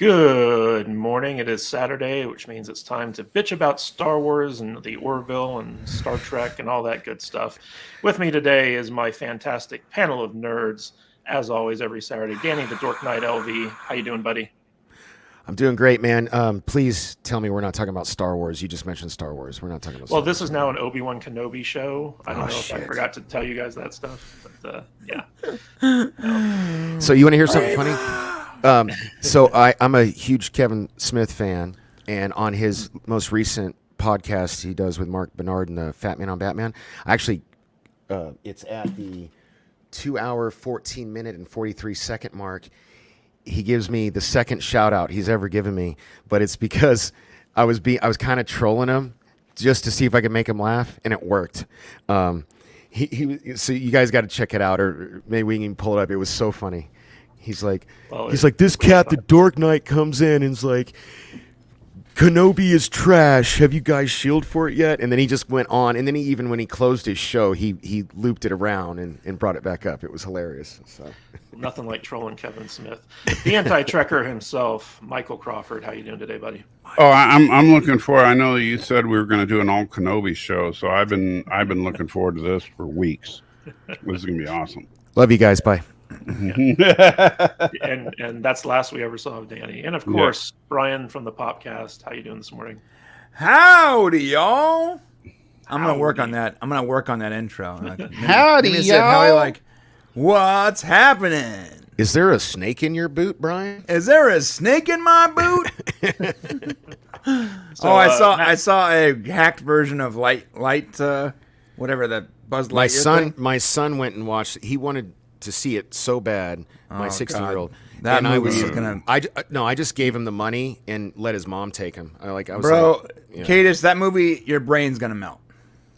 Good morning. It is Saturday, which means it's time to bitch about Star Wars and the Orville and Star Trek and all that good stuff. With me today is my fantastic panel of nerds, as always, every Saturday. Danny, the Dork Knight LV. How you doing, buddy? I'm doing great, man. Please tell me we're not talking about Star Wars. You just mentioned Star Wars. We're not talking about Star Well, this Wars. is now an Obi-Wan Kenobi show. I don't know if I shit. forgot to tell you guys that stuff, but yeah. So you want to hear something funny? So I'm a huge Kevin Smith fan, and on his most recent podcast he does with Mark Bernard and the Fat Man on Batman, it's at the 2 hour, 14 minute, and 43 second mark. He gives me the second shout out he's ever given me, but it's because I was kind of trolling him just to see if I could make him laugh, and it worked. So you guys got to check it out, or maybe we can pull it up. It was so funny. He's like, this cat, the Dork Knight, comes in and is like, Kenobi is trash. Have you guys shield for it yet? And then he just went on. And then when he closed his show, he looped it around and brought it back up. It was hilarious. So Nothing like trolling Kevin Smith. The anti-trekker himself, Michael Crawford. How you doing today, buddy? Oh, I'm looking forward. I know you said we were going to do an all Kenobi show, so I've been looking forward to this for weeks. This is going to be awesome. love you guys. Bye. And that's the last we ever saw of Danny. And of course, Brian from the Popcast. How you doing this morning? Howdy, y'all. I'm gonna work on that. I'm gonna work on that intro. Howdy, y'all. Howdy, like, what's happening? Is there a snake in your boot, Brian? Is there a snake in my boot? I saw a hacked version of light, whatever that Buzz Lightyear My son went and watched it. He wanted to see it so bad. My 16-year-old. That and movie is gonna. I just gave him the money and let his mom take him. Cadis, that movie, your brain's gonna melt.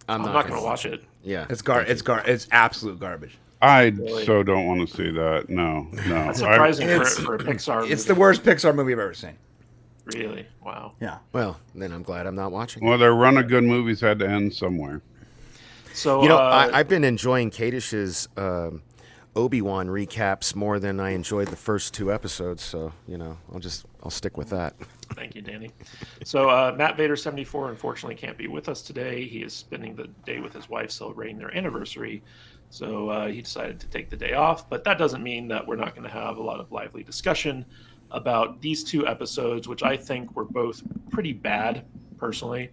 I'm not going to watch it. Yeah, It's absolute garbage. I so don't want to see that. No. That's surprising for a Pixar movie. It's the worst Pixar movie I've ever seen. Really? Wow. Yeah. Well, then I'm glad I'm not watching. Well, their run of good movies had to end somewhere. So I've been enjoying Kadish's Obi-Wan recaps more than I enjoyed the first two episodes. So I'll stick with that. Thank you, Danny. So Matt Vader 74 unfortunately can't be with us today. He is spending the day with his wife celebrating their anniversary. So he decided to take the day off. But that doesn't mean that we're not going to have a lot of lively discussion about these two episodes, which I think were both pretty bad, personally.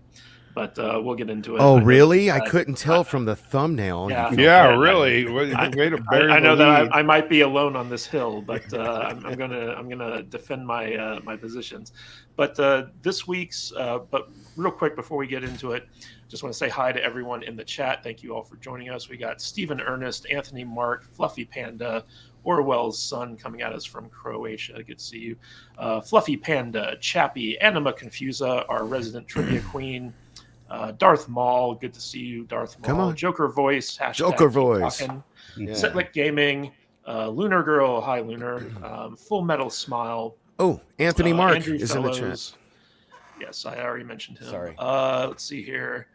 But we'll get into it. Oh, really? I couldn't tell from the thumbnail. Yeah, really. I know that I might be alone on this hill, but I'm gonna defend my positions. But this week's, but real quick before we get into it, just want to say hi to everyone in the chat. Thank you all for joining us. We got Stephen Ernest, Anthony Mark, Fluffy Panda, Orwell's son coming at us from Croatia. Good to see you. Fluffy Panda, Chappie, Anima Confusa, our resident trivia queen. Darth Maul, good to see you, Darth Maul. Come on. Joker Voice, hashtag Joker Voice. Setlick Gaming, Lunar Girl, hi Lunar, Full Metal Smile. Oh, Anthony Mark Andrew is Fellows. in the chat. Yes, I already mentioned him. Sorry. Let's see here.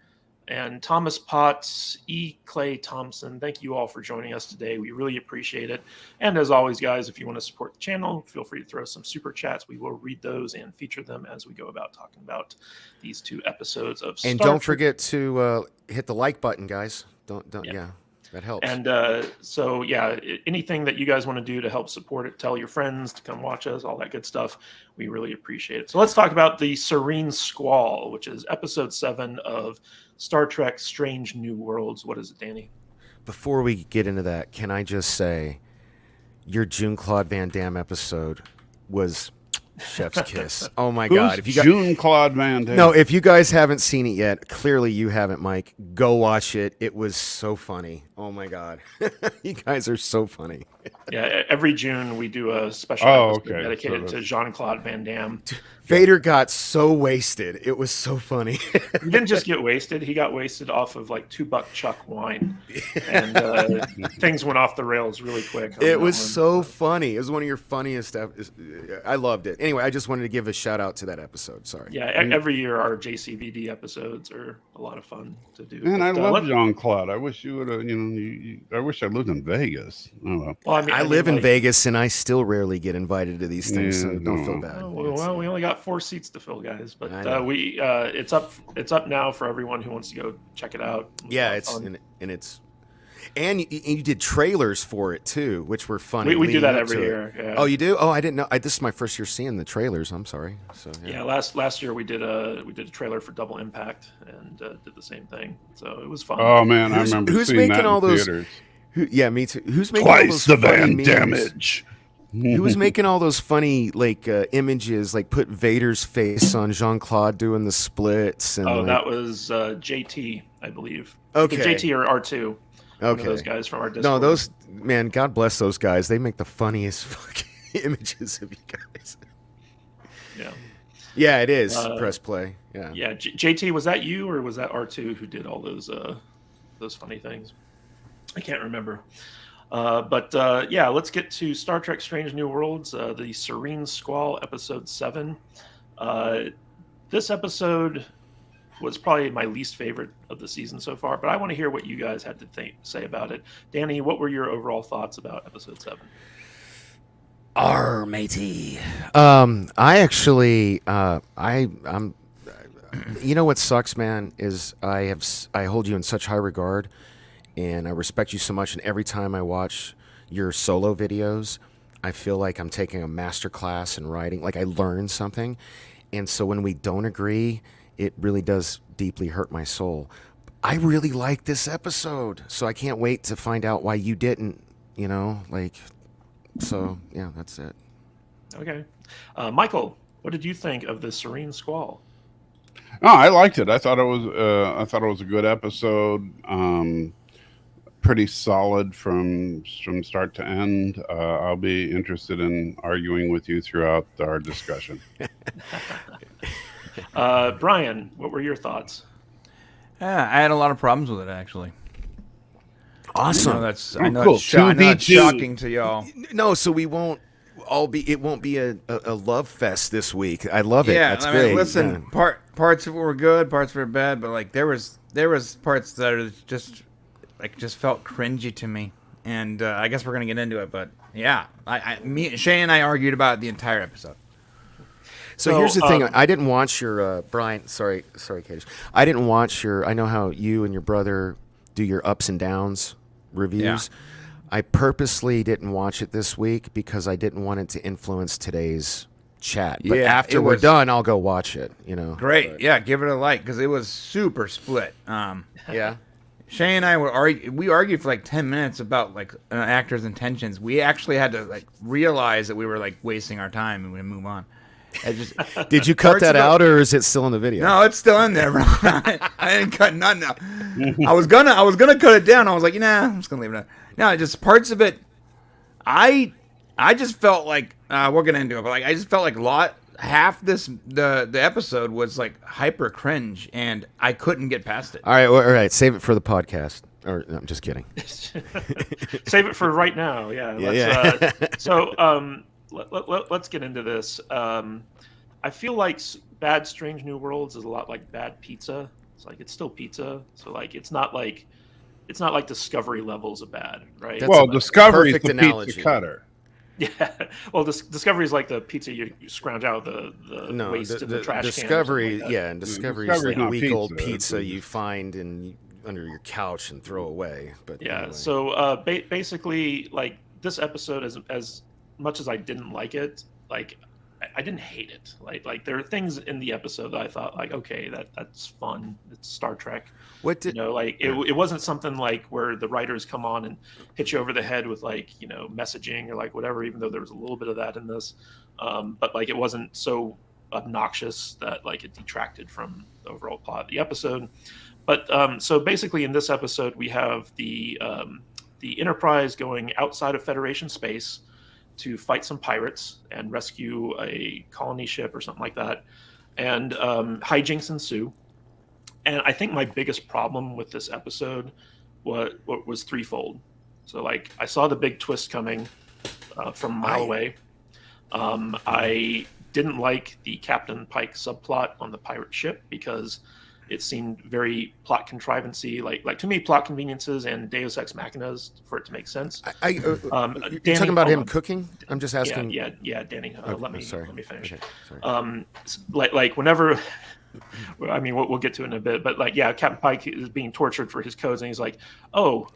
And Thomas Potts, E. Clay Thompson, thank you all for joining us today. We really appreciate it. And as always, guys, if you want to support the channel, feel free to throw some super chats. We will read those and feature them as we go about talking about these two episodes of Star And Trek. don't forget to hit the like button, guys. Yeah, that helps. And anything that you guys want to do to help support it, tell your friends to come watch us, all that good stuff. We really appreciate it. So let's talk about the Serene Squall, which is episode 7 of Star Trek Strange New Worlds. What is it, Danny? Before we get into that, can I just say your Jean-Claude Van Damme episode was chef's kiss. Oh my God. If you Jean-Claude Van Damme? No, if you guys haven't seen it yet, clearly you haven't, Mike. Go watch it. It was so funny. Oh my God. You guys are so funny. Yeah, every June we do a special episode dedicated to Jean-Claude Van Damme. Vader got so wasted. It was so funny. He didn't just get wasted. He got wasted off of like $2 Chuck wine, and things went off the rails really quick. It was so funny. It was one of your funniest stuff. I loved it. Anyway, I just wanted to give a shout out to that episode. Sorry. Yeah, every year our JCVD episodes are a lot of fun to do. Man, I love Jean-Claude. I wish you would have, I wish I lived in Vegas. Oh, well, I live in Vegas, and I still rarely get invited to these things, so don't feel bad. Well, we only got 4 seats to fill, guys, but it's up now for everyone who wants to go check it out. Yeah, and you did trailers for it too, which were funny. We do that every year. Yeah. Oh, you do? Oh, I didn't know. This is my first year seeing the trailers. I'm sorry. So yeah, last year we did a trailer for Double Impact and did the same thing. So it was fun. Oh man, I remember seeing that in theaters. Yeah, me too. Who's making twice the van damage? Who was making all those funny images, like put Vader's face on Jean-Claude doing the splits? And that was JT, I believe. Okay, JT or R2. Okay, those guys from our Discord. No, those man, God bless those guys. They make the funniest fucking images of you guys. Yeah, it is. Press play. Yeah. Yeah, JT, was that you or was that R2 who did all those funny things? I can't remember. But let's get to Star Trek: Strange New Worlds, the Serene Squall, episode 7. This episode was probably my least favorite of the season so far, but I want to hear what you guys had to say about it. Danny, what were your overall thoughts about episode 7? Matey. I actually, I'm. You know what sucks, man, is I hold you in such high regard, and I respect you so much. And every time I watch your solo videos, I feel like I'm taking a master class in writing. Like I learned something, and so when we don't agree, it really does deeply hurt my soul. I really like this episode, so I can't wait to find out why you didn't. So yeah, that's it. Okay, Michael, what did you think of the Serene Squall? Oh, I liked it. I thought it was a good episode. Pretty solid from start to end. I'll be interested in arguing with you throughout our discussion. Brian, what were your thoughts? Yeah, I had a lot of problems with it actually. Awesome. I know it's shocking to y'all. No, so we won't all be. It won't be a love fest this week. I love it. Yeah, that's great. Listen, parts of it were good, parts were bad, but like there was parts that are just felt cringy to me, and I guess we're gonna get into it. But yeah, Shay and I argued about it the entire episode. So here's the thing. I didn't watch your Brian. Sorry, Katie. I didn't watch your. I know how you and your brother do your ups and downs reviews. Yeah. I purposely didn't watch it this week because I didn't want it to influence today's chat. But after we're done, I'll go watch it. Great. But, yeah, give it a like because it was super split. Yeah. Shay and I we argued for like 10 minutes about like an actor's intentions. We actually had to like realize that we were like wasting our time and we move on. Did you cut that out, or is it still in the video? No, it's still in there, bro. I didn't cut nothing out. I was gonna cut it down. I was like, I'm just gonna leave it out. No, just parts of it. I just felt like we're gonna into it, but like I just felt like half the episode was like hyper cringe, and I couldn't get past it. All right, save it for the podcast. Or no, I'm just kidding. Save it for right now. Yeah. Let's get into this. I feel like bad Strange New Worlds is a lot like bad pizza. It's still pizza. So like it's not like Discovery levels of bad, right? Discovery is the pizza cutter. Yeah. Well, Discovery is like the pizza you scrounge out the waste in the trash Discovery, can. Yeah, and Discovery is like week old pizza you find under your couch and throw away. But yeah. Anyway. So basically, like this episode, as much as I didn't like it, like I didn't hate it. Like there are things in the episode that I thought like, okay, that's fun. It's Star Trek. It wasn't something like where the writers come on and hit you over the head with like, messaging or like whatever, even though there was a little bit of that in this. But like it wasn't so obnoxious that like it detracted from the overall plot of the episode. But so basically in this episode we have the Enterprise going outside of Federation space. to fight some pirates and rescue a colony ship or something like that. And hijinks ensue. And I think my biggest problem with this episode was threefold. So, like, I saw the big twist coming from a mile away. I didn't like the Captain Pike subplot on the pirate ship because it seemed very plot contrivancy, like to me, plot conveniences and Deus Ex Machinas for it to make sense. You're Danny, talking about him cooking? I'm just asking. Yeah, Danny. Let me finish. Okay, sorry. Like whenever, I mean, we'll get to it in a bit, but like, yeah, Captain Pike is being tortured for his codes, and he's like, "Oh,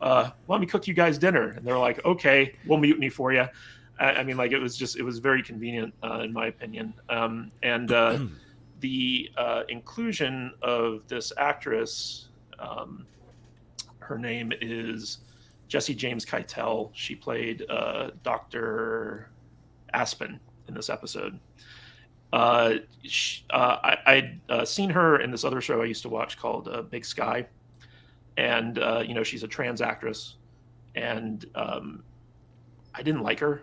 let me cook you guys dinner," and they're like, "Okay, we'll mutiny for you." I mean, like, it was very convenient in my opinion, and. The inclusion of this actress, her name is Jesse James Keitel. She played Dr. Aspen in this episode. I'd seen her in this other show I used to watch called Big Sky. And, she's a trans actress. And I didn't like her.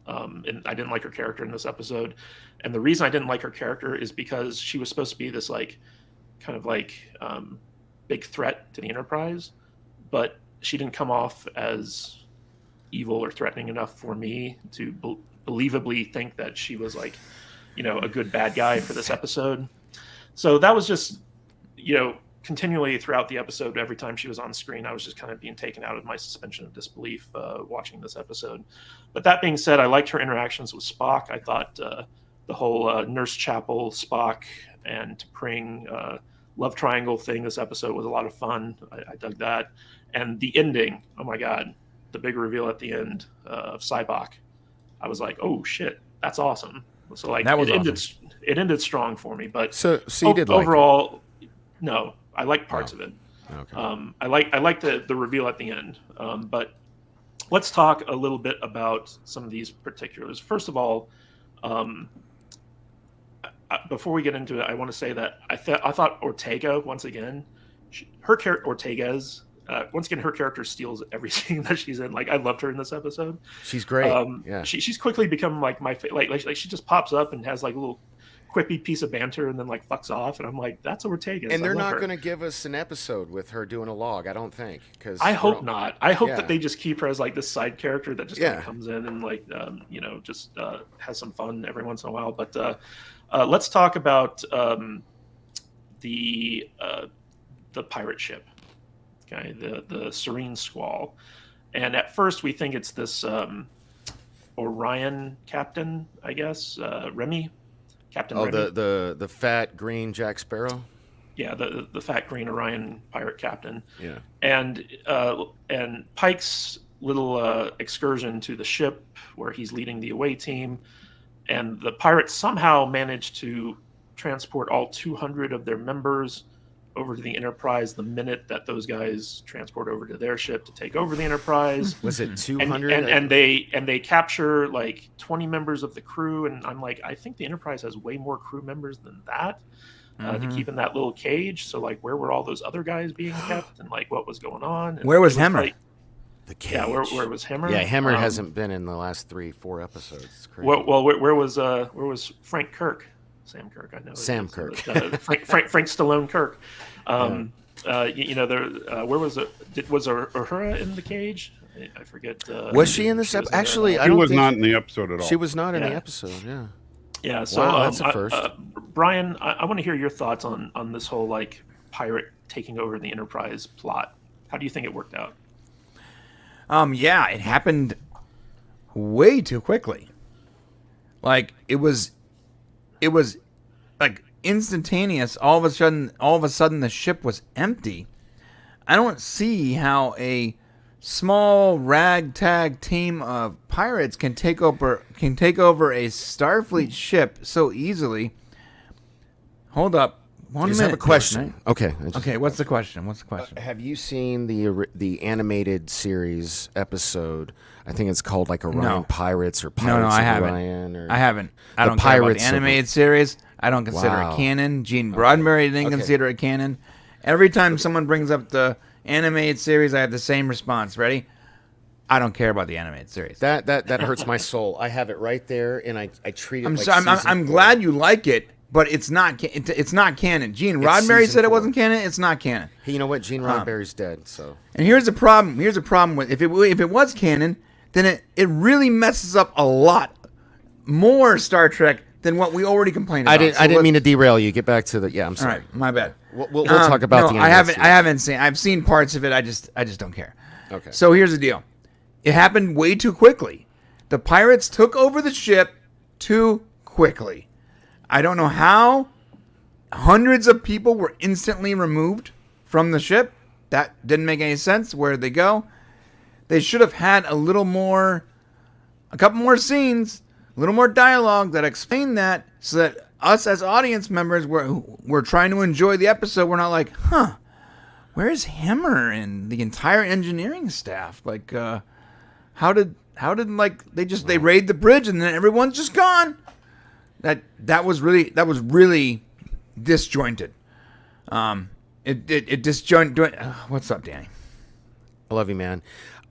And I didn't like her character in this episode. And the reason I didn't like her character is because she was supposed to be this big threat to the Enterprise, but she didn't come off as evil or threatening enough for me to believably think that she was a good bad guy for this episode. So that was just, continually throughout the episode, every time she was on screen, I was just kind of being taken out of my suspension of disbelief watching this episode. But that being said, I liked her interactions with Spock. I thought the whole Nurse Chapel, Spock, and T'Pring love triangle thing this episode was a lot of fun. I dug that. And the ending, oh my God, the big reveal at the end of Sybok. I was like, oh shit, that's awesome. So that was it ended strong for me. But so you did overall, no. I like parts of it. Okay. I like the reveal at the end. But let's talk a little bit about some of these particulars. First of all, before we get into it, I want to say that I thought Ortega, once again, her character steals every scene that she's in. Like, I loved her in this episode. She's great. Yeah. She's quickly become like my favorite. Like she just pops up and has like a little quippy piece of banter and then like fucks off, and I'm like, that's Ortega. And they're not going to give us an episode with her doing a log, I don't think. Because I hope not. I hope that they just keep her as like this side character that just kind of comes in and like just has some fun every once in a while. But let's talk about the pirate ship. Okay, the Serene Squall, and at first we think it's this Orion captain, I guess, Remy. Captain Remy. the fat green Jack Sparrow. Yeah, the fat green Orion pirate captain. Yeah, and Pike's little excursion to the ship where he's leading the away team, and the pirates somehow managed to transport all 200 of their members over to the Enterprise the minute that those guys transport over to their ship to take over the Enterprise. Was it 200? And they capture like 20 members of the crew, and I'm like, I think the Enterprise has way more crew members than that to keep in that little cage. So like, where were all those other guys being kept, and like what was going on? And where was Hemmer? Like, the cage. Yeah, where was Hemmer? Yeah, Hemmer hasn't been in the last 3-4 episodes. It's crazy. Well, where was Frank Kirk? Sam Kirk, I know. Sam Kirk. Frank Stallone Kirk. Where was it? Was Uhura in the cage? I forget. Was she in this episode? Actually, she was not in the episode at all. She was not in the episode. Yeah. Yeah. So wow, that's a first. Brian, I want to hear your thoughts on this whole like pirate taking over the Enterprise plot. How do you think it worked out? Yeah, it happened way too quickly. Like it was like instantaneous. All of a sudden the ship was empty. I don't see how a small ragtag team of pirates can take over a Starfleet ship so easily. Hold up. One minute. I have a question. Right? Okay. What's the question? Have you seen the animated series episode? I think it's called like Orion Pirates or Pirates I of haven't. Orion. I haven't. I don't care about the animated series. I don't consider it canon. Gene Roddenberry didn't consider it canon. Every time someone brings up the animated series, I have the same response. Ready? I don't care about the animated series. That hurts my soul. I have it right there, and I treat it. I'm glad you like it, but it's not canon. Gene Roddenberry said it wasn't canon. It's not canon. Hey, you know what? Gene Roddenberry's dead. So. And here's the problem. Here's the problem with if it was canon, then it really messes up a lot more Star Trek than what we already complained about. I didn't mean to derail you. Get back to the. Yeah, I'm sorry. All right, my bad. We'll talk about the. I haven't seen. I've seen parts of it. I just don't care. Okay. So here's the deal. It happened way too quickly. The pirates took over the ship too quickly. I don't know how hundreds of people were instantly removed from the ship. That didn't make any sense. Where did they go? They should have had a couple more scenes, a little more dialogue that explained that, so that us as audience members we're trying to enjoy the episode. We're not like, where's Hammer and the entire engineering staff? Like, how did like they raid the bridge and then everyone's just gone? That was really disjointed. It disjointed. What's up, Danny? I love you, man.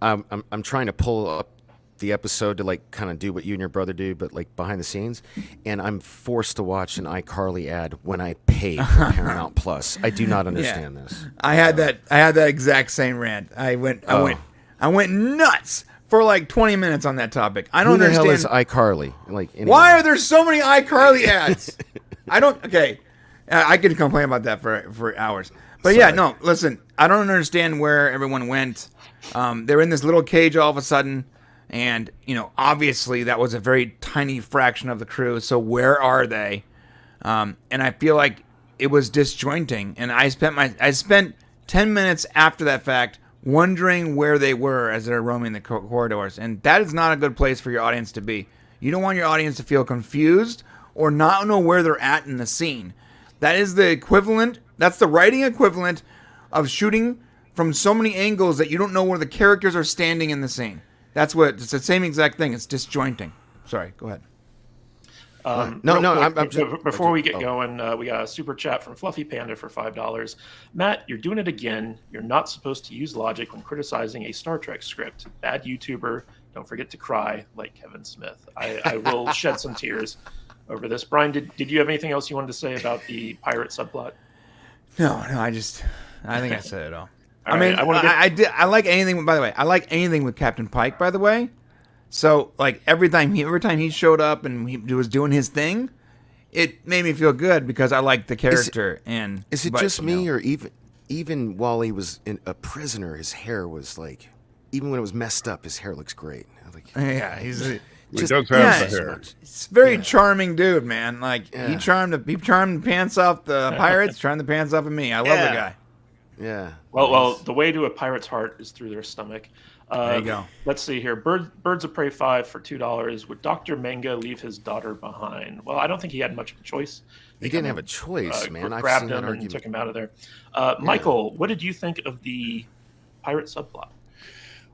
I'm trying to pull up the episode to like kind of do what you and your brother do, but like behind the scenes, and I'm forced to watch an iCarly ad when I pay for Paramount Plus. I do not understand this. I had that exact same rant. I went nuts for like 20 minutes on that topic. I don't understand. Who the hell is iCarly? Like, anyway. Why are there so many iCarly ads? I don't. Okay, I could complain about that for hours. But Sorry. yeah, no. Listen, I don't understand where everyone went. They're in this little cage all of a sudden, and obviously that was a very tiny fraction of the crew. So where are they? And I feel like it was disjointing. And I spent 10 minutes after that fact wondering where they were as they're roaming the corridors. And that is not a good place for your audience to be. You don't want your audience to feel confused or not know where they're at in the scene. That is the equivalent. That's the writing equivalent of shooting from so many angles that you don't know where the characters are standing in the scene. It's the same exact thing. It's disjointing. Sorry, go ahead. Before we get going, we got a super chat from Fluffy Panda for $5. Matt, you're doing it again. You're not supposed to use logic when criticizing a Star Trek script. Bad YouTuber. Don't forget to cry like Kevin Smith. I will shed some tears over this. Brian, did you have anything else you wanted to say about the pirate subplot? No. I think I said it all. I like anything. By the way, I like anything with Captain Pike. By the way. So, like, every time he showed up and he was doing his thing, it made me feel good because I liked the character. Is it just me, or even while he was a prisoner, his hair was like, even when it was messed up, his hair looks great. Like, yeah, he does have the hair. He's a very charming dude, man. Like he charmed the pants off the pirates, charmed the pants off of me. I love the guy. Yeah. Well, the way to a pirate's heart is through their stomach. There you go. Let's see here. Birds of Prey 5 for $2. Would Dr. Manga leave his daughter behind? Well, I don't think he had much of a choice. He didn't have a choice, man. I've grabbed him and took him out of there. Michael, what did you think of the pirate subplot?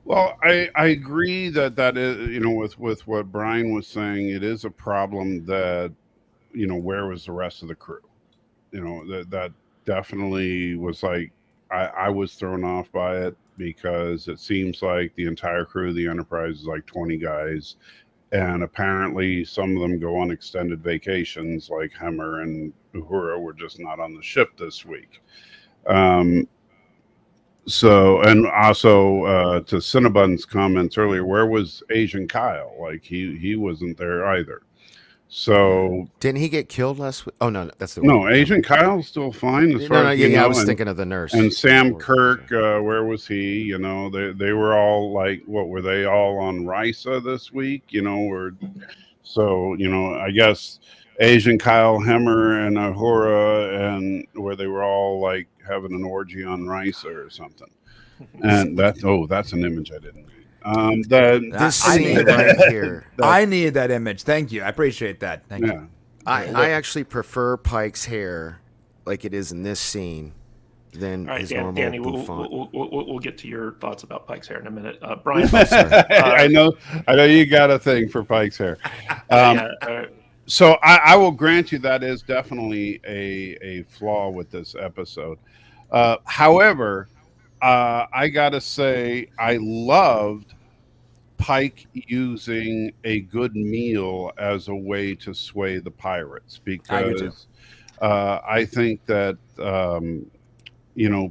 Well, I agree that is, with what Brian was saying, it is a problem that, where was the rest of the crew? That definitely was like, I was thrown off by it because it seems like the entire crew of the Enterprise is like 20 guys. And apparently some of them go on extended vacations, like Hemmer and Uhura were just not on the ship this week. So, and also to Cinnabon's comments earlier, where was Asian Kyle? Like he wasn't there either. So didn't he get killed last week? Oh no, that's the no. Asian Kyle's still fine. I was thinking of the nurse. And Sam Kirk, where was he? They were all like, what were they all on Risa this week? I guess Asian Kyle, Hemmer, and Uhura, and where they were all like having an orgy on Risa or something. And that's an image I didn't need. This scene right here. I needed that image. Thank you. I appreciate that. Thank you. I actually prefer Pike's hair like it is in this scene than his normal Danny, bouffant. we'll get to your thoughts about Pike's hair in a minute. Brian, I know you got a thing for Pike's hair. So I will grant you that is definitely a flaw with this episode. However, I gotta say I loved Pike using a good meal as a way to sway the pirates, because I think that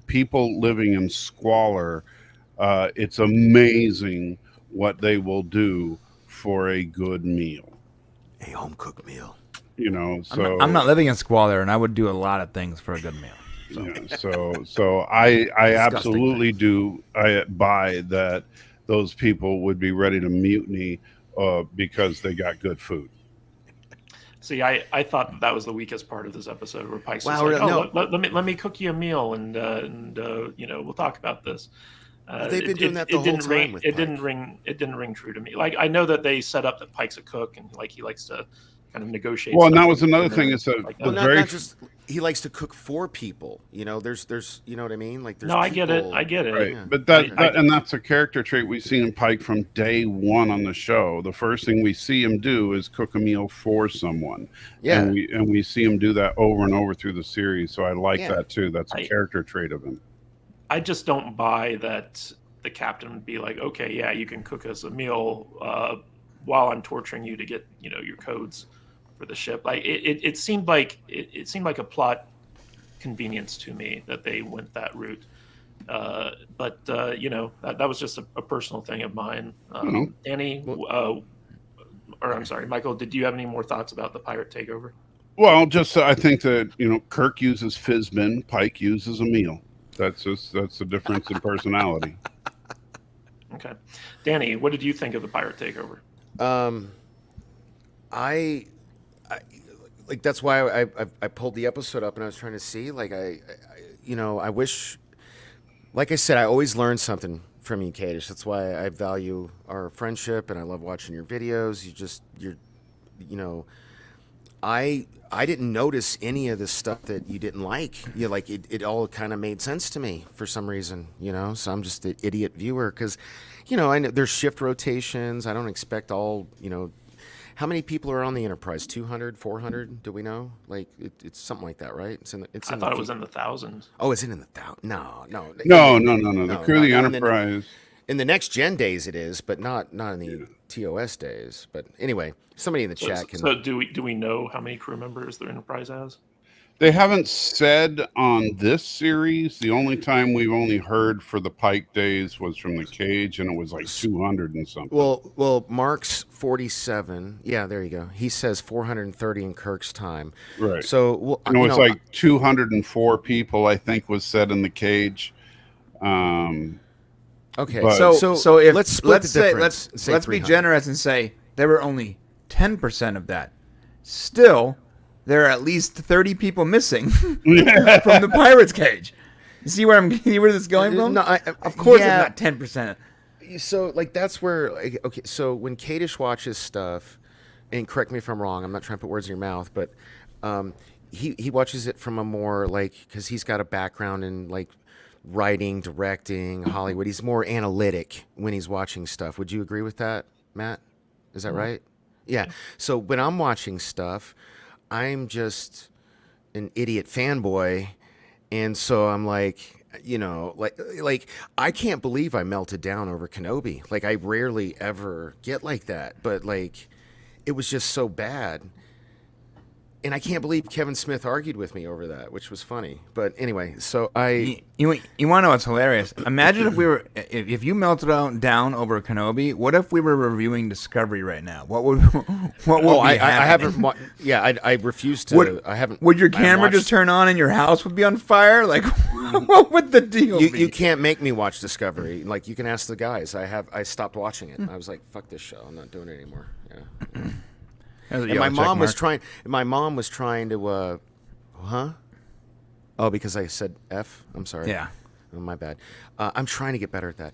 people living in squalor, it's amazing what they will do for a good meal. A home cooked meal. So I'm not living in squalor, and I would do a lot of things for a good meal. So I absolutely do. I buy that those people would be ready to mutiny because they got good food. See, I thought that was the weakest part of this episode, where Pike's Wow, just like, no. let me cook you a meal, and we'll talk about this. They've been doing that the whole time with Pike. It didn't ring true to me. Like, I know that they set up that Pike's a cook, and like he likes to kind of negotiate. Well, and that was another thing. Is that not just he likes to cook for people. There's you know what I mean. Like, there's I get it. Right. Yeah. But that's a character trait we've seen in Pike from day one on the show. The first thing we see him do is cook a meal for someone. Yeah, and we see him do that over and over through the series. So I like that too. That's a character trait of him. I just don't buy that the captain would be like, okay, yeah, you can cook us a meal while I'm torturing you to get your codes for the ship. Like, it seemed like a plot convenience to me that they went that route. But that was just a personal thing of mine. Danny, or I'm sorry, Michael, did you have any more thoughts about the pirate takeover? Well, just I think that Kirk uses Fizbin, Pike uses a meal. That's the difference in personality. Okay, Danny, what did you think of the pirate takeover? I like, that's why I pulled the episode up and I was trying to see, like, I wish, like I said, I always learn something from you, Kadish. That's why I value our friendship and I love watching your videos. I didn't notice any of the stuff that you didn't like. It all kind of made sense to me for some reason, so I'm just an idiot viewer because, I know there's shift rotations. I don't expect all, how many people are on the Enterprise? 200, 400? Do we know? Like, it's something like that, right? I thought it was in the thousands. Oh, is it in the thousands? No. The crew of the Enterprise. In the next gen days it is, but not in the TOS days. But anyway, somebody in the chat can. So do we know how many crew members the Enterprise has? They haven't said on this series. The only time we've only heard for the Pike days was from the Cage, and it was like 200 and something. Well, Mark's 47. Yeah, there you go. He says 430 in Kirk's time. Right. So it's like 204 people, I think, was said in the Cage. Okay, but, so if let's be generous and say there were only 10% of that. Still, there are at least 30 people missing from the Pirates Cage. You see where this is going from? No, of course, it's not 10%. So, like, that's where. Okay, so when Kadish watches stuff, and correct me if I'm wrong, I'm not trying to put words in your mouth, but he watches it from a more, like, because he's got a background in, like, writing, directing, Hollywood. He's more analytic when he's watching stuff. Would you agree with that, Matt? Is that right? Yeah. So when I'm watching stuff, I'm just an idiot fanboy, and so I'm like, like I can't believe I melted down over Kenobi. Like, I rarely ever get like that, but like, it was just so bad. And I can't believe Kevin Smith argued with me over that, which was funny. But anyway, so You want to know what's hilarious? Imagine if you melted down over Kenobi. What if we were reviewing Discovery right now? What would I haven't. I refuse to. I haven't. Would your camera just turn on and your house would be on fire? Like, what would the deal be? You can't make me watch Discovery. Like, you can ask the guys. I stopped watching it. I was like, fuck this show. I'm not doing it anymore. Yeah. And my mom was trying. My mom was trying to. Oh, because I said F. I'm sorry. Yeah. Oh, my bad. I'm trying to get better at that.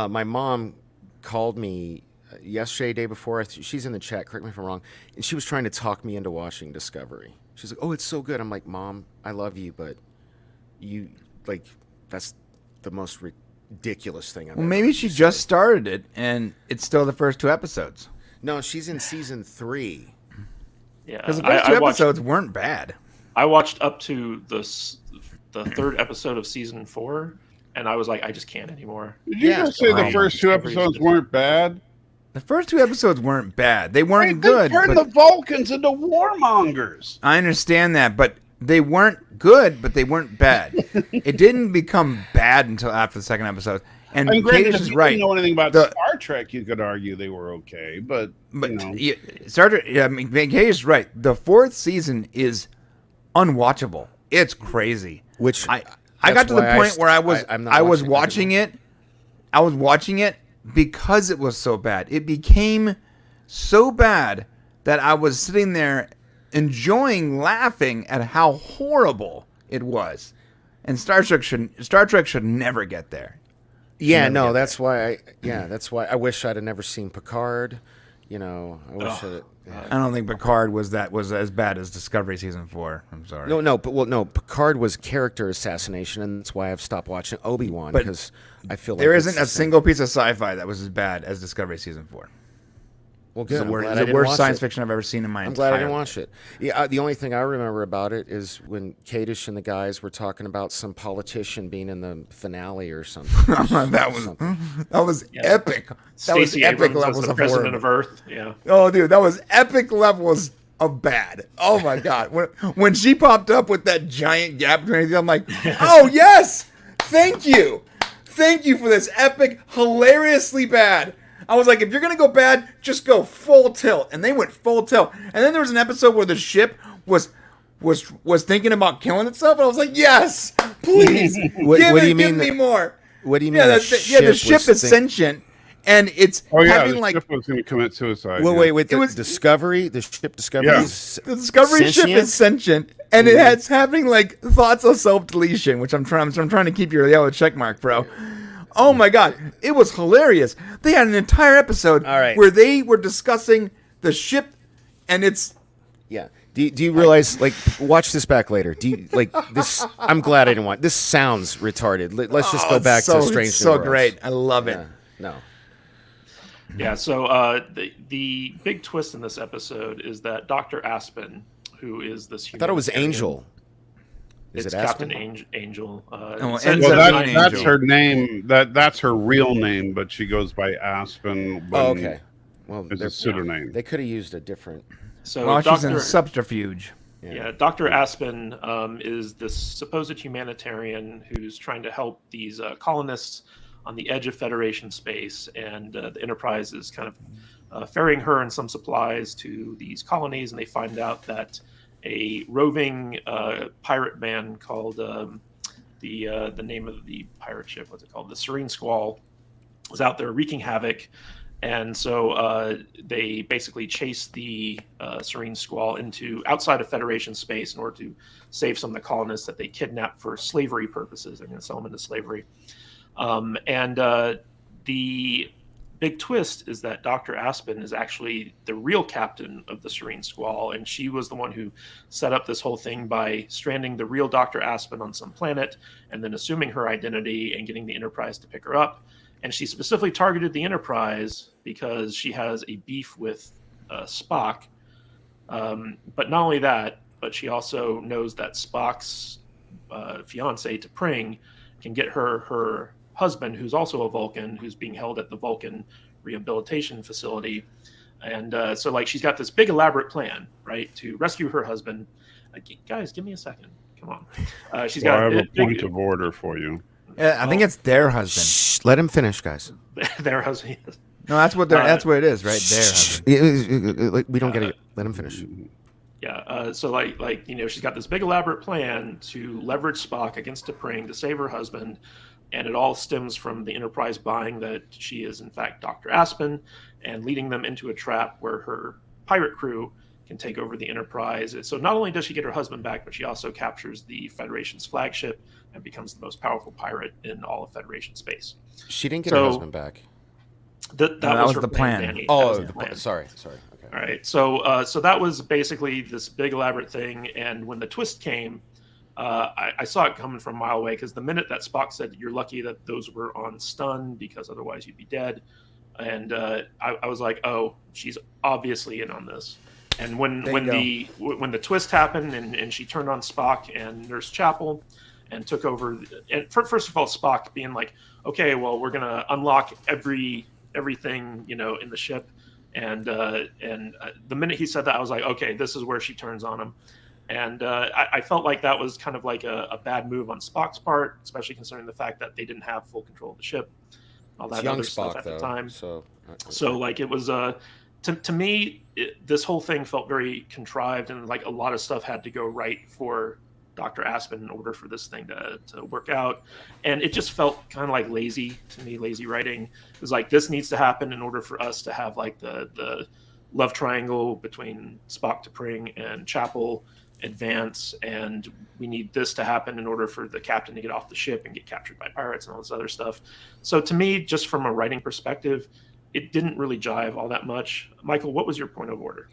My mom called me yesterday, day before. She's in the chat. Correct me if I'm wrong. And she was trying to talk me into watching Discovery. She's like, "Oh, it's so good." I'm like, "Mom, I love you, but that's the most ridiculous thing I've ever maybe she just started it, and it's still the first 2 episodes. No, she's in season 3. Yeah, because the first 2 episodes weren't bad. I watched up to the 3rd episode of season 4, and I was like, I just can't anymore. Did you just say the first 2 episodes weren't bad? The first 2 episodes weren't bad. They weren't They good. turned but the Vulcans into warmongers. I understand that, but they weren't good, but they weren't bad. It didn't become bad until after the second episode. And granted, Kadish if is you right. didn't know anything about The- Star Trek, you could argue they were okay, but yeah, Star Trek. Yeah, I mean, Kadish is right. The 4th season is unwatchable. It's crazy. Which I got to the point where I was watching it. I was watching it because it was so bad. It became so bad that I was sitting there enjoying laughing at how horrible it was. And Star Trek should never get there. Yeah, no, that's why I wish I'd have never seen Picard. You know, I wish I don't think Picard was as bad as Discovery season 4. I'm sorry. No, Picard was character assassination, and that's why I've stopped watching Obi-Wan, But because I feel like there it's isn't the a same. single piece of sci-fi that was as bad as Discovery season 4. Well, It's good. the I'm worst, glad I the didn't worst watch science it. fiction I've ever seen in my I'm entire glad I didn't life. watch it. Yeah, the only thing I remember about it is when Kadish and the guys were talking about some politician being in the finale or something. that was epic. That was Stacey epic Abrams as levels the of president horror. of Earth. Yeah. Oh, dude, that was epic levels of bad. Oh my god, when she popped up with that giant gap between everything, I'm like, oh yes, thank you for this epic, hilariously bad. I was like, if you're gonna go bad, just go full tilt, and they went full tilt. And then there was an episode where the ship was thinking about killing itself, and I was like, yes, please, What do you give mean me more. What do you mean? Yeah, the ship is sentient, and it's having the like. ship was going to commit suicide. Well, yeah. wait. The Discovery, the ship Discovery. Yeah. Is The Discovery ship sentient? is sentient, and it's having like thoughts of self-deletion, which I'm trying to keep your yellow check mark, bro. Oh my god, it was hilarious. They had an entire episode All right. where they were discussing the ship, and it's Yeah. Do you realize, like, watch this back later? Do you, like, this, I'm glad I didn't watch, this sounds retarded. Let's just go back to Strange it's New so Worlds. great. I love it. Yeah, no. Yeah, so the big twist in this episode is that Dr. Aspen, who is this I thought it was humanitarian- Angel. Is It's it Aspen? Captain Angel. well, it says ends Well, up that- being that's Angel. her name. That's her real name, but she goes by Aspen. Oh, okay. Well, As a they're- pseudonym. they could have used a different. So Well, she's in Dr. subterfuge. Yeah, Dr. Aspen is this supposed humanitarian who's trying to help these colonists on the edge of Federation space, and the Enterprise is kind of ferrying her and some supplies to these colonies, and they find out that a roving pirate band called the name of the pirate ship, what's it called? The Serene Squall, is out there wreaking havoc. And so they basically chase the Serene Squall into outside of Federation space in order to save some of the colonists that they kidnapped for slavery purposes. They're going to sell them into slavery. And the big twist is that Dr. Aspen is actually the real captain of the Serene Squall, and she was the one who set up this whole thing by stranding the real Dr. Aspen on some planet and then assuming her identity and getting the Enterprise to pick her up. And she specifically targeted the Enterprise because she has a beef with Spock. But not only that, but she also knows that Spock's fiance, T'Pring, can get her husband, who's also a Vulcan, who's being held at the Vulcan rehabilitation facility. And so, like, she's got this big elaborate plan, right, to rescue her husband. Guys, give me a second. Come on. She's got I have a big, point of order for you. I think it's their husband. Shh, let him finish, guys. their husband. No, that's what it is, right? Their husband. Like, we don't get it. Let him finish. Yeah. So like she's got this big elaborate plan to leverage Spock against T'Pring to save her husband, and it all stems from the Enterprise buying that she is in fact Dr. Aspen, and leading them into a trap where her pirate crew can take over the Enterprise. So not only does she get her husband back, but she also captures the Federation's flagship and becomes the most powerful pirate in all of Federation space. She didn't get her husband back. That was her the plan. Danny. That Oh, was the plan. sorry. Okay. All right, so that was basically this big elaborate thing, and when the twist came, I saw it coming from a mile away, because the minute that Spock said, "You're lucky that those were on stun, because otherwise you'd be dead," and I was like, "Oh, she's obviously in on this." And when the twist happened, and she turned on Spock and Nurse Chapel, and took over, and first of all, Spock being like, "Okay, well, we're gonna unlock every everything, in the ship. And the minute he said that, I was like, okay, this is where she turns on him. And I felt like that was kind of like a bad move on Spock's part, especially considering the fact that they didn't have full control of the ship, all that other stuff at the time. So like it was to me, this whole thing felt very contrived, and like a lot of stuff had to go right for Dr. Aspen in order for this thing to work out. And it just felt kind of like lazy to me, lazy writing. It was like, this needs to happen in order for us to have like the love triangle between Spock, T'Pring, and Chapel advance, and we need this to happen in order for the captain to get off the ship and get captured by pirates and all this other stuff. So to me, just from a writing perspective, it didn't really jive all that much. Michael, what was your point of order?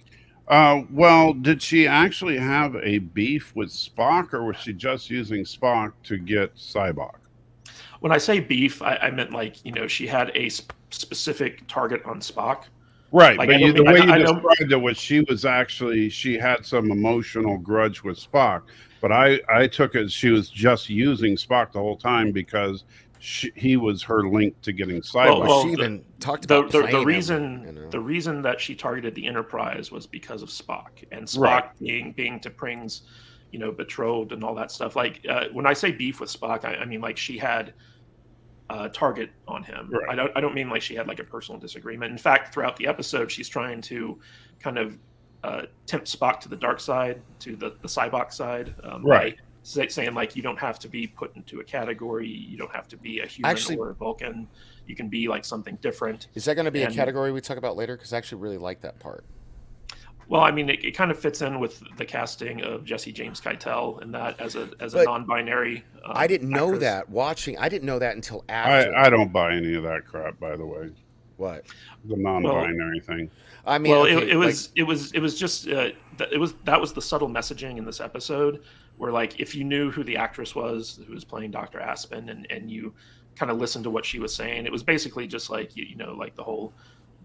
Well, did she actually have a beef with Spock, or was she just using Spock to get Sybok? When I say beef, I meant like, she had a specific target on Spock. Right, like, but the way you described it was she had some emotional grudge with Spock, but I took it she was just using Spock the whole time because he was her link to getting Sybok. Well, she even talked about the reason that she targeted the Enterprise was because of Spock, and Spock right. being T'Pring's, betrothed and all that stuff. Like when I say beef with Spock, I mean like she had target on him. Right. I don't mean like she had like a personal disagreement. In fact, throughout the episode, she's trying to kind of tempt Spock to the dark side, to the Sybok side, right? By saying like, you don't have to be put into a category, you don't have to be a human or a Vulcan, you can be like something different. Is that going to be a category we talk about later? Because I actually really like that part. Well, I mean, it kind of fits in with the casting of Jesse James Keitel and that as a non-binary. I didn't know actress. that watching. I didn't know that until after. I don't buy any of that crap, by the way. What? The non-binary thing. I mean, well, okay, it was just that was the subtle messaging in this episode, where like if you knew who the actress was who was playing Dr. Aspen, and you kind of listened to what she was saying, it was basically just like like the whole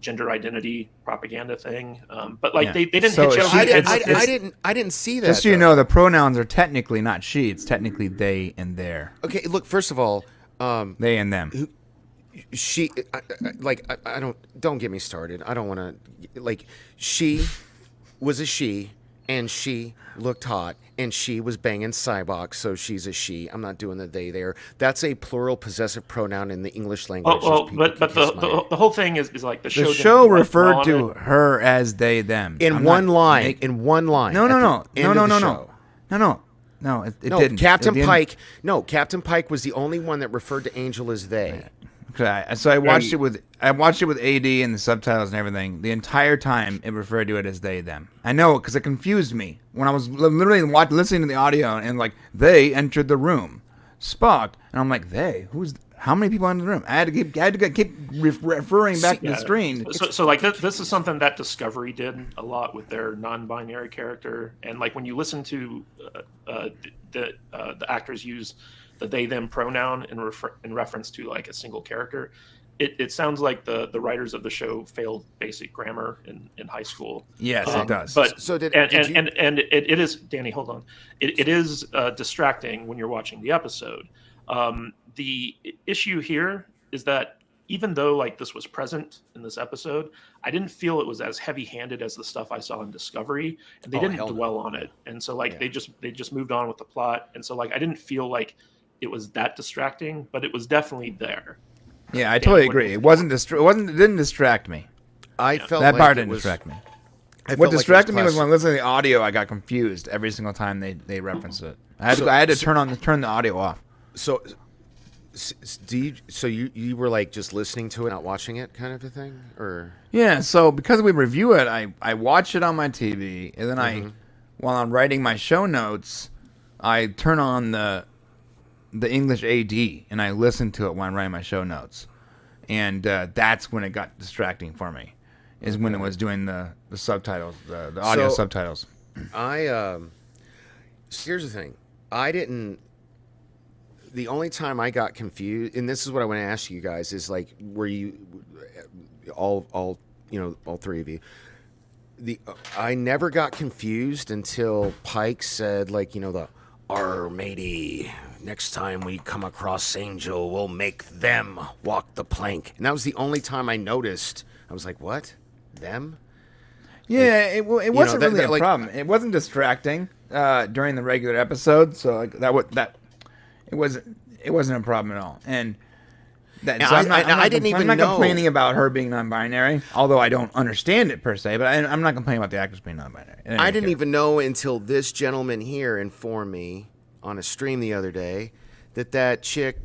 gender identity propaganda thing, but like they didn't hit you. I didn't see that. Just so you know, the pronouns are technically not she; it's technically they and their. Okay, look. First of all, they and them. She, I don't get me started. I don't want to. Like, she was a she, and she looked hot, and she was banging Sybok, so she's a she. I'm not doing the they there. That's a plural possessive pronoun in the English language. But the whole thing is like the show referred to her as they them in one line. In one line. No. It didn't. Captain Pike was the only one that referred to Angel as they. Okay, so I watched it with AD and the subtitles and everything. The entire time it referred to it as they them. I know, because it confused me when I was literally listening to the audio and like they entered the room, Spock, and I'm like how many people in the room? I had to keep referring back to the screen. So like this is something that Discovery did a lot with their non-binary character, and like when you listen to the actors use the they them pronoun in reference to like a single character, it sounds like the writers of the show failed basic grammar in high school. Yes, it does. But it is, Danny, hold on. It is distracting when you're watching the episode. The issue here is that even though like this was present in this episode, I didn't feel it was as heavy-handed as the stuff I saw in Discovery, and they didn't dwell on it. And so like they just moved on with the plot, and so like I didn't feel like it was that distracting, but it was definitely there. Yeah, I totally agree. It didn't distract me. I felt that like part didn't distract me. What distracted me was when listening to the audio, I got confused every single time they referenced it. I had to turn the audio off. So you were like just listening to it, not watching it, kind of a thing, or? Yeah. So because we review it, I watch it on my TV, and then while I'm writing my show notes, I turn on the English AD and I listen to it when I'm writing my show notes, and that's when it got distracting for me. Is when it was doing the subtitles, the audio subtitles. Here's the thing. The only time I got confused, and this is what I want to ask you guys, is like, were you all three of you? I never got confused until Pike said, like, the "Arr, matey," next time we come across Angel, we'll make them walk the plank. And that was the only time I noticed. I was like, what? Them? Yeah, it wasn't really a like, problem. It wasn't distracting during the regular episode, so like it wasn't a problem at all. And that so I'm not complaining about her being non-binary, although I don't understand it per se. But I'm not complaining about the actress being non-binary. I didn't even know until this gentleman here informed me on a stream the other day that chick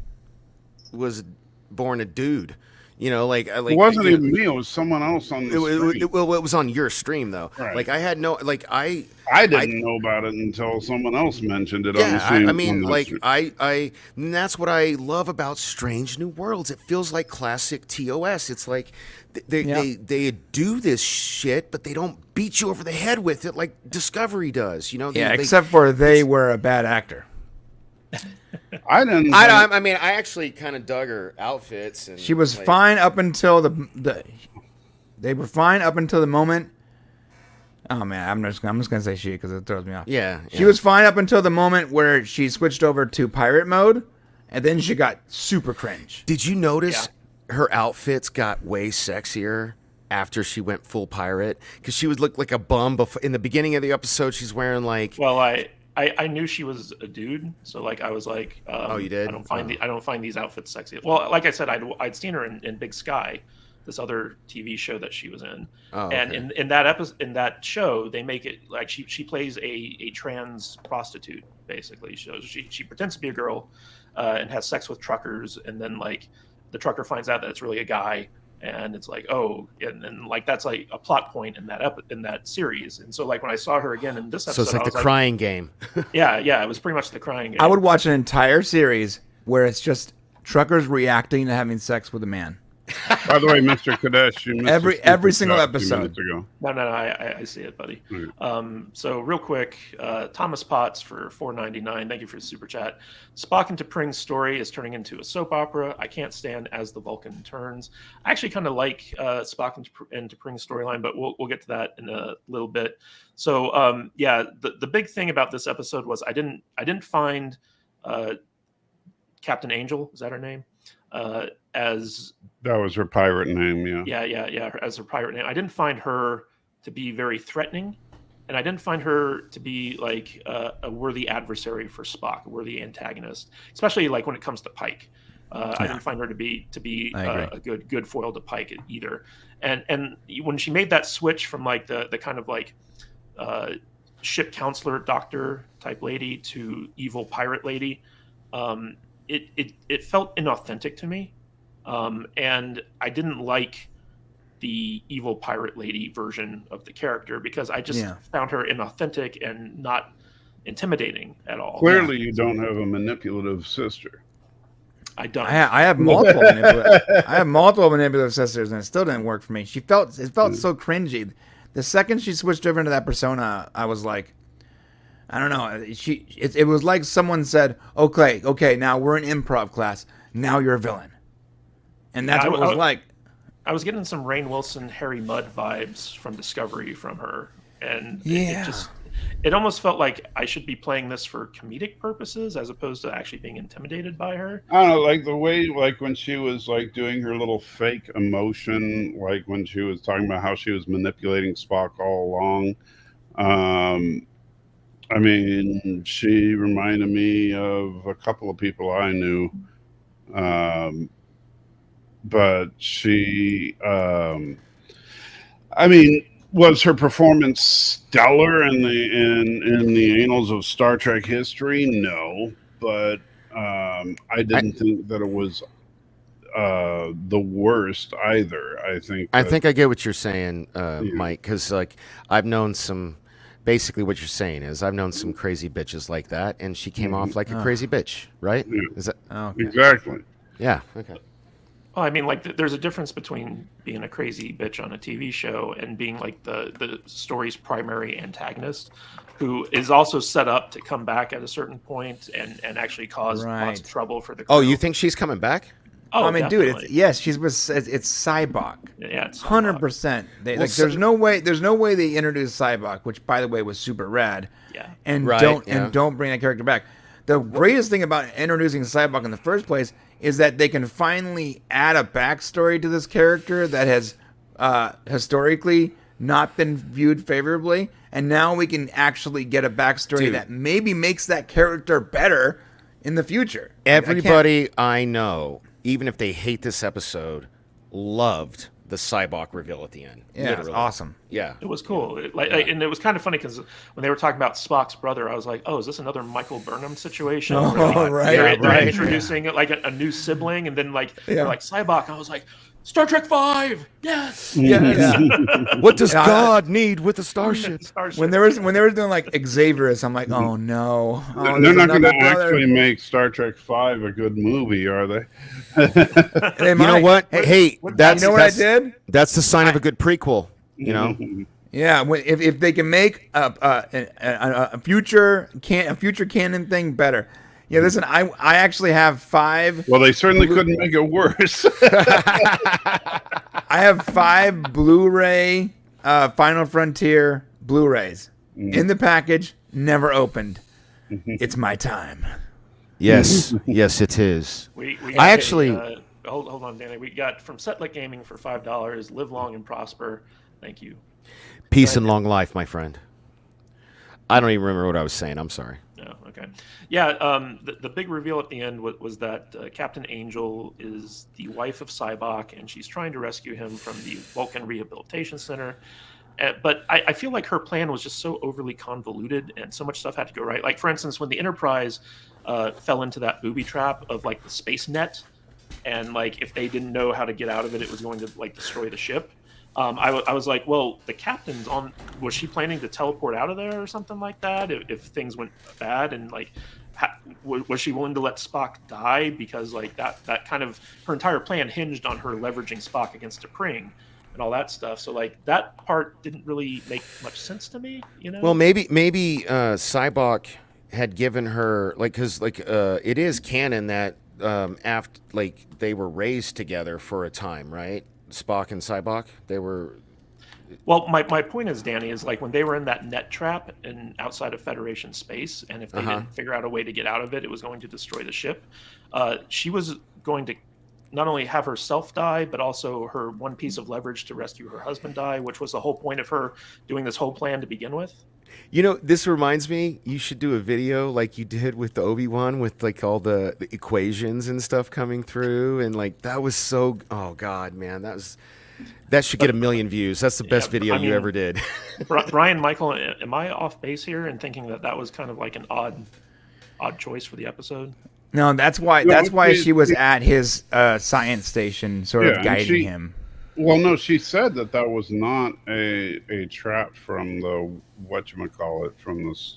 was born a dude. You know, like it wasn't even me. It was someone else on the stream. It was on your stream though. Right. Like I had no, like I didn't know about it until someone else mentioned it on the stream. I mean, like and that's what I love about Strange New Worlds. It feels like classic TOS. It's like they do this shit, but they don't beat you over the head with it like Discovery does. You know? Except for they were a bad actor. I didn't. I mean, I actually kind of dug her outfits, and she was fine up until they were fine up until the moment. Oh man, I'm just gonna say she because it throws me off. Yeah, she was fine up until the moment where she switched over to pirate mode, and then she got super cringe. Did you notice her outfits got way sexier after she went full pirate? Because she would look like a bum before. In the beginning of the episode, she's wearing like. Well, I knew she was a dude, so like I was like, oh, you did? I don't find these outfits sexy. Well, like I said, I'd seen her in Big Sky, this other TV show that she was in, and in that episode, in that show, they make it like she plays a trans prostitute basically. So she pretends to be a girl, and has sex with truckers, and then like the trucker finds out that it's really a guy. And it's like, oh, and like that's like a plot point in that series. And so like when I saw her again in this episode, so it's like the crying game. yeah, it was pretty much the crying game. I would watch an entire series where it's just truckers reacting to having sex with a man. By the way, Mr. Kadesh, you missed every single episode. No, I see it, buddy. Right. So real quick, Thomas Potts for $4.99. Thank you for the super chat. Spock and T'Pring's story is turning into a soap opera. I can't stand As the Vulcan Turns. I actually kind of like Spock and T'Pring's storyline, but we'll get to that in a little bit. So the big thing about this episode was I didn't find Captain Angel, is that her name? As that was her pirate name, yeah, as her pirate name. I didn't find her to be very threatening, and I didn't find her to be like a worthy adversary for Spock, a worthy antagonist, especially like when it comes to Pike. I didn't find her to be a good foil to Pike either. And when she made that switch from like the kind of like ship counselor doctor type lady to evil pirate lady, it felt inauthentic to me. And I didn't like the evil pirate lady version of the character because I just found her inauthentic and not intimidating at all. Clearly, you don't have a manipulative sister. I don't. I have multiple manipulative sisters, and it still didn't work for me. It felt so cringy. The second she switched over into that persona, I was like, I don't know. It was like someone said, "Okay, now we're in improv class. Now you're a villain." And that's what it was like. I was getting some Rainn Wilson, Harry Mudd vibes from Discovery from her, and it almost felt like I should be playing this for comedic purposes as opposed to actually being intimidated by her. I don't know, like the way, like when she was like doing her little fake emotion, like when she was talking about how she was manipulating Spock all along. I mean, she reminded me of a couple of people I knew. But she, I mean, was her performance stellar in the annals of Star Trek history? No, but I didn't think that it was the worst either. I think I get what you're saying, Mike, because like I've known some. Basically, what you're saying is I've known some crazy bitches like that, and she came off like a crazy bitch, right? Yeah. Is that exactly? Yeah. Okay. Well, I mean, like, there's a difference between being a crazy bitch on a TV show and being like the story's primary antagonist, who is also set up to come back at a certain point and actually cause lots of trouble for the crew. Oh, you think she's coming back? Oh, I mean, definitely. dude, it's Cybok. Yeah, it's 100%. There's no way they introduced Cybok, which by the way was super rad. Yeah. And don't bring that character back. the greatest thing about introducing Cyborg in the first place is that they can finally add a backstory to this character that has historically not been viewed favorably, and now we can actually get a backstory that maybe makes that character better in the future. Everybody I know, even if they hate this episode, loved the Cyborg reveal at the end. Yeah, it's awesome. Yeah, it was cool. And it was kind of funny because when they were talking about Spock's brother, I was like, "Oh, is this another Michael Burnham situation?" Oh, They're introducing like a new sibling, and then they're like Cyborg. I was like, "Star Trek V, yes, yes." What does God need with a starship? When they were doing like Xavier, I'm like, "Oh no, they're not going to actually make Star Trek V a good movie, are they?" You know what? Hey, that's you know what I did? That's the sign of a good prequel. You know. Yeah, if they can make a future canon thing better. Yeah, listen, I actually have 5. Well, they certainly couldn't make it worse. I have 5 Blu-ray Final Frontier Blu-rays in the package, never opened. It's my time. Yes, yes, it is. I actually hold on, Danny. We got from Setlick Gaming for $5. Live long and prosper. Thank you. Peace and long life, my friend. I don't even remember what I was saying. I'm sorry. No, okay. Yeah, the big reveal at the end was that Captain Angel is the wife of Sybok, and she's trying to rescue him from the Vulcan Rehabilitation Center. But I feel like her plan was just so overly convoluted, and so much stuff had to go right. Like, for instance, when the Enterprise fell into that booby trap of, like, the space net, and, like, if they didn't know how to get out of it, it was going to, like, destroy the ship. I was like, well, the captain's on. Was she planning to teleport out of there or something like that if things went bad? And like, was she willing to let Spock die because like that kind of her entire plan hinged on her leveraging Spock against T'Pring and all that stuff. So like that part didn't really make much sense to me. You know. Well, maybe Sybok had given her because it is canon that after like they were raised together for a time, right? Spock and Sybok, they were. Well, my point is, Danny, is like when they were in that net trap and outside of Federation space, and if they didn't figure out a way to get out of it, it was going to destroy the ship. She was going to not only have herself die, but also her one piece of leverage to rescue her husband die, which was the whole point of her doing this whole plan to begin with. You know, this reminds me, you should do a video like you did with the Obi-Wan with like all the equations and stuff coming through. And like, that was so, oh God, man, that should get 1 million views. That's the best video you ever did. Brian, Michael, am I off base here in thinking that was kind of like an odd choice for the episode? No, that's why she was at his science station sort of guiding him. Well, no, she said that was not a trap from the whatchamacallit, from this.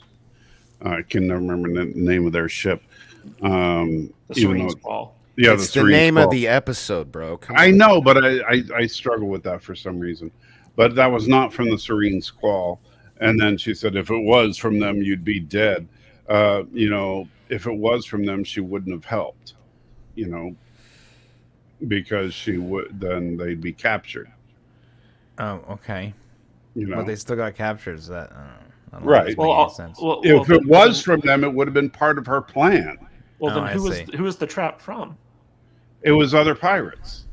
I can never remember the name of their ship. The Serene Squall. Yeah, it's the name of the episode, bro. I know, but I struggle with that for some reason. But that was not from the Serene Squall. And then she said, if it was from them, you'd be dead. You know, if it was from them, she wouldn't have helped. You know. Because then they'd be captured. Oh, okay. You know, but they still got captured. Is that right? Well, if it was from them, it would have been part of her plan. Well, then who was the trap from? It was other pirates.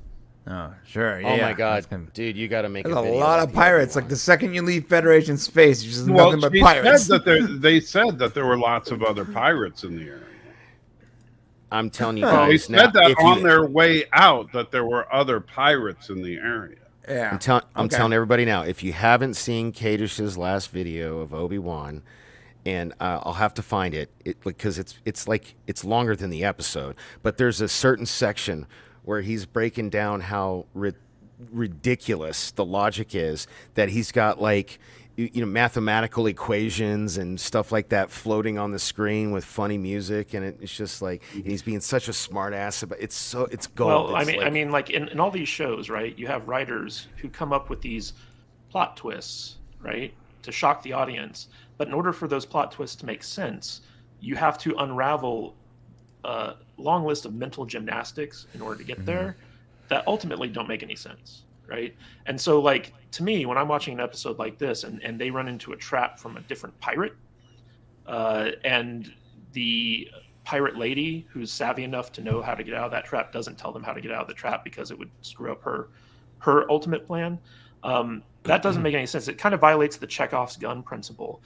Oh, sure. Yeah. Oh my God, dude, you got to make There's a lot of pirates. Like the second you leave Federation space, you're just nothing but pirates. They said that there were lots of other pirates in the area. I'm telling you guys. They said that on their way out that there were other pirates in the area. Yeah. I'm telling everybody now, if you haven't seen Kadish's last video of Obi-Wan, and I'll have to find it because it's longer than the episode, but there's a certain section where he's breaking down how ridiculous the logic is that he's got like mathematical equations and stuff like that floating on the screen with funny music, and it's just like he's being such a smart ass about it's gold. Well, I mean like in all these shows, right, you have writers who come up with these plot twists, right, to shock the audience, but in order for those plot twists to make sense, you have to unravel a long list of mental gymnastics in order to get there that ultimately don't make any sense. Right. And so, like, to me, when I'm watching an episode like this and they run into a trap from a different pirate and the pirate lady who's savvy enough to know how to get out of that trap doesn't tell them how to get out of the trap because it would screw up her ultimate plan. That doesn't make any sense. It kind of violates the Chekhov's gun principle.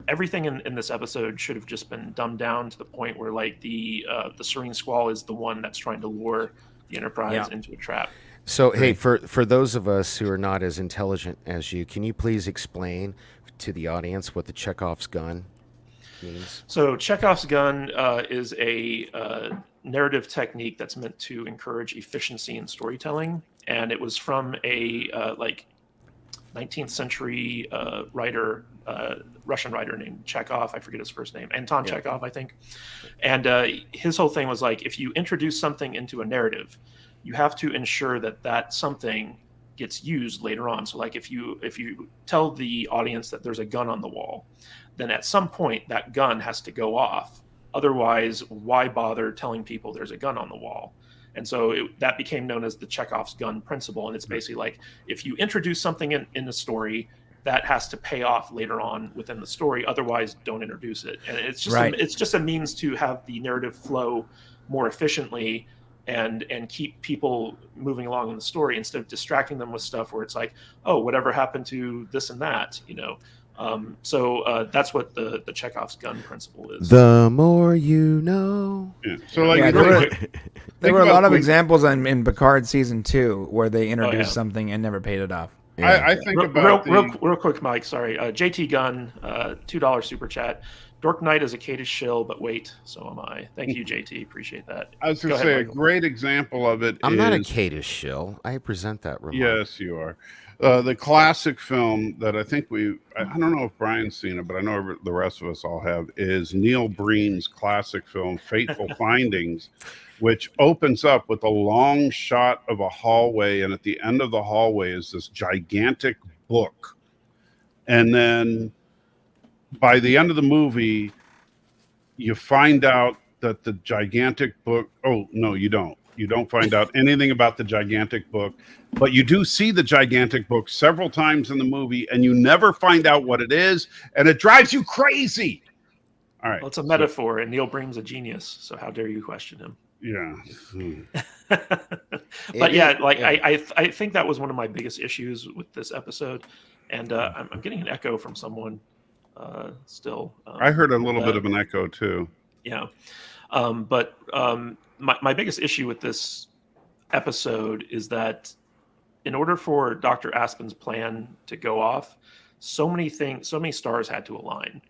Everything in this episode should have just been dumbed down to the point where like the Serene Squall is the one that's trying to lure the Enterprise into a trap. So, hey, for those of us who are not as intelligent as you, can you please explain to the audience what the Chekhov's gun means? So Chekhov's gun is a narrative technique that's meant to encourage efficiency in storytelling, and it was from a 19th century writer, Russian writer named Chekhov. I forget his first name, Anton Chekhov, I think. And his whole thing was like, if you introduce something into a narrative, you have to ensure that something gets used later on. So like if you tell the audience that there's a gun on the wall, then at some point that gun has to go off. Otherwise, why bother telling people there's a gun on the wall? And so that became known as the Chekhov's gun principle. And it's basically like, if you introduce something in the story, that has to pay off later on within the story. Otherwise, don't introduce it. And it's just it's just a means to have the narrative flow more efficiently and keep people moving along in the story instead of distracting them with stuff where it's like, oh, whatever happened to this and that, you know. So that's what the Chekhov's gun principle is. The more you know. Yeah. So like there were a lot of examples in Picard season 2 where they introduced something and never paid it off. Yeah. I think about real quick, Mike. Sorry, JT Gunn, $2 super chat. Dork Knight is a Kadish shill, but wait, so am I. Thank you, JT. Appreciate that. I was going to say a great example of it. I'm not a Kadish shill. I present that remark. Yes, you are. The classic film that I think I don't know if Brian's seen it, but I know the rest of us all have, is Neil Breen's classic film, Fateful Findings, which opens up with a long shot of a hallway. And at the end of the hallway is this gigantic book. And then by the end of the movie, you find out that the gigantic book, oh, no, you don't. You don't find out anything about the gigantic book, but you do see the gigantic book several times in the movie, and you never find out what it is, and it drives you crazy. All right. Well, it's a metaphor, and Neil Breen's a genius, so how dare you question him? Yeah. But yeah, like I think that was one of my biggest issues with this episode, and I'm getting an echo from someone still. I heard a little bit of an echo too. Yeah, but my biggest issue with this episode is that in order for Dr. Aspen's plan to go off, so many stars had to align.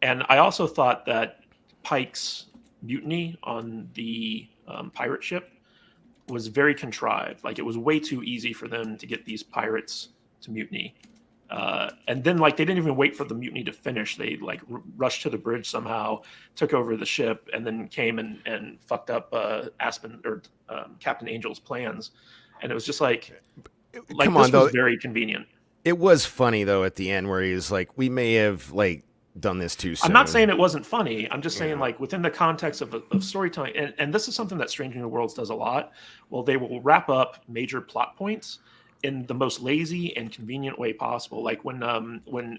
And I also thought that Pike's mutiny on the pirate ship was very contrived. Like, it was way too easy for them to get these pirates to mutiny. And then, like, they didn't even wait for the mutiny to finish. They, like, rushed to the bridge somehow, took over the ship, and then came and fucked up Aspen or Captain Angel's plans. And it was just like Come on, this was very convenient. It was funny, though, at the end where he was like, we may have, like, done this too soon. I'm not saying it wasn't funny. I'm just saying, like, within the context of storytelling, and this is something that Strange New Worlds does a lot. Well, they will wrap up major plot points in the most lazy and convenient way possible. Like when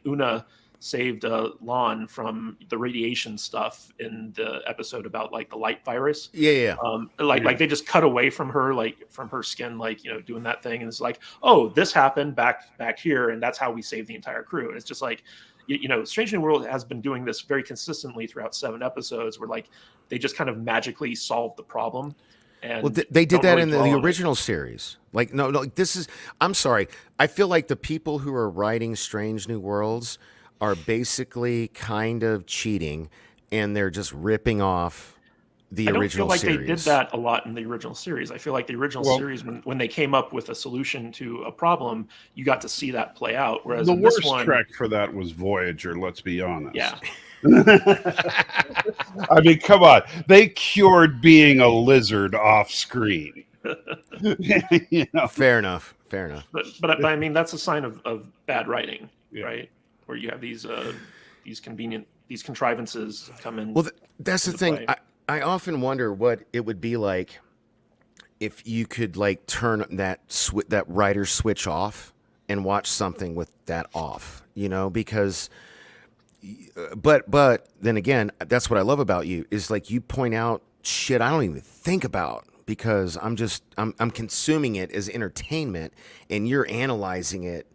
Una saved Lon from the radiation stuff in the episode about, like, the light virus. Yeah. Like they just cut away from her, like, from her skin, like, you know, doing that thing, and it's like, oh, this happened back here, and that's how we saved the entire crew. And it's just like, you know, Strange New World has been doing this very consistently throughout 7 episodes, where, like, they just kind of magically solve the problem. And well, they did that really in the original series. Like, no, this is. I'm sorry. I feel like the people who are writing Strange New Worlds are basically kind of cheating, and they're just ripping off the original series. I don't feel like they did that a lot in the original series. I feel like the original series, when they came up with a solution to a problem, you got to see that play out. Whereas the worst trek for that was Voyager, let's be honest. Yeah. I mean, come on. They cured being a lizard off screen. You know? Fair enough. But I mean, that's a sign of bad writing, right? Where you have these contrivances come in. Well, that's the thing. I often wonder what it would be like if you could, like, turn that writer switch off and watch something with that off, you know, because but then again, that's what I love about you is like you point out shit I don't even think about because I'm consuming it as entertainment and you're analyzing it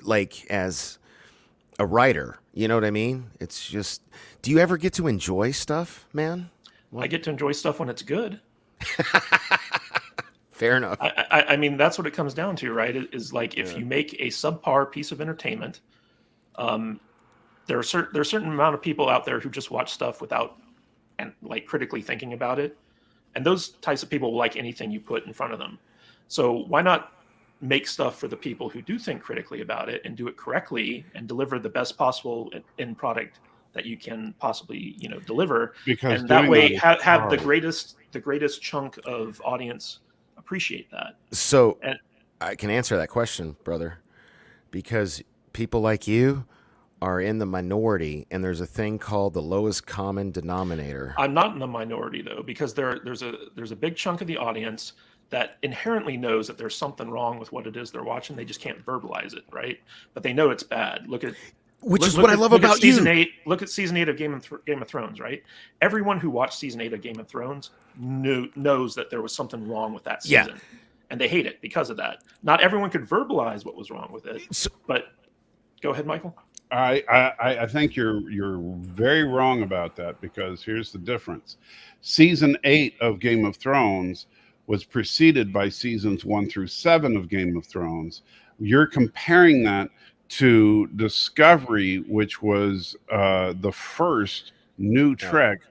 like as a writer. You know what I mean? It's just, do you ever get to enjoy stuff, man? I get to enjoy stuff when it's good. Fair enough. I mean, that's what it comes down to, right? Is like if you make a subpar piece of entertainment, there's a certain amount of people out there who just watch stuff without and like critically thinking about it, and those types of people will like anything you put in front of them. So why not make stuff for the people who do think critically about it and do it correctly and deliver the best possible end product that you can possibly deliver, Because and that doing way that is have hard. the greatest chunk of audience appreciate that. So And I can answer that question, brother, because people like you are in the minority, and there's a thing called the lowest common denominator. I'm not in the minority though, because there's a big chunk of the audience that inherently knows that there's something wrong with what it is they're watching. They just can't verbalize it, right? But they know it's bad. Which is what I love about season you. 8. Look at season 8 of Game of Thrones, right? Everyone who watched season 8 of Game of Thrones knows that there was something wrong with that season, and they hate it because of that. Not everyone could verbalize what was wrong with it, but go ahead, Michael. I think you're very wrong about that, because here's the difference. Season 8 of Game of Thrones was preceded by seasons 1 through 7 of Game of Thrones. You're comparing that to Discovery, which was the first new Trek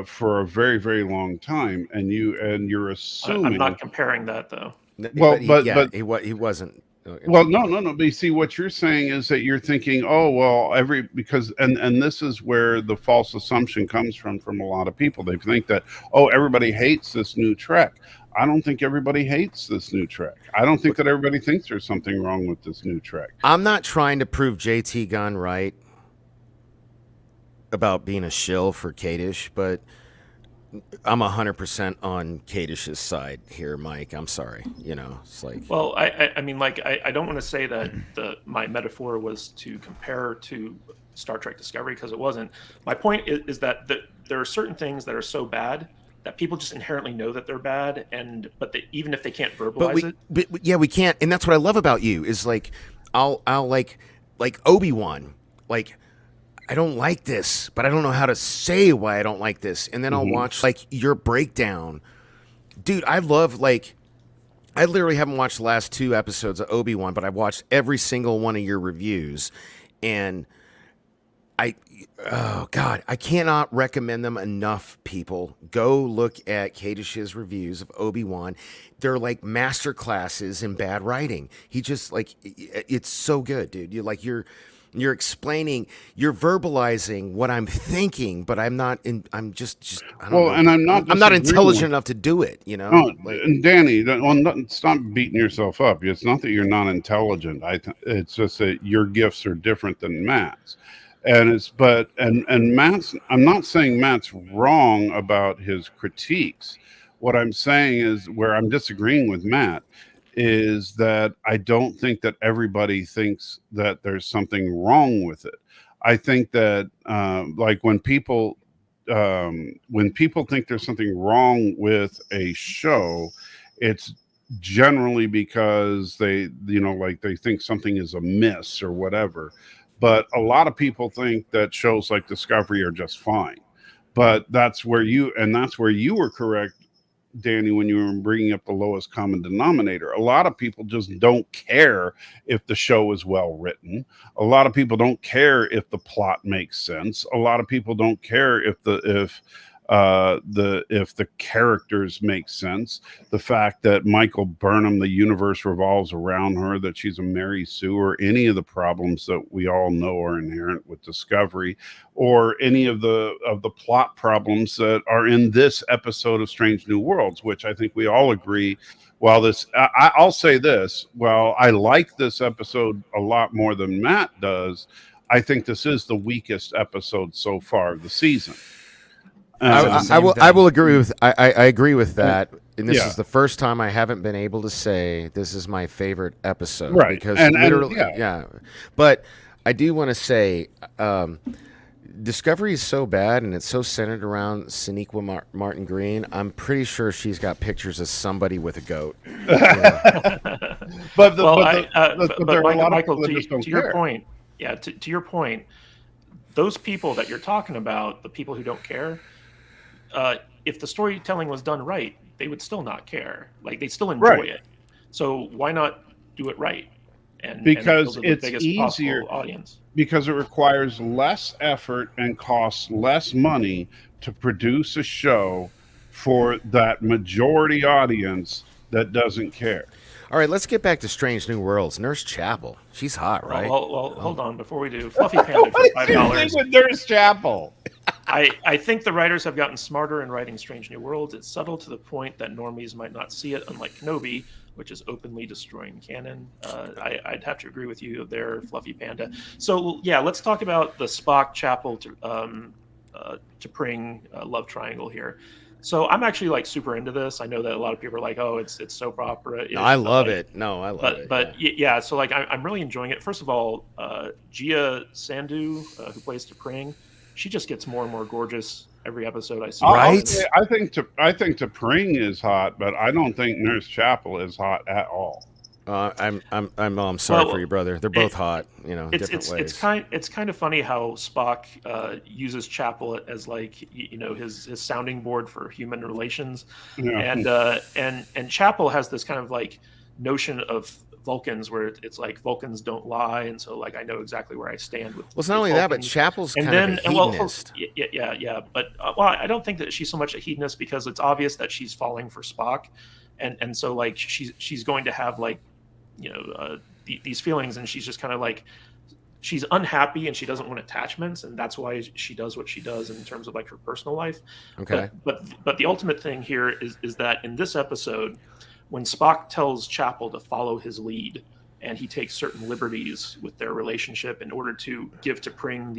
for a very, very long time, and you're assuming. I'm not comparing that though. Well, but he wasn't. Well, no. But you see, what you're saying is that you're thinking, oh, well, because this is where the false assumption comes from a lot of people. They think that, oh, everybody hates this new Trek. I don't think everybody hates this new Trek. I don't think that everybody thinks there's something wrong with this new Trek. I'm not trying to prove JT Gunn right about being a shill for Kadish, but I'm 100% on Kadish's side here, Mike. I'm sorry. It's like. Well, I mean, like, I don't want to say that my metaphor was to compare to Star Trek Discovery, because it wasn't. My point is that there are certain things that are so bad that people just inherently know that they're bad, but even if they can't verbalize it. But yeah, we can't, and that's what I love about you is like, I'll like Obi-Wan, like, I don't like this, but I don't know how to say why I don't like this, and then I'll watch like your breakdown, dude. I literally haven't watched the last 2 episodes of Obi-Wan, but I've watched every single one of your reviews, and oh God, I cannot recommend them enough, people. Go look at Kadish's reviews of Obi-Wan. They're like master classes in bad writing. He just like, it's so good, dude. You're explaining, you're verbalizing what I'm thinking, but I'm not I'm just I don't know. And I'm not intelligent enough to do it, No, and Danny, stop beating yourself up. It's not that you're not intelligent. It's just that your gifts are different than Matt's. And Matt's, I'm not saying Matt's wrong about his critiques. What I'm saying is, where I'm disagreeing with Matt, is that I don't think that everybody thinks that there's something wrong with it. I think that like when people think there's something wrong with a show, it's generally because they think something is amiss or whatever. But a lot of people think that shows like Discovery are just fine. But that's where you were correct, Danny, when you were bringing up the lowest common denominator. A lot of people just don't care if the show is well written. A lot of people don't care if the plot makes sense. A lot of people don't care if the characters make sense. The fact that Michael Burnham, the universe revolves around her, that she's a Mary Sue, or any of the problems that we all know are inherent with Discovery, or any of the plot problems that are in this episode of Strange New Worlds, which I think we all agree. I'll say this, while I like this episode a lot more than Matt does, I think this is the weakest episode so far of the season. I will agree with I agree with that, and this is the first time I haven't been able to say this is my favorite episode, right? Because and literally, but I do want to say, Discovery is so bad, and it's so centered around Sonequa Martin Green. I'm pretty sure she's got pictures of somebody with a goat. But Michael, to your point, to your point, those people that you're talking about, the people who don't care, if the storytelling was done right, they would still not care. Like, they still enjoy it. So why not do it right? And because and it's easier audience. Because it requires less effort and costs less money to produce a show for that majority audience that doesn't care. All right, let's get back to Strange New Worlds. Nurse Chapel, she's hot, right? Well, hold on. Before we do, Fluffy Panda for $5. With Nurse Chapel. I think the writers have gotten smarter in writing Strange New Worlds. It's subtle to the point that normies might not see it, unlike Kenobi, which is openly destroying canon. I'd have to agree with you there, Fluffy Panda. So yeah, let's talk about the Spock Chapel to Pring love triangle here. So I'm actually like super into this. I know that a lot of people are like, "Oh, it's soap opera." No, I love it. No, I love it. But yeah, so like I'm really enjoying it. First of all, Gia Sandhu, who plays T'Pring, she just gets more and more gorgeous every episode I see. Right? I think T'Pring is hot, but I don't think Nurse Chapel is hot at all. I'm sorry for you, brother. They're both hot, different ways. It's kind of funny how Spock uses Chapel as like his sounding board for human relations, and Chapel has this kind of like notion of Vulcans where it's like Vulcans don't lie, and so like I know exactly where I stand with. Well, it's not only that, but Chapel's kind of a hedonist. But I don't think that she's so much a hedonist because it's obvious that she's falling for Spock, and so like she's going to have like these feelings, and she's just kind of like she's unhappy and she doesn't want attachments, and that's why she does what she does in terms of like her personal life. Okay. But the ultimate thing here is that in this episode, when Spock tells Chapel to follow his lead, and he takes certain liberties with their relationship in order to give T'Pring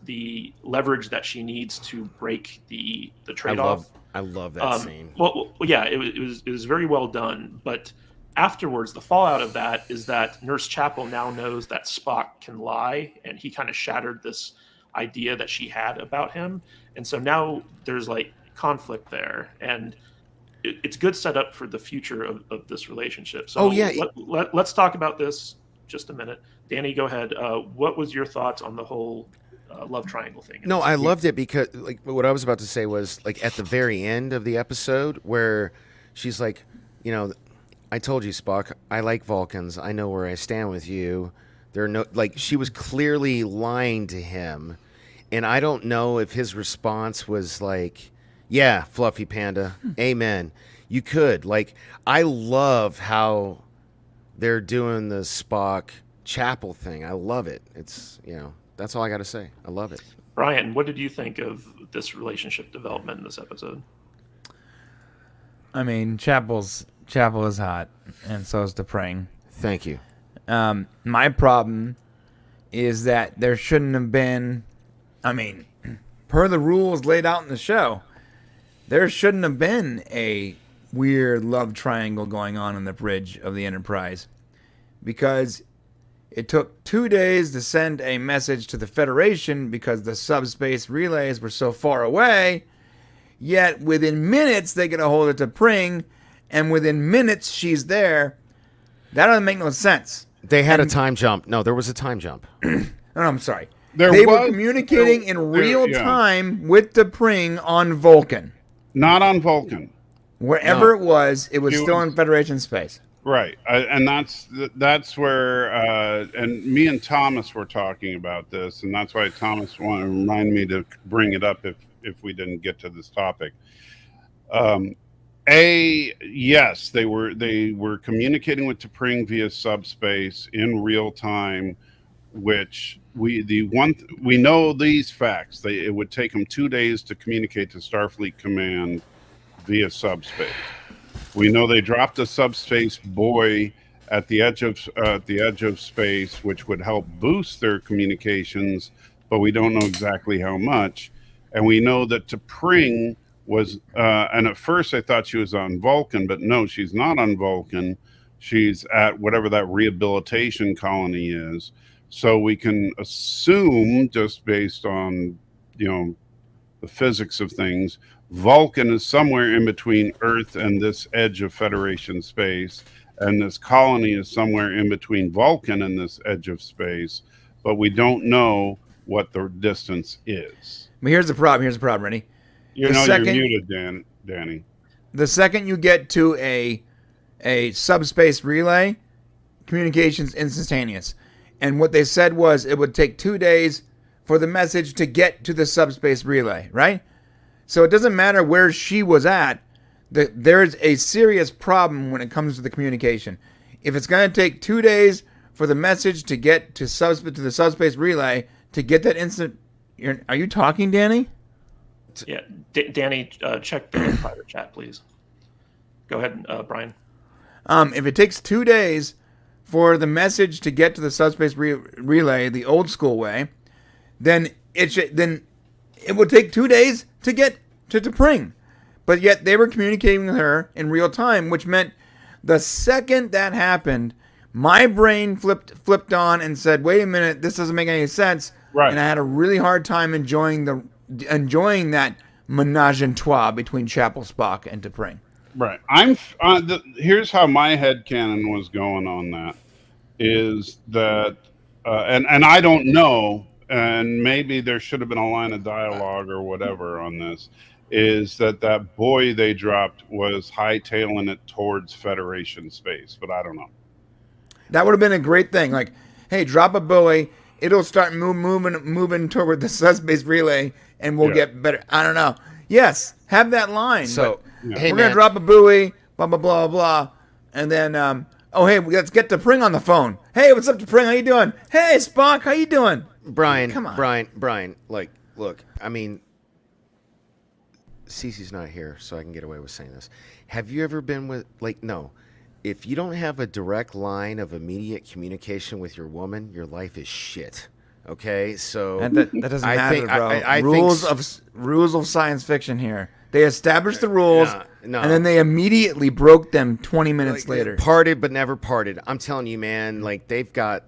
the leverage that she needs to break the trade-off. I love that scene. Well, yeah, it was very well done. But afterwards, the fallout of that is that Nurse Chapel now knows that Spock can lie, and he kind of shattered this idea that she had about him. And so now there's like conflict there, and it's good setup for the future of this relationship. So let's talk about this just a minute. Danny, go ahead. What was your thoughts on the whole love triangle thing? No, I loved it because like what I was about to say was like at the very end of the episode where she's like, I told you, Spock, I like Vulcans. I know where I stand with you. There are no she was clearly lying to him, and I don't know if his response was like, yeah, Fluffy Panda, amen. You could. I love how they're doing the Spock Chapel thing. I love it. It's, that's all I got to say. I love it. Brian, what did you think of this relationship development in this episode? I mean, Chapel is hot, and so is T'Pring. Thank you. My problem is that there shouldn't have been, per the rules laid out in the show, there shouldn't have been a weird love triangle going on in the bridge of the Enterprise, because it took 2 days to send a message to the Federation because the subspace relays were so far away, yet within minutes they get a hold of T'Pring, and within minutes she's there. That doesn't make no sense. They had a time jump. No, there was a time jump. No, I'm sorry. They were communicating in real time with T'Pring on Vulcan. Not on Vulcan. Wherever it was still in Federation space. Right, and that's where and me and Thomas were talking about this, and that's why Thomas wanted to remind me to bring it up if we didn't get to this topic. Yes, they were communicating with T'Pring via subspace in real time, which we know these facts. It would take them 2 days to communicate to Starfleet Command via subspace. We know they dropped a subspace buoy at the edge of space, which would help boost their communications, but we don't know exactly how much. And we know that T'Pring was, and at first I thought she was on Vulcan, but no, she's not on Vulcan. She's at whatever that rehabilitation colony is. So we can assume, just based on, the physics of things, Vulcan is somewhere in between Earth and this edge of Federation space, and this colony is somewhere in between Vulcan and this edge of space, but we don't know what the distance is. But here's the problem. Ready? You're muted, Danny. The second you get to a subspace relay, communication's instantaneous. And what they said was it would take 2 days for the message to get to the subspace relay, right? So it doesn't matter where she was at. There's a serious problem when it comes to the communication. If it's going to take 2 days for the message to get to the subspace relay to get that instant... Are you talking, Danny? Yeah, Danny, check the private chat, please. Go ahead, Brian. If it takes 2 days for the message to get to the subspace relay the old school way, then it would take 2 days to get to T'Pring. But yet they were communicating with her in real time, which meant the second that happened, my brain flipped on and said, "Wait a minute, this doesn't make any sense." Right. And I had a really hard time enjoying that menage a trois between Chapel, Spock, and T'Pring. Right. Here's how my headcanon was going on that, is that, and I don't know, and maybe there should have been a line of dialogue or whatever on this, is that buoy they dropped was hightailing it towards Federation space, but I don't know. That would have been a great thing. Like, hey, drop a buoy, it'll start moving toward the subspace relay, and we'll get better. I don't know. Yes, have that line. So, hey, we're gonna drop a buoy, blah blah blah blah, and then hey, let's get T'Pring on the phone. Hey, what's up, T'Pring? How you doing? Hey, Spock, how you doing? Brian, come on, Brian. Like, look, I mean, Cece's not here, so I can get away with saying this. Have you ever been with, no, if you don't have a direct line of immediate communication with your woman, your life is shit. Okay, so and that doesn't matter, bro. Rules of science fiction here. They established the rules, and then they immediately broke them 20 minutes later. Parted but never parted. I'm telling you, man. Like, they've got.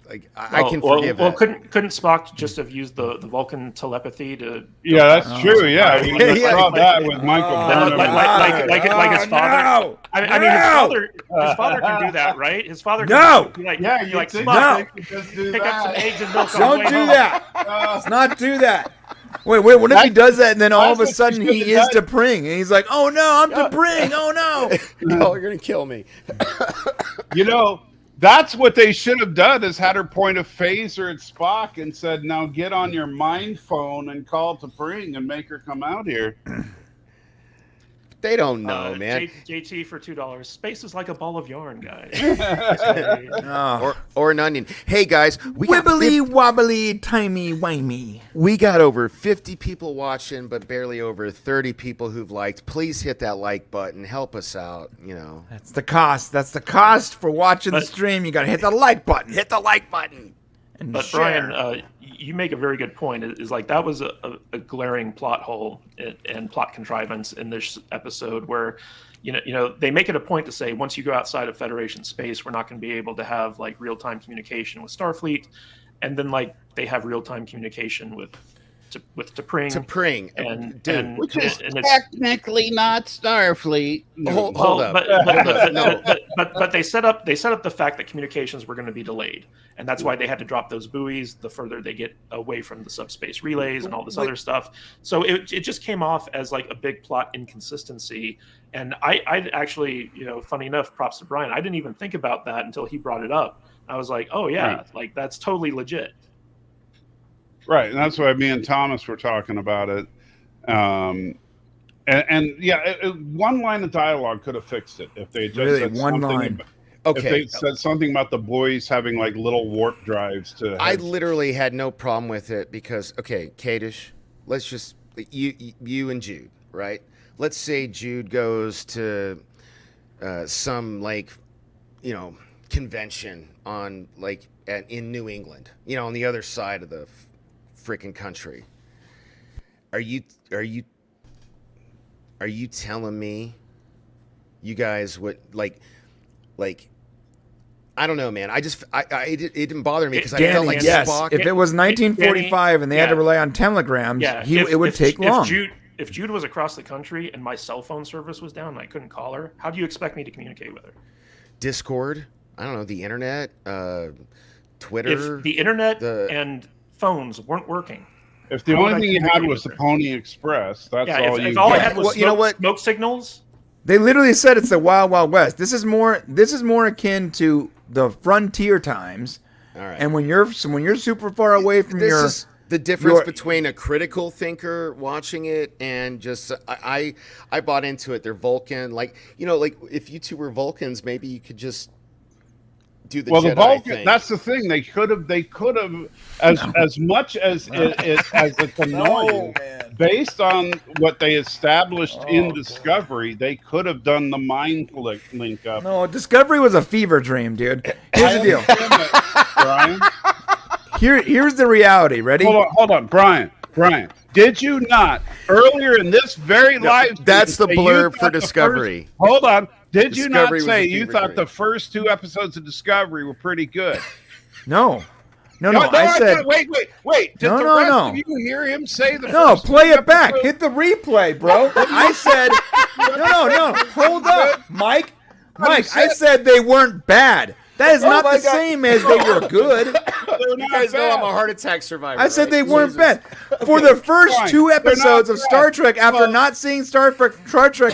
Like, I can forgive that. Couldn't Spock just have used the Vulcan telepathy to? Yeah, that's true. Yeah, I saw that with Michael. Like his father. No, I mean, his father can do that, right? His father. No. Can you like think Spock, just pick up some eggs and milk. Don't do that. Let's not do that. Wait, what if he does that and then all of a sudden he is T'Pring and he's like, "Oh no, I'm T'Pring. Oh no." No, you're gonna kill me. That's what they should have done, is had her point a phaser at Spock and said, "Now get on your mind phone and call T'Pring and make her come out here." They don't know, man. JT for $2. Space is like a ball of yarn, guys. or an onion. Hey, guys, we wibbly wobbly timey wimey. We got over 50 people watching, but barely over 30 people who've liked. Please hit that like button. Help us out. That's the cost. That's the cost for watching the stream. You got to hit the like button. Hit the like button. And but share. Brian, you make a very good point. Is like that was a glaring plot hole and plot contrivance in this episode, where they make it a point to say, once you go outside of Federation space, we're not going to be able to have like real-time communication with Starfleet, and then like they have real-time communication with T'Pring, which is technically not Starfleet. Hold up. But they set up the fact that communications were going to be delayed, and that's why they had to drop those buoys the further they get away from the subspace relays and all this other stuff. So it just came off as like a big plot inconsistency. And I actually, funny enough, props to Brian, I didn't even think about that until he brought it up. I was like, oh yeah, right. Like that's totally legit. Right, and that's why me and Thomas were talking about it. One line of dialogue could have fixed it if they just said one something. line. If they said something about the boys having like little warp drives to. I literally had no problem with it because, Kadish, let's just you and Jude, right? Let's say Jude goes to some convention on in New England, on the other side of the freaking country. Are you telling me you guys would like I don't know, man. It didn't bother me because I Danny, felt like yes. Spock. If it was 1945 and they had to rely on telegrams, it would take long. If Jude was across the country and my cell phone service was down and I couldn't call her, how do you expect me to communicate with her? Discord. I don't know, the internet, Twitter. If the internet and phones weren't working. If the only thing you had was the Pony Express, that's all you. If all I had was smoke signals. They literally said it's the Wild Wild West. This is more akin to the frontier times. All right. And when you're super far away from this is the difference between a critical thinker watching it and just I bought into it. They're Vulcan, like if you two were Vulcans, maybe you could just do the Jedi the Vulcan thing. That's the thing. They could have as much as it's annoying. Based on what they established in Discovery, they could have done the mind link up. No, Discovery was a fever dream, dude. Here's the deal, Brian. Here's the reality. Ready? Hold on, Brian. Did you not earlier in this very live? That's the blurb for Discovery. Hold on. Did Discovery you not say you thought the first 2 episodes of Discovery were pretty good? No. I said. Wait. Did the rest of you hear him say the? No, first play 2 it back. episodes? Hit the replay, bro. I said. No. Hold up, Mike. I said they weren't bad. That is not the same as they were good. You guys know I'm a heart attack survivor. I said they weren't bad. For the first 2 episodes of Star Trek, after not seeing Star Trek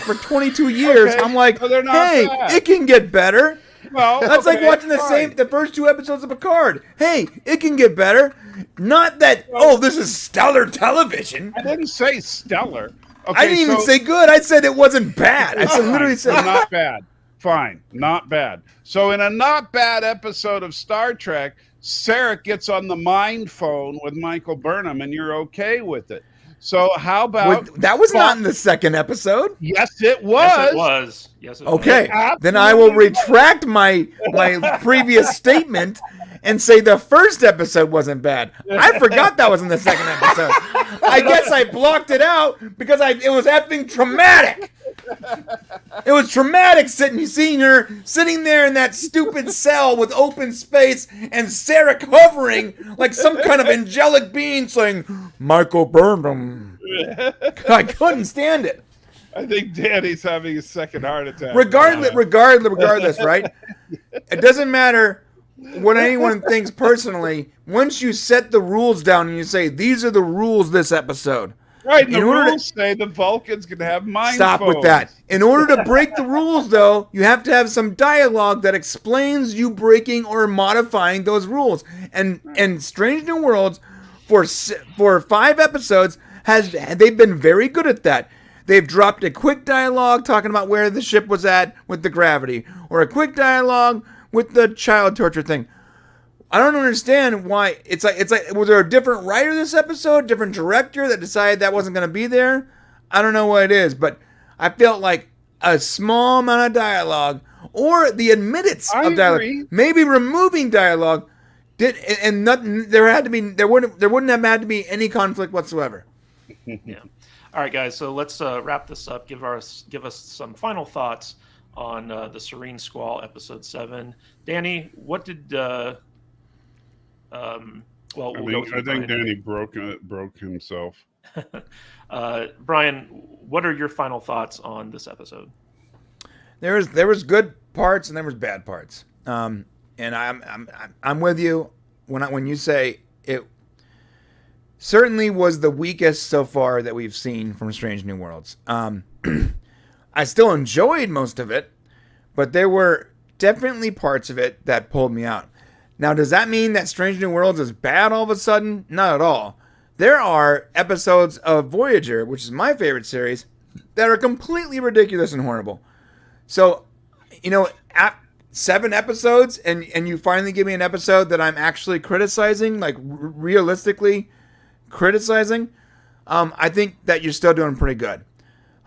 for 22 years, I'm like, hey, it can get better. Well, that's like watching the first 2 episodes of Picard. Hey, it can get better. Not that, this is stellar television. I didn't say stellar. Okay, I didn't even say good. I said it wasn't bad. I literally said not bad. Fine, not bad. So in a not bad episode of Star Trek, Sarek gets on the mind phone with Michael Burnham, and you're okay with it. So how about that? Was not in the second episode. Yes, it was. Yes, it was. Okay, then I will retract my previous statement and say the first episode wasn't bad. I forgot that was in the second episode. I guess I blocked it out because it was effing traumatic. It was traumatic seeing her sitting there in that stupid cell with open space and Sarek hovering like some kind of angelic being saying, Michael Burnham. I couldn't stand it. I think Danny's having a second heart attack. Regardless, right? It doesn't matter what anyone thinks personally. Once you set the rules down and you say, these are the rules this episode. Right, the rules say the Vulcans can have mind Stop phones. with that. In order to break the rules, though, you have to have some dialogue that explains you breaking or modifying those rules. And Strange New Worlds, for 5 episodes, they've been very good at that. They've dropped a quick dialogue talking about where the ship was at with the gravity, or a quick dialogue with the child torture thing. I don't understand why. It's like was there a different writer this episode, different director that decided that wasn't going to be there? I don't know what it is, but I felt like a small amount of dialogue or the admittance of dialogue, maybe removing dialogue, there wouldn't have had to be any conflict whatsoever. Yeah. All right, guys. So let's wrap this up. Give us some final thoughts on the Serene Squall episode 7. Danny, what did? I think Danny broke himself. Brian, what are your final thoughts on this episode? There was good parts and there was bad parts. And I'm with you when you say it certainly was the weakest so far that we've seen from Strange New Worlds. I still enjoyed most of it, but there were definitely parts of it that pulled me out. Now, does that mean that Strange New Worlds is bad all of a sudden? Not at all. There are episodes of Voyager, which is my favorite series, that are completely ridiculous and horrible. So, at 7 episodes, and you finally give me an episode that I'm actually criticizing, like realistically criticizing, I think that you're still doing pretty good.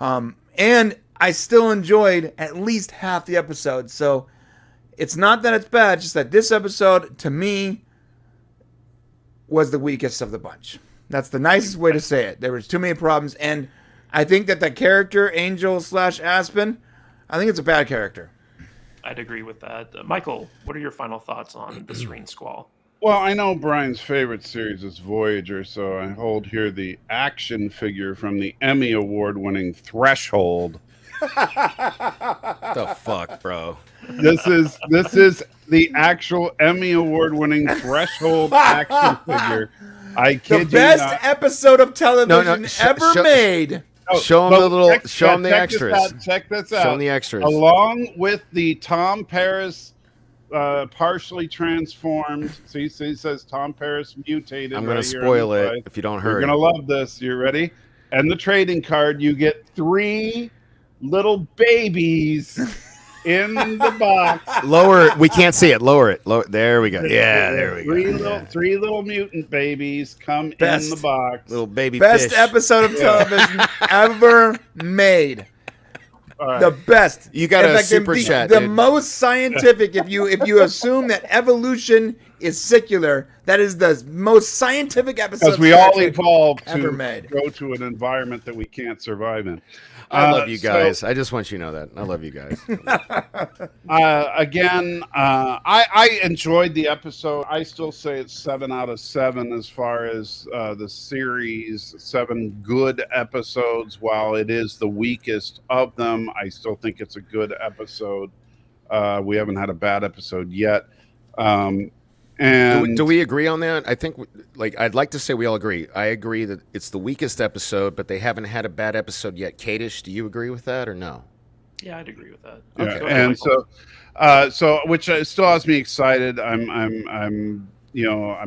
And I still enjoyed at least half the episode, so it's not that it's bad, just that this episode, to me, was the weakest of the bunch. That's the nicest way to say it. There was too many problems, and I think that the character, Angel / Aspen, I think it's a bad character. I'd agree with that. Michael, what are your final thoughts on the Serene Squall? Well, I know Brian's favorite series is Voyager, so I hold here the action figure from the Emmy Award-winning Threshold. The fuck, bro? This is the actual Emmy Award-winning Threshold action figure. I kid you The best not. episode of television ever made. Show them the little. Show them the check extras. Check this out. Show them the extras. Along with the Tom Paris partially transformed. See, it says Tom Paris mutated. I'm going to spoil it if you don't hurry. You're going to love this. You ready? And the trading card, you get 3 little babies in the box. Lower it. We can't see it. Lower it. Lower. There we go. Yeah, there we go. 3 little mutant babies come Best. in the box. Little baby Best fish. episode of television ever made. Right. The best. You got In a fact, super the, chat, The dude. most scientific. If you assume that evolution is secular, that is the most scientific episode. Because we Star all Trek evolved ever to made. go to an environment that we can't survive in. I love you so- guys. I just want you to know that. I love you guys. I enjoyed the episode. I still say it's 7 out of 7 as far as the series. 7 good episodes. While it is the weakest of them, I still think it's a good episode. We haven't had a bad episode yet. And do we agree on that? I think, I'd like to say we all agree. I agree that it's the weakest episode, but they haven't had a bad episode yet. Kadish, do you agree with that or no? Yeah, I'd agree with that. Yeah, Okay, go ahead, and Michael. so which still has me excited. I'm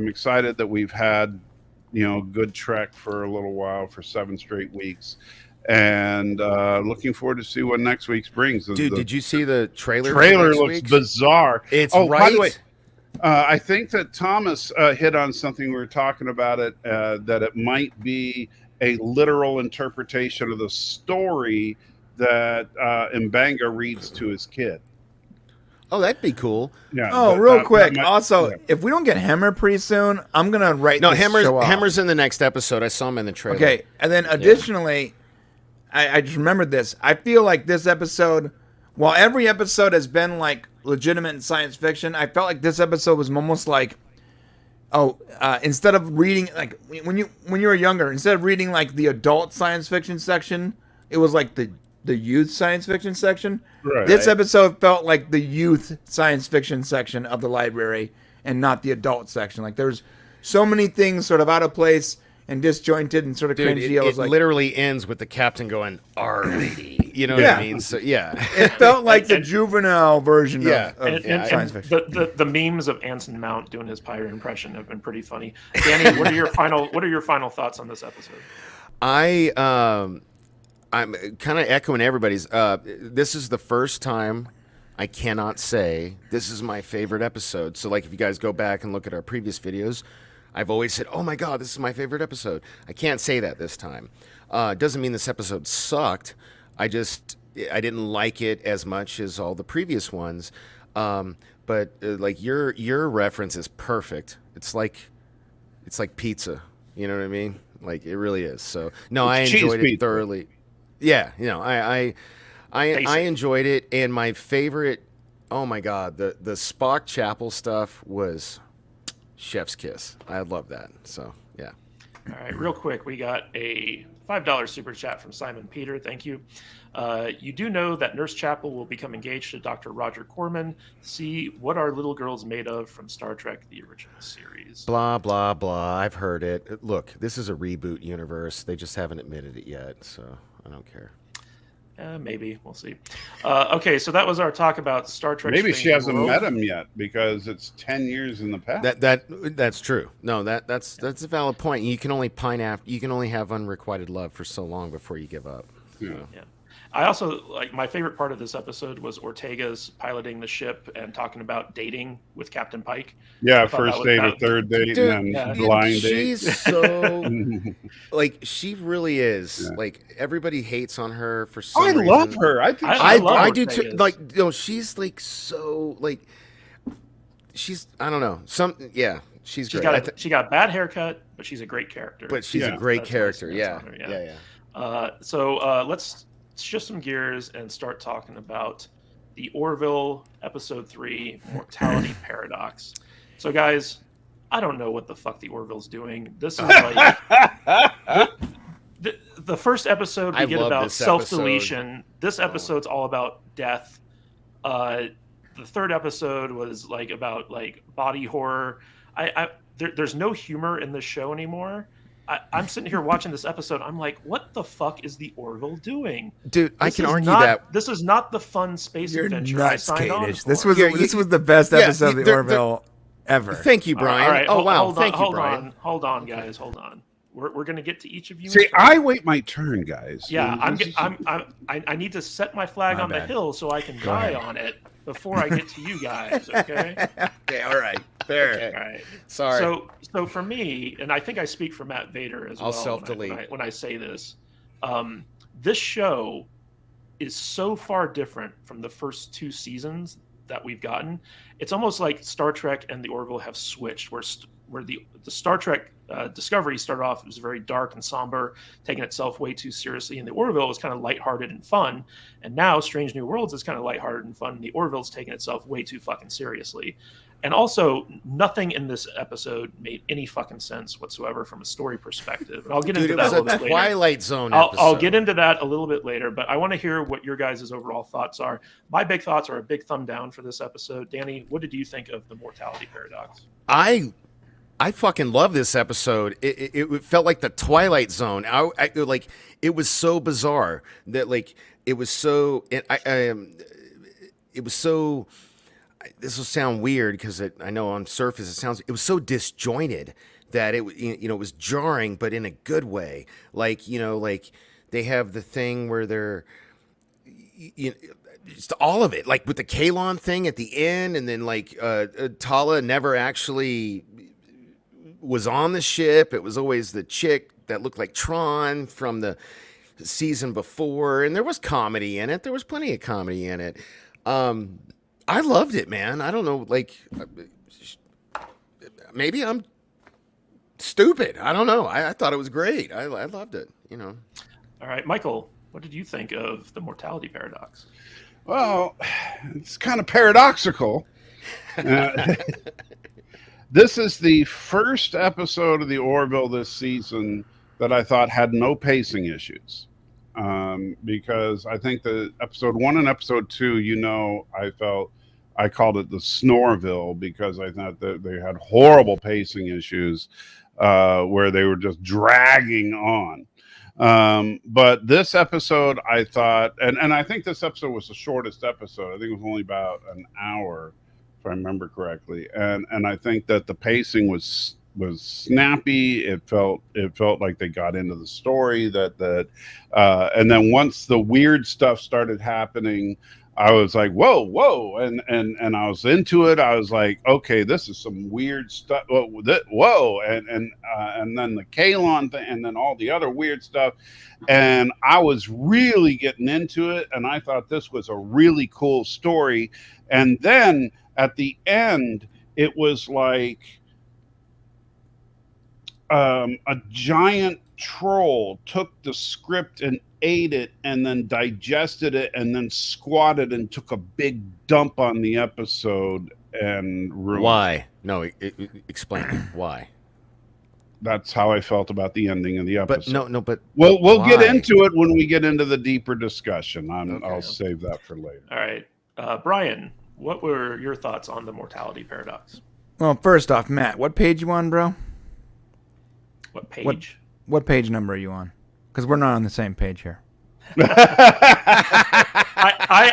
excited that we've had good Trek for a little while, for 7 straight weeks, and looking forward to see what next week's brings. Dude, did you see the trailer? Trailer for next looks week's? bizarre. It's By right. the way, I think that Thomas hit on something. We were talking about it, that it might be a literal interpretation of the story that M'Benga reads to his kid. Oh, that'd be cool. Yeah. Oh, real that quick. might- Also, yeah. if we don't get Hammer pretty soon, I'm gonna write. No, this show off. Hammer's in the next episode. I saw him in the trailer. Okay, and then additionally, I just remembered this. I feel like this episode, while every episode has been like legitimate in science fiction, I felt like this episode was almost like, instead of reading like when you were younger, instead of reading like the adult science fiction section, it was like the youth science fiction section. Right. This episode felt like the youth science fiction section of the library and not the adult section. Like there's so many things sort of out of place and disjointed and sort of Dude, cringy. I was it like, literally ends with the captain going, "Our lady." You know what I mean? So yeah. it felt like the juvenile version Yeah, of And science fiction. the memes of Anson Mount doing his pirate impression have been pretty funny. Danny, what are your final thoughts on this episode? I'm kind of echoing everybody's. This is the first time I cannot say this is my favorite episode. So, like, if you guys go back and look at our previous videos, I've always said, "Oh my God, this is my favorite episode." I can't say that this time. It doesn't mean this episode sucked. I didn't like it as much as all the previous ones. But like your reference is perfect. It's like pizza. You know what I mean? Like it really is. So no, I It's cheese enjoyed it pizza. thoroughly. Yeah, I enjoyed it, and my favorite. Oh my God, the Spock Chapel stuff was chef's kiss. I love that. So yeah. All right, real quick, we got a $5 super chat from Simon Peter. Thank you. You do know that Nurse Chapel will become engaged to Dr. Roger Corman. See What Are Little Girls Made Of from Star Trek, the original series. Blah blah blah. I've heard it. Look, this is a reboot universe. They just haven't admitted it yet, so I don't care. Maybe. We'll see. Okay, so that was our talk about Star Trek. Maybe Strange she hasn't World. met him yet because it's 10 years in the past. That's true. No, that's a valid point. You can only have unrequited love for so long before you give up. Yeah. Yeah. I also like my favorite part of this episode was Ortega's piloting the ship and talking about dating with Captain Pike. Yeah, I thought first that date was- or third date, Dude, and yeah. then blind date. She's so like she really is. Yeah. Like everybody hates on her for some I reason. love her. I think I love I do too. Ortega's. Like she's like so like she's I don't know she's She's great. got she got a bad haircut, but she's a great character. But she's Yeah. a great That's character. nice Yeah. on her, Yeah. So let's shift some gears and start talking about the Orville Episode 3 Mortality Paradox. So, guys, I don't know what the fuck the Orville's doing. This is like the first episode we get about self-deletion. This episode's all about death. The third episode was like about like body horror. There's no humor in this show anymore. I'm sitting here watching this episode. I'm like, what the fuck is the Orville doing? Dude, I can argue that. This is not the fun space adventure I signed on for. This was the best episode of the Orville ever. Thank you, Brian. All right, oh, wow. Thank you, Brian. Hold on, guys. Hold on. We're going to get to each of you. See, I wait my turn, guys. Yeah, I need to set my flag on the hill so I can die on it before I get to you guys, okay? Okay, all right. Fair. Okay. All right. Sorry. So for me, and I think I speak for Matt Vader as well. I'll self-delete when I say this. This show is so far different from the first 2 seasons that we've gotten. It's almost like Star Trek and the Orville have switched, where the Star Trek Discovery started off, it was very dark and somber, taking itself way too seriously, and the Orville was kind of lighthearted and fun. And now Strange New Worlds is kind of lighthearted and fun, and the Orville's taking itself way too fucking seriously. And also, nothing in this episode made any fucking sense whatsoever from a story perspective. And I'll get into that a little bit later. Twilight Zone episode. I'll get into that a little bit later, but I want to hear what your guys' overall thoughts are. My big thoughts are a big thumb down for this episode. Danny, what did you think of the Mortality Paradox? I fucking love this episode. It felt like the Twilight Zone. I like, it was so bizarre that like it was so. It was so. This will sound weird because I know on surface it was so disjointed that it was jarring, but in a good way. Like like they have the thing where they're just all of it, like with the Kalon thing at the end, and then like Tala never actually was on the ship. It was always the chick that looked like Tron from the season before, and there was comedy in it. There was plenty of comedy in it. I loved it, man. I don't know, like maybe I'm stupid. I don't know. I thought it was great. I loved it. All right, Michael, what did you think of the Mortality Paradox? Well, it's kind of paradoxical. This is the first episode of the Orville this season that I thought had no pacing issues. Because I think the episode 1 and episode 2, I called it the Snorville because I thought that they had horrible pacing issues where they were just dragging on. But this episode, I thought, and I think this episode was the shortest episode. I think it was only about an hour, if I remember correctly. And I think that the pacing was snappy. It felt like they got into the story and then once the weird stuff started happening, I was like, whoa, and I was into it. I was like, okay, this is some weird stuff. Whoa, and then the Kalon thing, and then all the other weird stuff, and I was really getting into it, and I thought this was a really cool story. And then at the end, it was like a giant troll took the script and ate it and then digested it and then squatted and took a big dump on the episode and ruined Why? it. No, explain why. That's how I felt about the ending of the episode. But we'll why? get into it when we get into the deeper discussion. I'll save that for later. All right. Brian, what were your thoughts on the Mortality Paradox? Well, first off, Matt, what page you on, bro? What page? What page number are you on? Because we're not on the same page here. I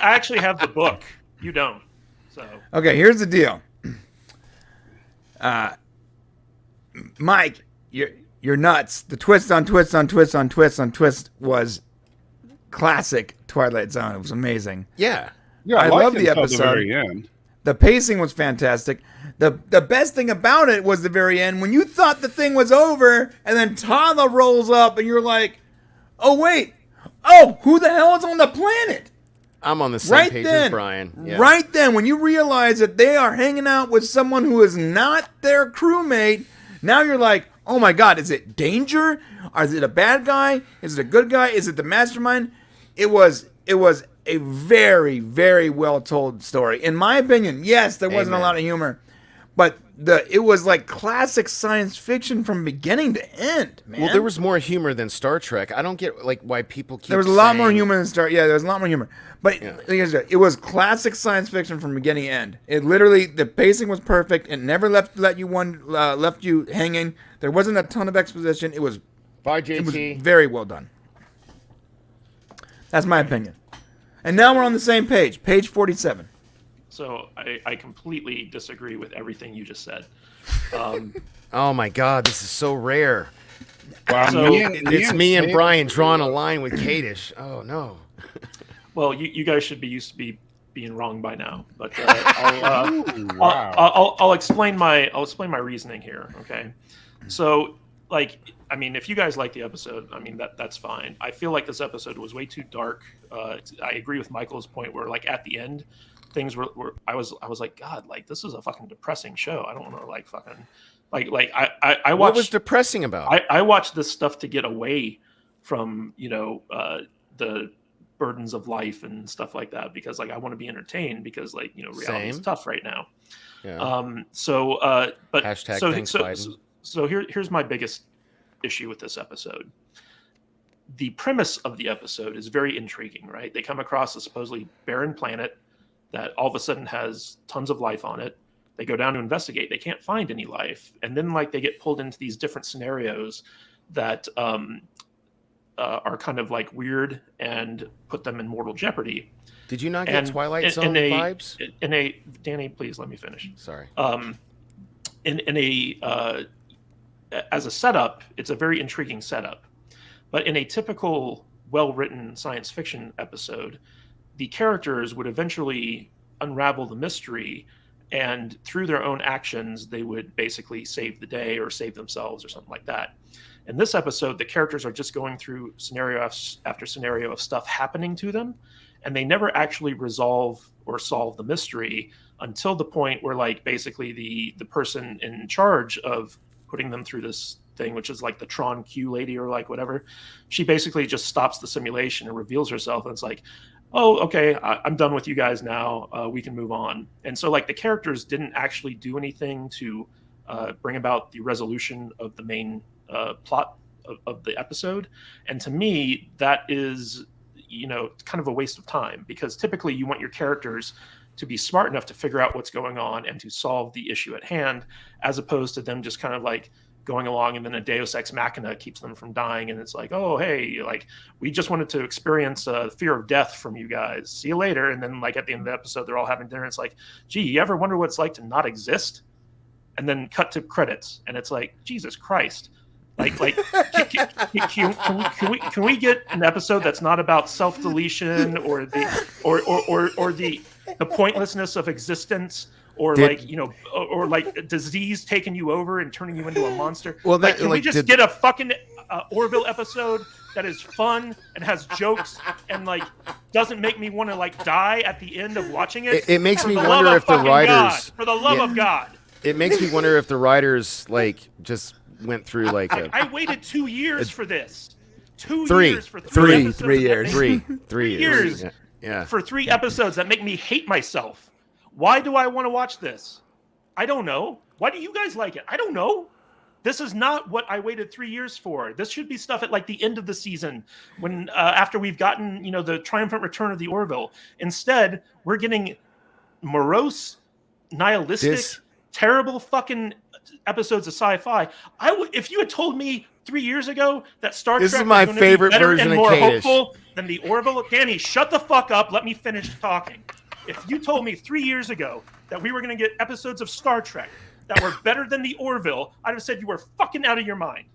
actually have the book. You don't. So okay, here's the deal. Mike, you're nuts. The twist on twist on twist on twist on twist was classic Twilight Zone. It was amazing. Yeah. I love the episode. The very end. The pacing was fantastic. The best thing about it was the very end when you thought the thing was over, and then Tala rolls up, and you're like, "Oh wait, who the hell is on the planet?" I'm on the same page as Brian. Yeah. Right then, when you realize that they are hanging out with someone who is not their crewmate, now you're like, "Oh my God, is it danger? Or is it a bad guy? Is it a good guy? Is it the mastermind?" It was a very, very well told story. In my opinion, yes, there wasn't a Amen. lot of humor, but it was like classic science fiction from beginning to end, man. Well, there was more humor than Star Trek. I don't get like why people keep. There was a lot more humor than Star. Yeah, there was a lot more humor, but Yeah. it was classic science fiction from beginning to end. It literally, the pacing was perfect. It never left you hanging. There wasn't a ton of exposition. It was Bye, It was JT. very well done. That's my opinion. And now we're on the same page, page 47. So I completely disagree with everything you just said. Oh my God, this is so rare. Well, So, It's me and Brian drawing a line with Kadish. Oh no. Well, you guys should be used to being wrong by now, but Wow. I'll explain my reasoning here. Okay, so like, I mean, if you guys like the episode, I mean that's fine. I feel like this episode was way too dark. I agree with Michael's point where like at the end, things were I was like, God, like this is a fucking depressing show. I don't want to like fucking I watched. What was depressing about it? I watched this stuff to get away from the burdens of life and stuff like that because like I want to be entertained because like reality is Same. tough right now. Yeah. But Hashtag so thanks, so, Biden. so here's my biggest issue with this episode. The premise of the episode is very intriguing, right? They come across a supposedly barren planet that all of a sudden has tons of life on it. They go down to investigate. They can't find any life, and then like they get pulled into these different scenarios that are kind of like weird and put them in mortal jeopardy. Did you not get And Twilight Zone vibes? Danny, please let me finish. Sorry. As a setup, it's a very intriguing setup. But in a typical, well-written science fiction episode, the characters would eventually unravel the mystery, and through their own actions, they would basically save the day or save themselves or something like that. In this episode, the characters are just going through scenario after scenario of stuff happening to them, and they never actually resolve or solve the mystery until the point where, like, basically the person in charge of putting them through this thing, which is like the Tron Q lady or like whatever, she basically just stops the simulation and reveals herself, and it's like, oh, okay, I'm done with you guys now. We can move on. And so, like, the characters didn't actually do anything to bring about the resolution of the main plot of the episode. And to me, that is, kind of a waste of time, because typically you want your characters to be smart enough to figure out what's going on and to solve the issue at hand, as opposed to them just kind of like going along and then a Deus Ex Machina keeps them from dying. And it's like, oh, hey, like we just wanted to experience fear of death from you guys. See you later. And then like at the end of the episode, they're all having dinner. It's like, gee, you ever wonder what it's like to not exist? And then cut to credits. And it's like, Jesus Christ. Like, can we get an episode that's not about self-deletion or the pointlessness of existence? Or like disease taking you over and turning you into a monster. Well, like, can we just get a fucking Orville episode that is fun and has jokes and like doesn't make me want to like die at the end of watching it? It makes me wonder if the writers, for the love of God, it makes me wonder if the writers like just went through like I waited 2 years for this. 2 Three. years for three episodes. 3 years. three years. Yeah. For 3 episodes that make me hate myself. Why do I want to watch this? I don't know. Why do you guys like it? I don't know. This is not what I waited 3 years for. This should be stuff at like the end of the season when after we've gotten, the triumphant return of the Orville. Instead, we're getting morose, nihilistic, terrible fucking episodes of sci-fi. If you had told me 3 years ago that Star Trek is my was going favorite to be better version and of more Kadish. hopeful than the Orville, Danny, shut the fuck up. Let me finish talking. If you told me 3 years ago that we were going to get episodes of Star Trek that were better than the Orville, I'd have said you were fucking out of your mind.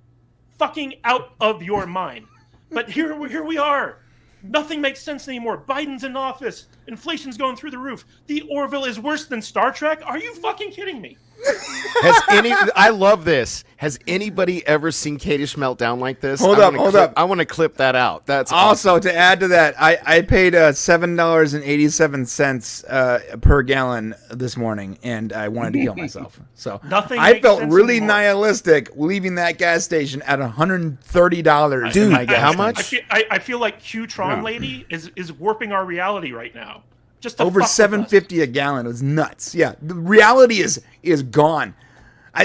Fucking out of your mind. But here we are. Nothing makes sense anymore. Biden's in office. Inflation's going through the roof. The Orville is worse than Star Trek? Are you fucking kidding me? I love this. Has anybody ever seen Kadish melt down like this? Hold up. I want to clip that out. That's also awesome. To add to that, I paid $7.87 per gallon this morning, and I wanted to kill myself. So Nothing I makes felt sense really anymore. nihilistic leaving that gas station at $130. Dude, in my gas how tank. much? I feel like Q-Tron lady is warping our reality right now. Just to Over fuck with us. $7.50 a gallon. It was nuts. Yeah, the reality is gone.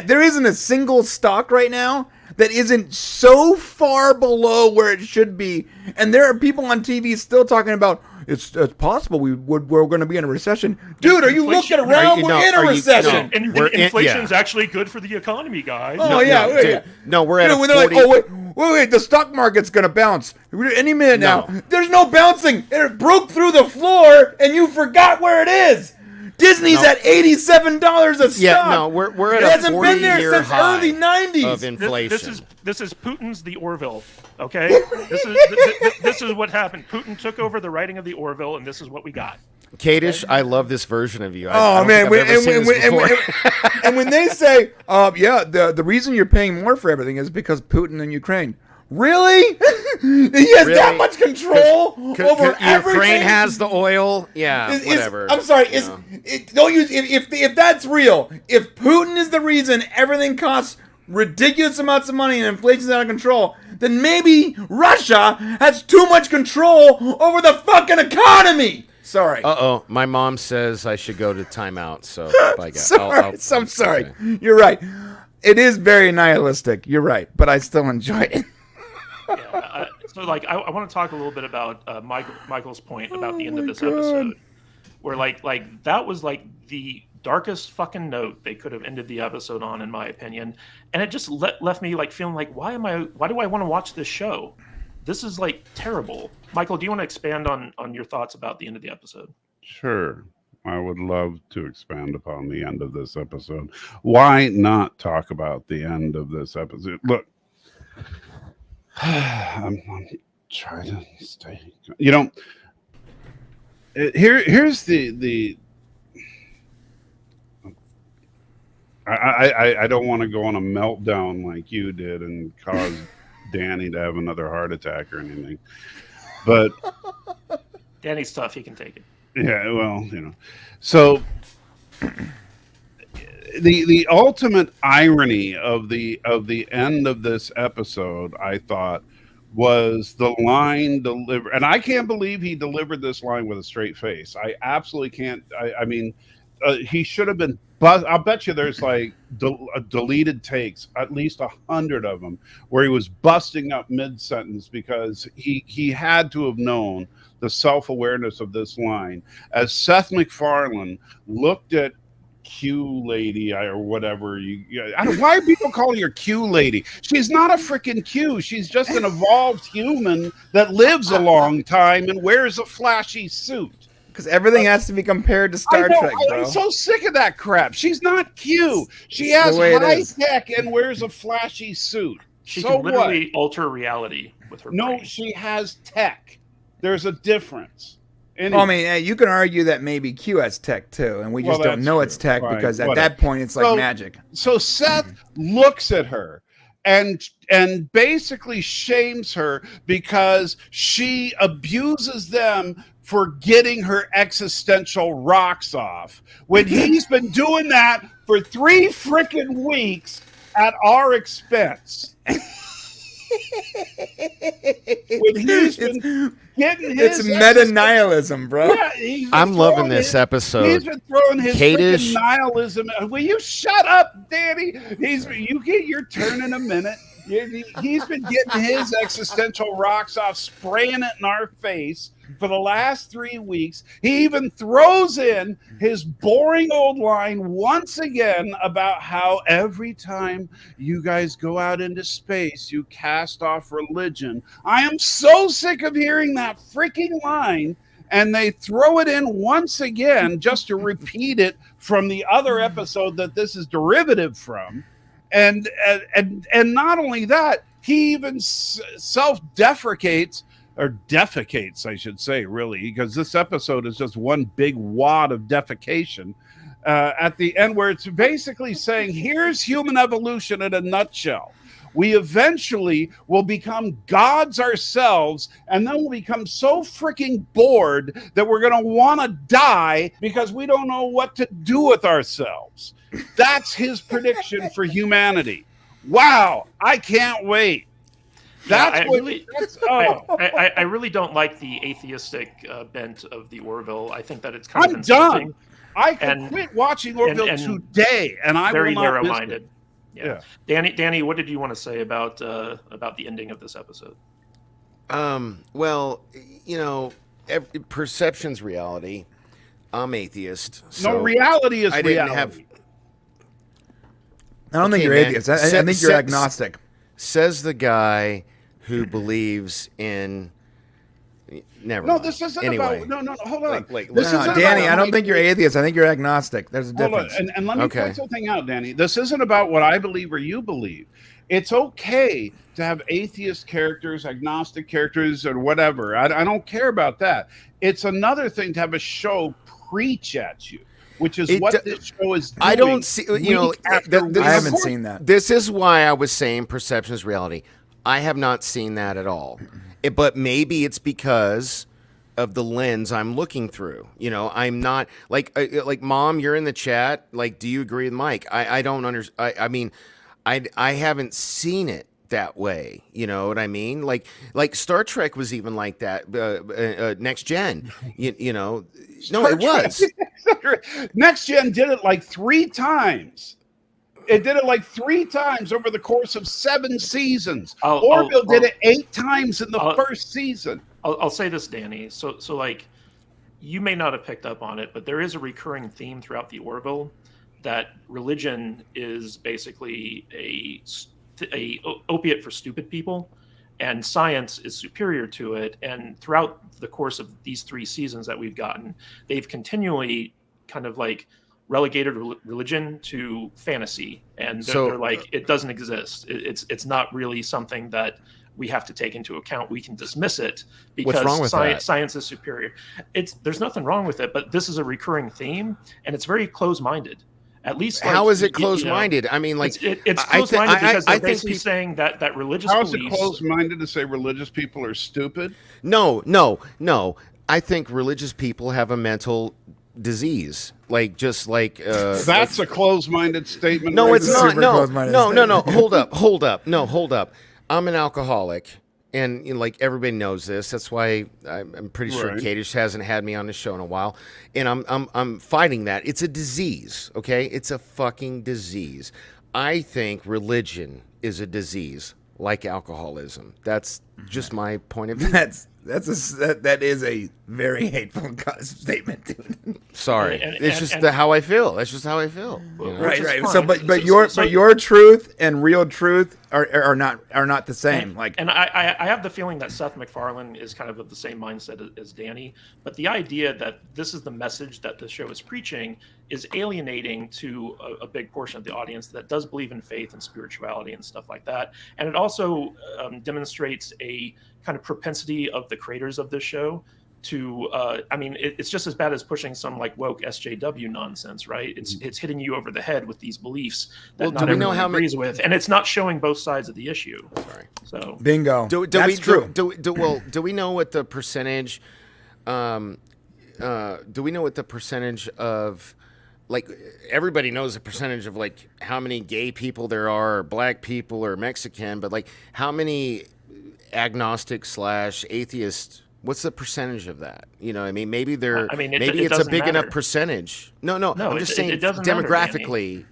There isn't a single stock right now that isn't so far below where it should be, and there are people on TV still talking about it's possible we're going to be in a recession. Dude, are you looking around? We're in a recession. Inflation's actually good for the economy, guys. Oh yeah, dude, no, we're at a 40. They're like, wait, the stock market's gonna bounce any minute now. There's no bouncing. It broke through the floor, and you forgot where it is. Disney's at $87 a stock. Yeah, no, we're at it a hasn't 40 been there year since high early '90s of inflation. This is Putin's The Orville. Okay, this is what happened. Putin took over the writing of The Orville, and this is what we got. Kadish, I love this version of you. And when they say, the reason you're paying more for everything is because Putin and Ukraine. Really? He has that much control over everything. Ukraine has the oil. Yeah, whatever. I'm sorry. If that's real, if Putin is the reason everything costs ridiculous amounts of money and inflation's out of control, then maybe Russia has too much control over the fucking economy. Sorry. My mom says I should go to timeout. So I guess I'm sorry. Okay. You're right. It is very nihilistic. You're right, but I still enjoy it. Yeah, so like I want to talk a little bit about Michael's point about the end of this episode, where like that was like the darkest fucking note they could have ended the episode on, in my opinion, and it just left me like feeling like why do I want to watch this show? This is like terrible. Michael, do you want to expand on your thoughts about the end of the episode? Sure. I would love to expand upon the end of this episode. Why not talk about the end of this episode? Look, I'm trying to stay. Here's the. I don't want to go on a meltdown like you did and cause Danny to have another heart attack or anything, but Danny's tough. He can take it. Yeah, well, so the ultimate irony of the end of this episode, I thought, was the line delivered, and I can't believe he delivered this line with a straight face. I absolutely can't. I mean, he should have been. I'll bet you there's like deleted takes, at least 100 of them, where he was busting up mid-sentence because he had to have known the self-awareness of this line. As Seth MacFarlane looked at Q lady or whatever, why are people calling her Q lady? She's not a freaking Q. She's just an evolved human that lives a long time and wears a flashy suit. Because everything has to be compared to Star Trek, bro. I'm so sick of that crap. She's not Q. She has high tech and wears a flashy suit. She can literally alter reality with her brain. No, she has tech. There's a difference. Well, I mean, you can argue that maybe Q has tech too, and we just don't know it's tech because at that point it's like magic. So Seth looks at her and basically shames her because she abuses them for getting her existential rocks off when he's been doing that for 3 freaking weeks at our expense. When he's been getting his it's meta-nihilism, bro. Yeah, I'm loving this episode. He's been throwing his freaking nihilism. Will you shut up, Danny? You get your turn in a minute. He's been getting his existential rocks off, spraying it in our face for the last 3 weeks. He even throws in his boring old line once again about how every time you guys go out into space, you cast off religion. I am so sick of hearing that freaking line, and they throw it in once again just to repeat it from the other episode that this is derivative from. And not only that, he even self-deprecates, or defecates, I should say, really, because this episode is just one big wad of defecation. at the end, where it's basically saying, here's human evolution in a nutshell. We eventually will become gods ourselves, and then we'll become so freaking bored that we're going to want to die because we don't know what to do with ourselves. That's his prediction for humanity. Wow, I can't wait. I really don't like the atheistic bent of the Orville. I think that it's kind of insulting. Done. I could quit watching Orville today, and I very will not narrow-minded. Yeah. Danny, what did you want to say about the ending of this episode? Well, perception's reality. I'm atheist. So reality is reality. I don't think you're atheist. I think you're agnostic. Says the guy who believes in. Never. No, this isn't about. No, hold on. Danny, I don't think you're atheist. I think you're agnostic. There's a difference. And let me point something out, Danny. This isn't about what I believe or you believe. It's okay to have atheist characters, agnostic characters, or whatever. I don't care about that. It's another thing to have a show preach at you, which is what this show is doing. I don't see. I haven't seen that. This is why I was saying perception is reality. I have not seen that at all. But maybe it's because of the lens I'm looking through. I'm not like Mom, you're in the chat. Like, do you agree with Mike? I don't understand. I mean, I haven't seen it that way. You know what I mean? Like Star Trek was even like that. Next Gen, no, it was. Next Gen did it like 3 times. It did it like 3 times over the course of 7 seasons. Orville did it 8 times in the first season. I'll say this, Danny. So like, you may not have picked up on it, but there is a recurring theme throughout the Orville that religion is basically a opiate for stupid people, and science is superior to it. And throughout the course of these 3 seasons that we've gotten, they've continually kind of like relegated religion to fantasy, and they're like, it doesn't exist. It's not really something that we have to take into account. We can dismiss it because science is superior. There's nothing wrong with it, but this is a recurring theme, and it's very closed-minded. At least, how is it closed-minded? I mean, like, it's closed-minded because they're basically saying that religious beliefs. How is it closed-minded to say religious people are stupid? No. I think religious people have a mental disease, that's a closed-minded statement. No, it's not. No. Hold up. I'm an alcoholic, and everybody knows this. That's why I'm pretty sure Kadish hasn't had me on the show in a while, and I'm fighting that. It's a disease, okay? It's a fucking disease. I think religion is a disease like alcoholism. That's just my point of view. That is a very hateful statement, dude. Sorry, it's just how I feel. That's just how I feel. Right. So, but your truth and real truth are not the same. And I have the feeling that Seth MacFarlane is kind of the same mindset as Danny. But the idea that this is the message that the show is preaching is alienating to a big portion of the audience that does believe in faith and spirituality and stuff like that. And it also demonstrates a kind of propensity of the creators of this show to it's just as bad as pushing some like woke SJW nonsense, right? It's hitting you over the head with these beliefs that not everyone agrees with, and it's not showing both sides of the issue. Sorry. So bingo. That's true. Do we know what the percentage? Do we know what the percentage of? Like, everybody knows the percentage of like how many gay people there are, or black people, or Mexican, but like how many agnostic / atheist, what's the percentage of that? You know what I mean? Maybe it's a big enough percentage. No, I'm just saying demographically.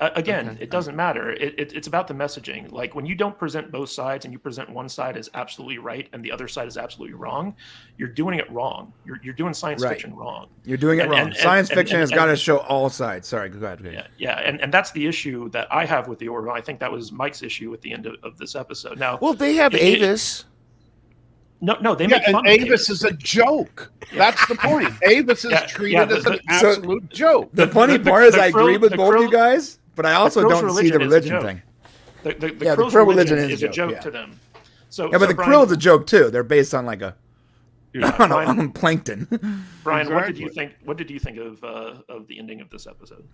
It doesn't matter. It's about the messaging. Like, when you don't present both sides and you present one side as absolutely right and the other side is absolutely wrong, you're doing it wrong. You're doing science fiction wrong. You're doing it wrong. Science fiction has got to show all sides. Sorry, go ahead. Yeah, and that's the issue that I have with the Orville. I think that was Mike's issue at the end of this episode. Now, well, they have Avis. No, they make fun of Avis is a joke. That's the point. Avis is treated as an absolute joke. The funny part is I agree with both you guys, but I also don't see the religion thing. The Krill religion is a joke to them. But the Krill is a joke too. They're based on like a on plankton. Brian, Exactly. What did you think of the ending of this episode?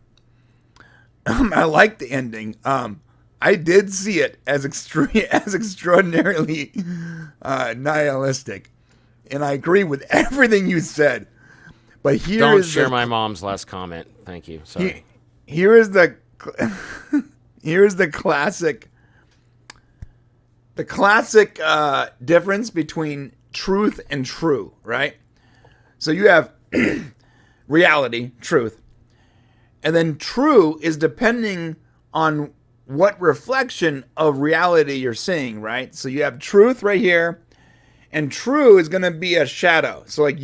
I like the ending. I did see it as extraordinarily nihilistic, and I agree with everything you said. But Don't share my mom's last comment. Thank you. Sorry. Here is the classic difference between truth and true, right? So you have reality, truth, and then true is depending on what reflection of reality you're seeing, right? So you have truth right here, and true is going to be a shadow. So like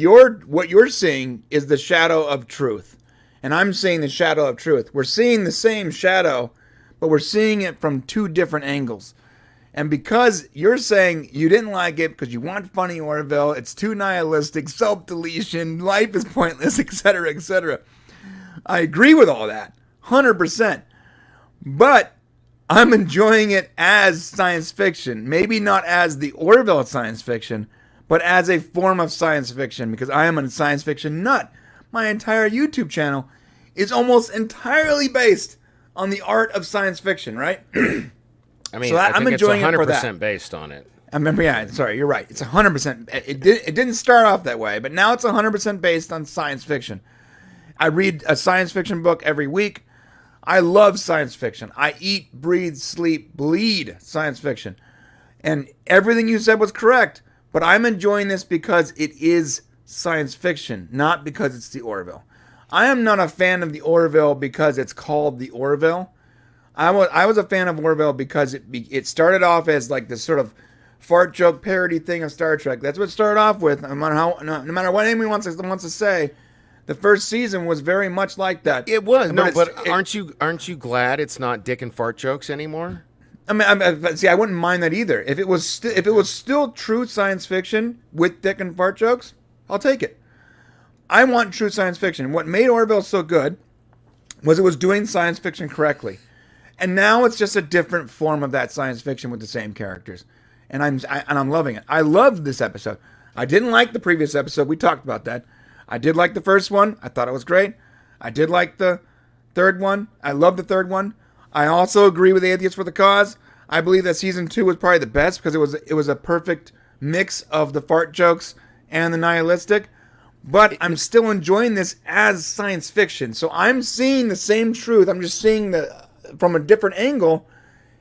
what you're seeing is the shadow of truth, and I'm seeing the shadow of truth. We're seeing the same shadow, but we're seeing it from two different angles. And because you're saying you didn't like it because you want funny Orville, it's too nihilistic, self-deletion, life is pointless, etc., etc. I agree with all that, 100%. But I'm enjoying it as science fiction. Maybe not as the Orville science fiction, but as a form of science fiction, because I am a science fiction nut. My entire YouTube channel is almost entirely based on the art of science fiction, right? I mean, So I think I'm enjoying it's it 100% for that. based on it. I remember, yeah, sorry, you're right. It's 100%. It didn't start off that way, but now it's 100% based on science fiction. I read a science fiction book every week. I love science fiction. I eat, breathe, sleep, bleed science fiction. And everything you said was correct, but I'm enjoying this because it is science fiction, not because it's the Orville. I am not a fan of the Orville because it's called the Orville. I was a fan of Orville because it started off as like this sort of fart joke parody thing of Star Trek. That's what it started off with. No matter what anyone wants to say, the first season was very much like that. It was. But aren't you glad it's not dick and fart jokes anymore? I mean, see, I wouldn't mind that either. If it was still true science fiction with dick and fart jokes, I'll take it. I want true science fiction. What made Orville so good was it was doing science fiction correctly. And now it's just a different form of that science fiction with the same characters. And I'm loving it. I loved this episode. I didn't like the previous episode. We talked about that. I did like the first one. I thought it was great. I did like the third one. I love the third one. I also agree with Atheists for the Cause. I believe that season 2 was probably the best because it was a perfect mix of the fart jokes and the nihilistic. But I'm still enjoying this as science fiction. So I'm seeing the same truth. I'm just seeing from a different angle,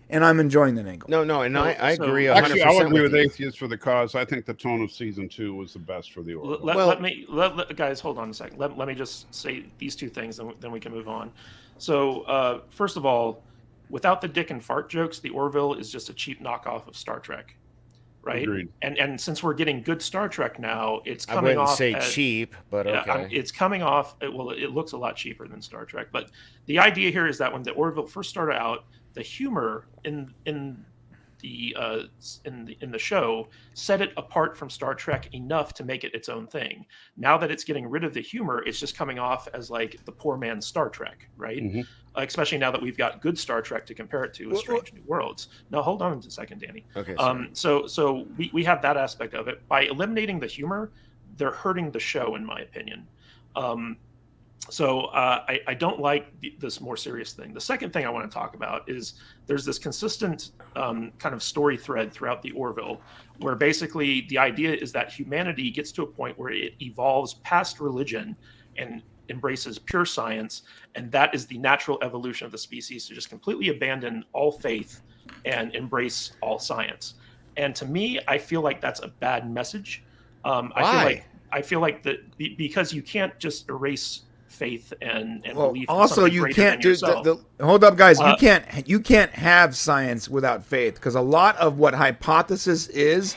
and I'm enjoying that angle. No, and I agree 100% Actually, I would agree with you. Atheists for the Cause. I think the tone of season 2 was the best for the Orville. Let guys, hold on a second. Let me just say these two things, then we can move on. So, first of all, without the dick and fart jokes, the Orville is just a cheap knockoff of Star Trek, right? Agreed. And since we're getting good Star Trek now, it's I coming wouldn't off say as, cheap, but okay. It's coming off. It looks a lot cheaper than Star Trek. But the idea here is that when the Orville first started out, the humor in the show set it apart from Star Trek enough to make it its own thing. Now that it's getting rid of the humor, it's just coming off as like the poor man's Star Trek, right? Mm-hmm. Especially now that we've got good Star Trek to compare it to with Strange New Worlds. Now, hold on a second, Danny. Okay. So we have that aspect of it. By eliminating the humor, they're hurting the show, in my opinion. So I don't like this more serious thing. The second thing I want to talk about is there's this consistent kind of story thread throughout the Orville where basically the idea is that humanity gets to a point where it evolves past religion and embraces pure science, and that is the natural evolution of the species, to just completely abandon all faith and embrace all science. And to me, I feel like that's a bad message. Why? I feel like that because you can't just erase faith and belief. Also, you can't do hold up, guys. You can't have science without faith, because a lot of what hypothesis is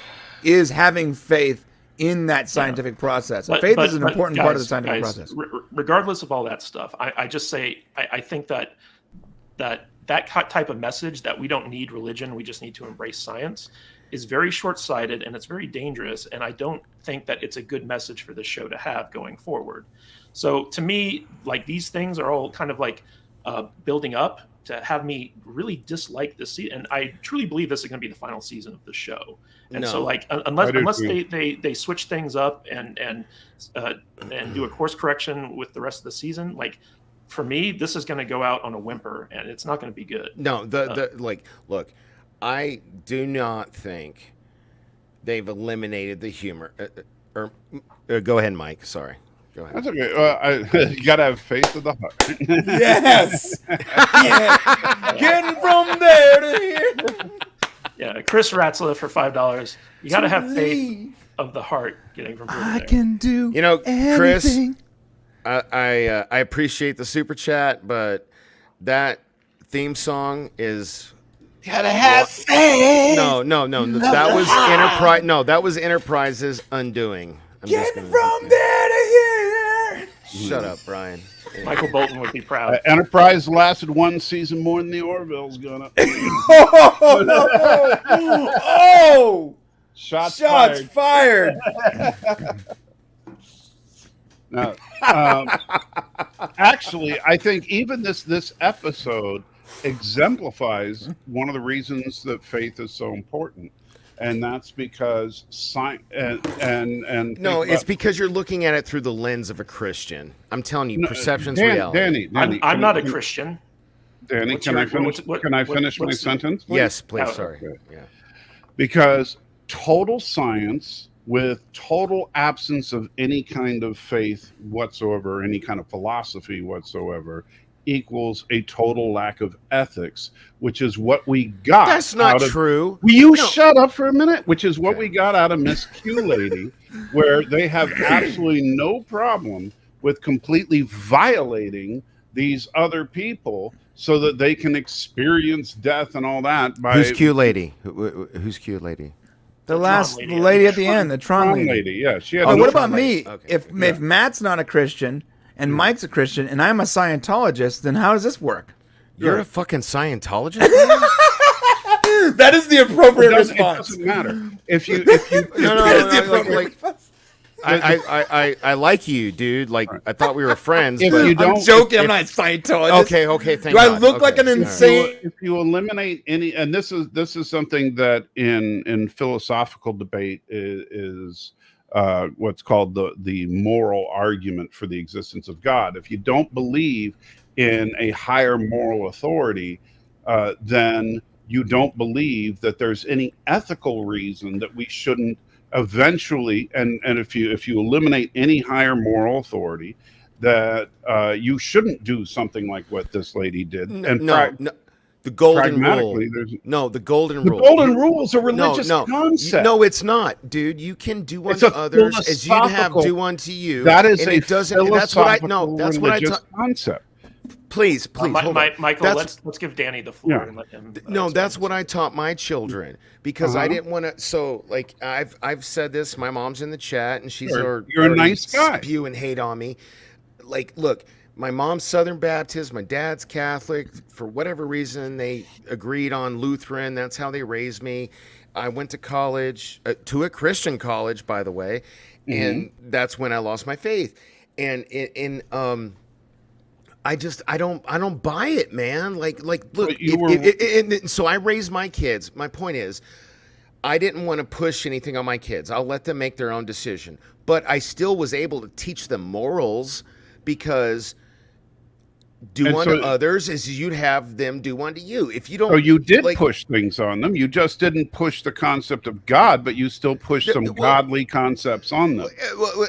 having faith in that scientific process. Faith is an important part of the scientific process. Regardless of all that stuff, I just say I think that type of message that we don't need religion, we just need to embrace science, is very short-sighted, and it's very dangerous, and I don't think that it's a good message for the show to have going forward. So to me, like, these things are all kind of like building up have me really dislike this season. And I truly believe this is going to be the final season of the show. And so, like, unless they switch things up and do a course correction with the rest of the season, like, for me, this is going to go out on a whimper, and it's not going to be good. No, look, I do not think they've eliminated the humor. Go ahead, Mike. Sorry. Go ahead. That's okay. You gotta have faith in the heart. Yes. Getting from there to here. Yeah, Chris Ratzla for $5. You got to have faith of the heart getting from here to there. I can do Chris, I appreciate the super chat, but that theme song is... Gotta have faith. No. That was Enterprise. No, that was Enterprise's undoing. Getting from there to here. Shut up, Brian. Michael Bolton would be proud. Enterprise lasted one season more than the Orville's gonna. Oh! Shots fired. No, actually, I think even this episode exemplifies one of the reasons that faith is so important, and that's because it's because you're looking at it through the lens of a Christian. I'm telling you, perception's reality. Danny, I'm not a Christian. Danny, can I finish my sentence? Please? Yes, please. Sorry. Okay. Yeah. Because total science with total absence of any kind of faith whatsoever, any kind of philosophy whatsoever, equals a total lack of ethics, which is what we got. That's not true. Will you shut up for a minute? Which is what we got out of Miss Q Lady, where they have absolutely no problem with completely violating these other people so that they can experience death and all that. Who's Q Lady? Who's Q Lady? The lady at the end, the Tron lady. Yeah, she had. What about me? Okay. If Matt's not a Christian and Mike's a Christian and I'm a Scientologist, then how does this work? You're a fucking Scientologist? That is the appropriate response. It doesn't matter. If you I like you, dude. Like, I thought we were friends. If but you don't, I'm joking. I'm not Scientologist. Okay. Thank Do I God. look like an insane? If you eliminate any, and this is something that in philosophical debate is what's called the moral argument for the existence of God. If you don't believe in a higher moral authority, then you don't believe that there's any ethical reason that we shouldn't eventually, and if you eliminate any higher moral authority, that you shouldn't do something like what this lady did. The golden rule. The golden rule. The golden rule is a religious concept. No, it's not, dude. You can do unto others as you'd have do unto you. That is and a it doesn't. That's what I know. That's what I concept. Please, hold on. Michael, let's give Danny the floor and let him. That's what I taught my children because I didn't want to. So, like, I've said this. My mom's in the chat, and she's you're a nice guy. Spewing hate on me. Like, look, my mom's Southern Baptist, my dad's Catholic. For whatever reason, they agreed on Lutheran. That's how they raised me. I went to college, to a Christian college, by the way, and that's when I lost my faith. And I don't buy it, man. Like, look, so I raised my kids. My point is, I didn't want to push anything on my kids. I'll let them make their own decision. But I still was able to teach them morals because do unto others as you'd have them do unto you. If you don't, so you did push things on them. You just didn't push the concept of God, but you still pushed some godly concepts on them.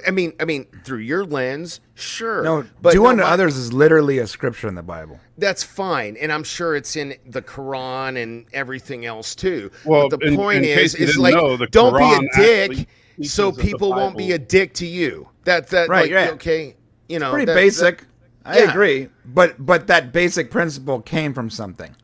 I mean, through your lens, sure. No, but do unto others is literally a scripture in the Bible. That's fine, and I'm sure it's in the Quran and everything else too. Well, but the point is like, don't be a dick, so people won't be a dick to you. That right? Okay, it's pretty basic. I agree, but that basic principle came from something.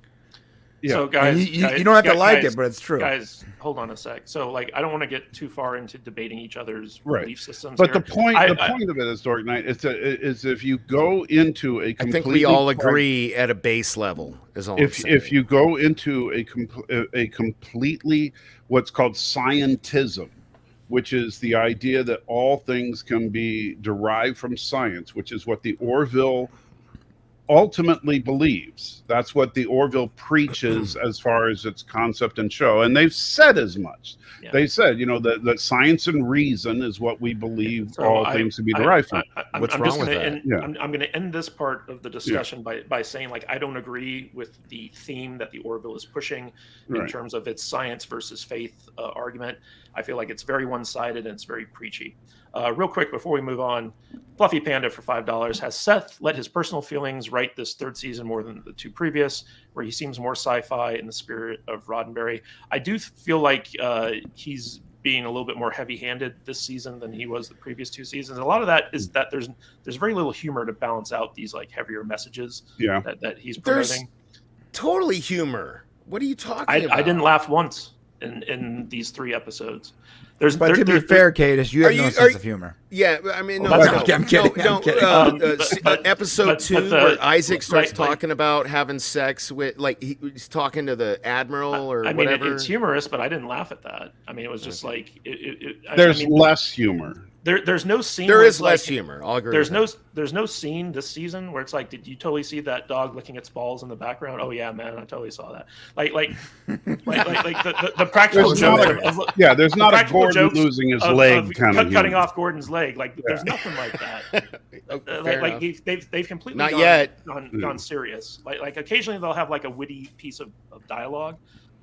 Yeah. So guys, you don't have to like it, but it's true. Guys, hold on a sec. So, like, I don't want to get too far into debating each other's belief systems. But the point of it is, Dark Knight, is if you go into a completely, I think we all agree at a base level is all. If you go into a completely what's called scientism, which is the idea that all things can be derived from science, which is what the Orville ultimately believes. That's what the Orville preaches as far as its concept and show. And they've said as much. Yeah. They said, that science and reason is what we believe all things to be derived from. What's wrong with that? I'm going to end this part of the discussion by saying, like, I don't agree with the theme that the Orville is pushing in terms of its science versus faith argument. I feel like it's very one-sided and it's very preachy. Real quick, before we move on, Fluffy Panda for $5. Has Seth let his personal feelings write this third season more than the two previous, where he seems more sci-fi in the spirit of Roddenberry? I do feel like he's being a little bit more heavy-handed this season than he was the previous two seasons. A lot of that is that there's very little humor to balance out these like heavier messages that he's promoting. There's totally humor. What are you talking about? I didn't laugh once in these 3 episodes. But to be fair, Cadis, you have no sense of humor. Yeah, I mean, no, I'm kidding. Episode 2, where Isaac starts talking about having sex with, like, he's talking to the admiral or whatever. I mean, it's humorous, but I didn't laugh at that. I mean, it was just like there's less humor. There's no scene. There is less humor. I'll agree. There's no scene this season where it's like, did you totally see that dog licking its balls in the background? Oh yeah, man, I totally saw that. Like the practical joke. There's not a Gordon losing his leg kind of cutting off Gordon's leg. Like there's nothing like that. They've completely gone serious. Like occasionally they'll have like a witty piece of dialogue,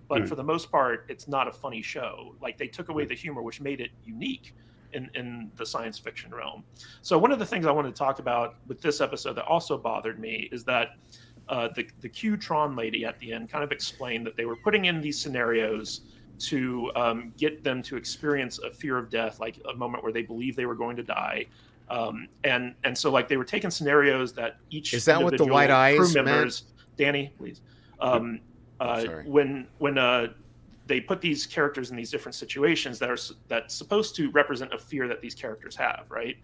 but for the most part, it's not a funny show. Like they took away the humor, which made it unique in the science fiction realm. So one of the things I want to talk about with this episode that also bothered me is that the Q-Tron lady at the end kind of explained that they were putting in these scenarios to get them to experience a fear of death, like a moment where they believe they were going to die. And so like they were taking scenarios that each is that what the white eyes crew members meant? Danny, please. When they put these characters in these different situations that's supposed to represent a fear that these characters have, right?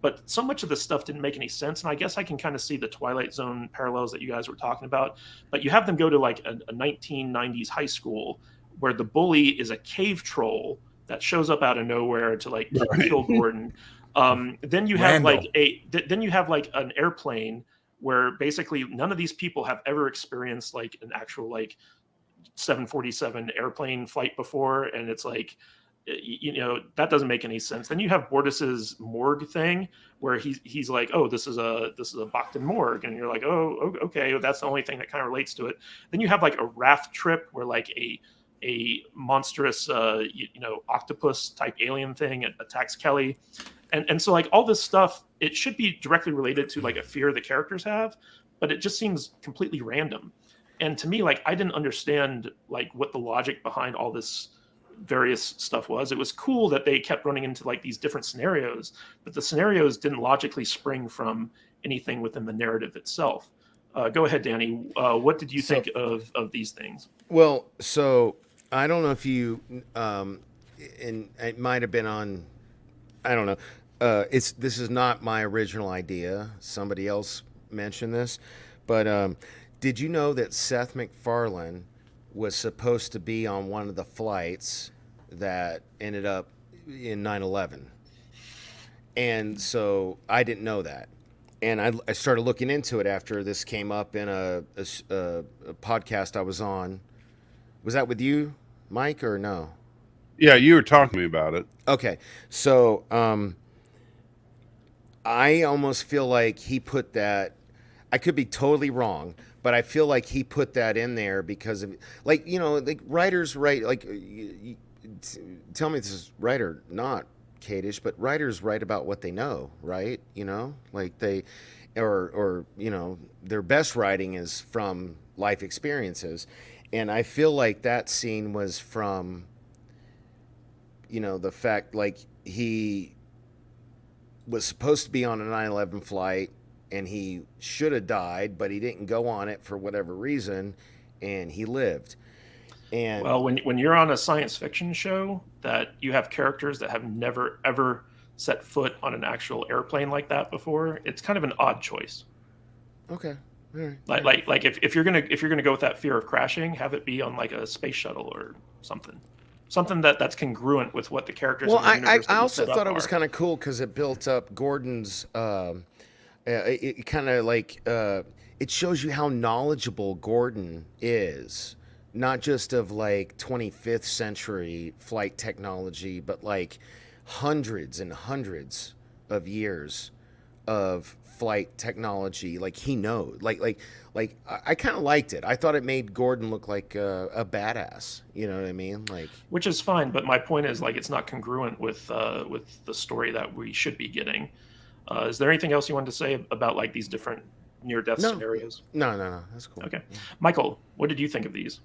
But so much of this stuff didn't make any sense, and I guess I can kind of see the Twilight Zone parallels that you guys were talking about. But you have them go to like a 1990s high school where the bully is a cave troll that shows up out of nowhere to like kill Gordon. Then you have like an airplane where basically none of these people have ever experienced like an actual like 747 airplane flight before, and it's like, that doesn't make any sense. Then you have Bortus's morgue thing where he's like, oh, this is a Bacton morgue, and you're like, oh, okay, that's the only thing that kind of relates to it. Then you have like a raft trip where like a monstrous octopus type alien thing attacks Kelly, and so like all this stuff, it should be directly related to like a fear the characters have, but it just seems completely random. And to me, like, I didn't understand like what the logic behind all this various stuff was. It was cool that they kept running into like these different scenarios, but the scenarios didn't logically spring from anything within the narrative itself. Go ahead, Danny. What did you think of these things? Well, so I don't know if you, and it might have been on, I don't know. This is not my original idea. Somebody else mentioned this, but did you know that Seth MacFarlane was supposed to be on one of the flights that ended up in 9/11? And so I didn't know that. And I started looking into it after this came up in a podcast I was on. Was that with you, Mike, or no? Yeah, you were talking to me about it. Okay. So I almost feel like he put that, I could be totally wrong, but I feel like he put that in there because of, like, like writers write, like, tell me if this is right or not, Kadish, but writers write about what they know, right? Like they, or their best writing is from life experiences. And I feel like that scene was from, the fact, like, he was supposed to be on a 9/11 flight, and he should have died, but he didn't go on it for whatever reason, and he lived. And well, when you're on a science fiction show that you have characters that have never ever set foot on an actual airplane like that before, it's kind of an odd choice. Okay. All right. Like if you're gonna go with that fear of crashing, have it be on like a space shuttle or something that's congruent with what the characters. Well, I also thought it was kind of cool because it built up Gordon's. it kind of like it shows you how knowledgeable Gordon is, not just of like 25th century flight technology, but like hundreds and hundreds of years of flight technology. Like he knows, like I kind of liked it. I thought it made Gordon look like a badass. You know what I mean? Like, which is fine, but my point is like it's not congruent with the story that we should be getting. Is there anything else you wanted to say about like these different near-death scenarios? No. That's cool. Okay, Michael, what did you think of these?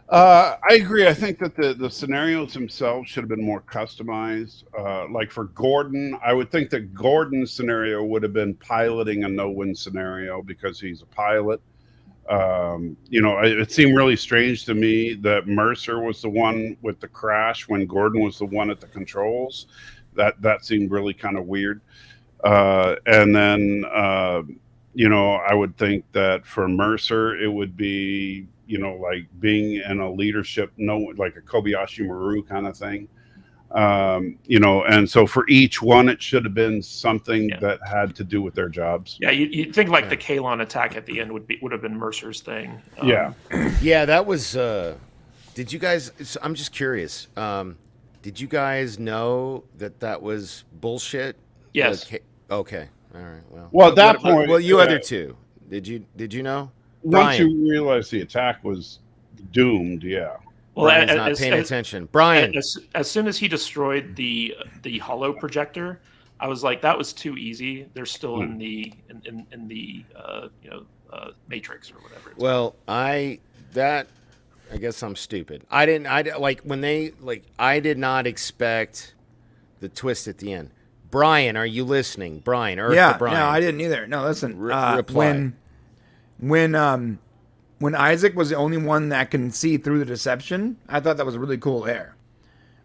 I agree. I think that the scenarios themselves should have been more customized. Like for Gordon, I would think that Gordon's scenario would have been piloting a no-win scenario because he's a pilot. It seemed really strange to me that Mercer was the one with the crash when Gordon was the one at the controls. That seemed really kind of weird. And then, I would think that for Mercer, it would be, like being in a leadership, like a Kobayashi Maru kind of thing. And so for each one, it should have been something that had to do with their jobs. Yeah, you'd think like the Kalon attack at the end would have been Mercer's thing. Yeah, that was. Did you guys? I'm just curious. Did you guys know that was bullshit? Yes. Okay. All right. Well, at that point, you other two. Did you know? Once you realize the attack was doomed, yeah. Well, Brian's not paying attention. Brian, as soon as he destroyed the holo projector, I was like, that was too easy. They're still in the Matrix or whatever. I guess I'm stupid. I did not expect the twist at the end. Brian, are you listening? Brian, Brian. No, I didn't either. No, listen. Reply. When Isaac was the only one that can see through the deception, I thought that was really cool there.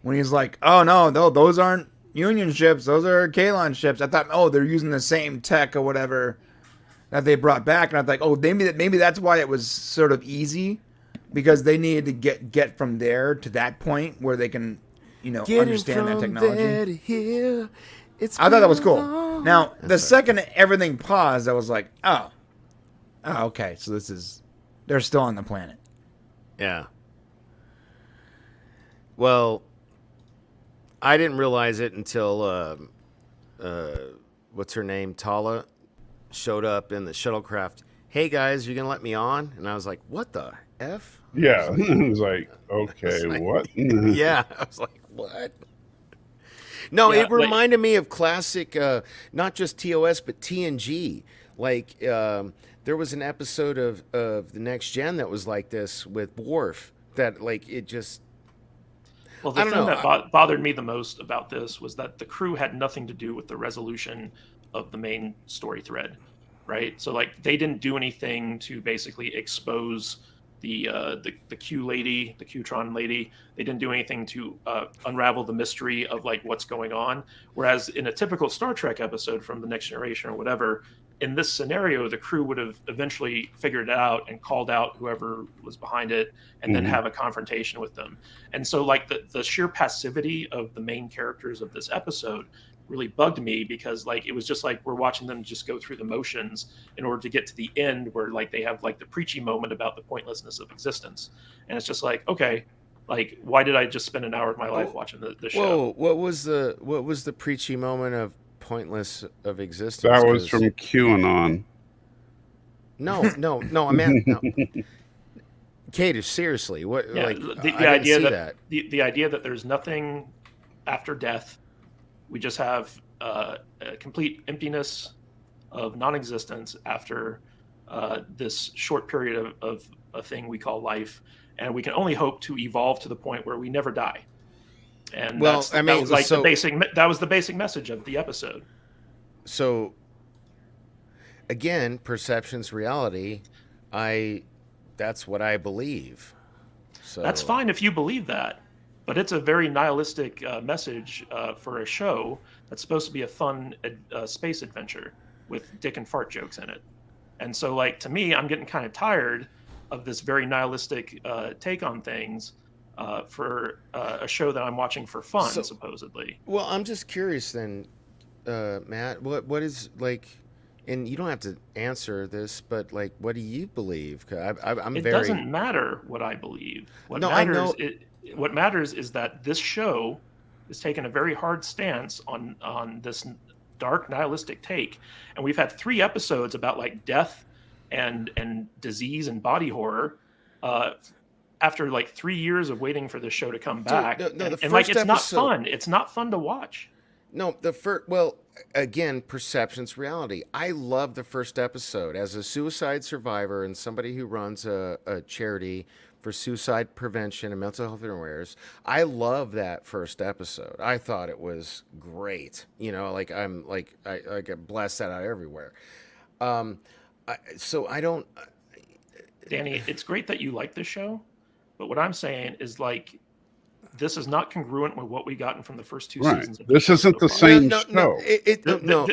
When he's like, "Oh no, those aren't Union ships; those are Kalon ships." I thought, "Oh, they're using the same tech or whatever that they brought back," and I thought, "Oh, maybe that's why it was sort of easy, because they needed to get from there to that point where they can, understand that technology." I thought that was cool. Now, the second everything paused, I was like, oh, okay, so they're still on the planet. Yeah. Well, I didn't realize it until, what's her name, Tala, showed up in the shuttlecraft. Hey, guys, you going to let me on? And I was like, what the F? Yeah, it was like, okay, what? Yeah, I was like, what? No, it reminded me of classic, not just TOS, but TNG. Like, there was an episode of The Next Gen that was like this with Worf. That, like, it just... Well, the thing that bothered me the most about this was that the crew had nothing to do with the resolution of the main story thread, right? So, like, they didn't do anything to basically expose the Q lady, the Qtron lady. They didn't do anything to unravel the mystery of like what's going on. Whereas in a typical Star Trek episode from the Next Generation or whatever, in this scenario, the crew would have eventually figured it out and called out whoever was behind it, and then have a confrontation with them. And so, like the sheer passivity of the main characters of this episode really bugged me, because like it was just like we're watching them just go through the motions in order to get to the end where like they have like the preachy moment about the pointlessness of existence. And it's just like, okay, like why did I just spend an hour of my life watching the show? What was the preachy moment of pointless of existence? That was from QAnon. No, I meant no. Kate, seriously, what? Yeah, like the idea that the idea that there's nothing after death. We just have a complete emptiness of non-existence after this short period of a thing we call life, and we can only hope to evolve to the point where we never die. And that was the basic message of the episode. So, again, perception's reality. That's what I believe. So that's fine if you believe that. But it's a very nihilistic message for a show that's supposed to be a fun space adventure with dick and fart jokes in it. And so, like, to me, I'm getting kind of tired of this very nihilistic take on things for a show that I'm watching for fun, supposedly. Well, I'm just curious then, Matt. What is, like, and you don't have to answer this, but like, what do you believe? 'Cause I'm It very. doesn't matter what I believe. No, I know. What matters is that this show is taking a very hard stance on this dark nihilistic take, and we've had 3 episodes about like death and disease and body horror. After like 3 years of waiting for this show to come back, Dude, no, and like it's not fun. It's not fun to watch. No, the first. Well, again, perception's reality. I love the first episode as a suicide survivor and somebody who runs a charity for suicide prevention and mental health awareness. I love that first episode. I thought it was great. You know, like I get blast that out everywhere. So I don't. Danny, it's great that you like this show, but what I'm saying is like this is not congruent with what we gotten from the first 2 seasons. Of this isn't the same show. No,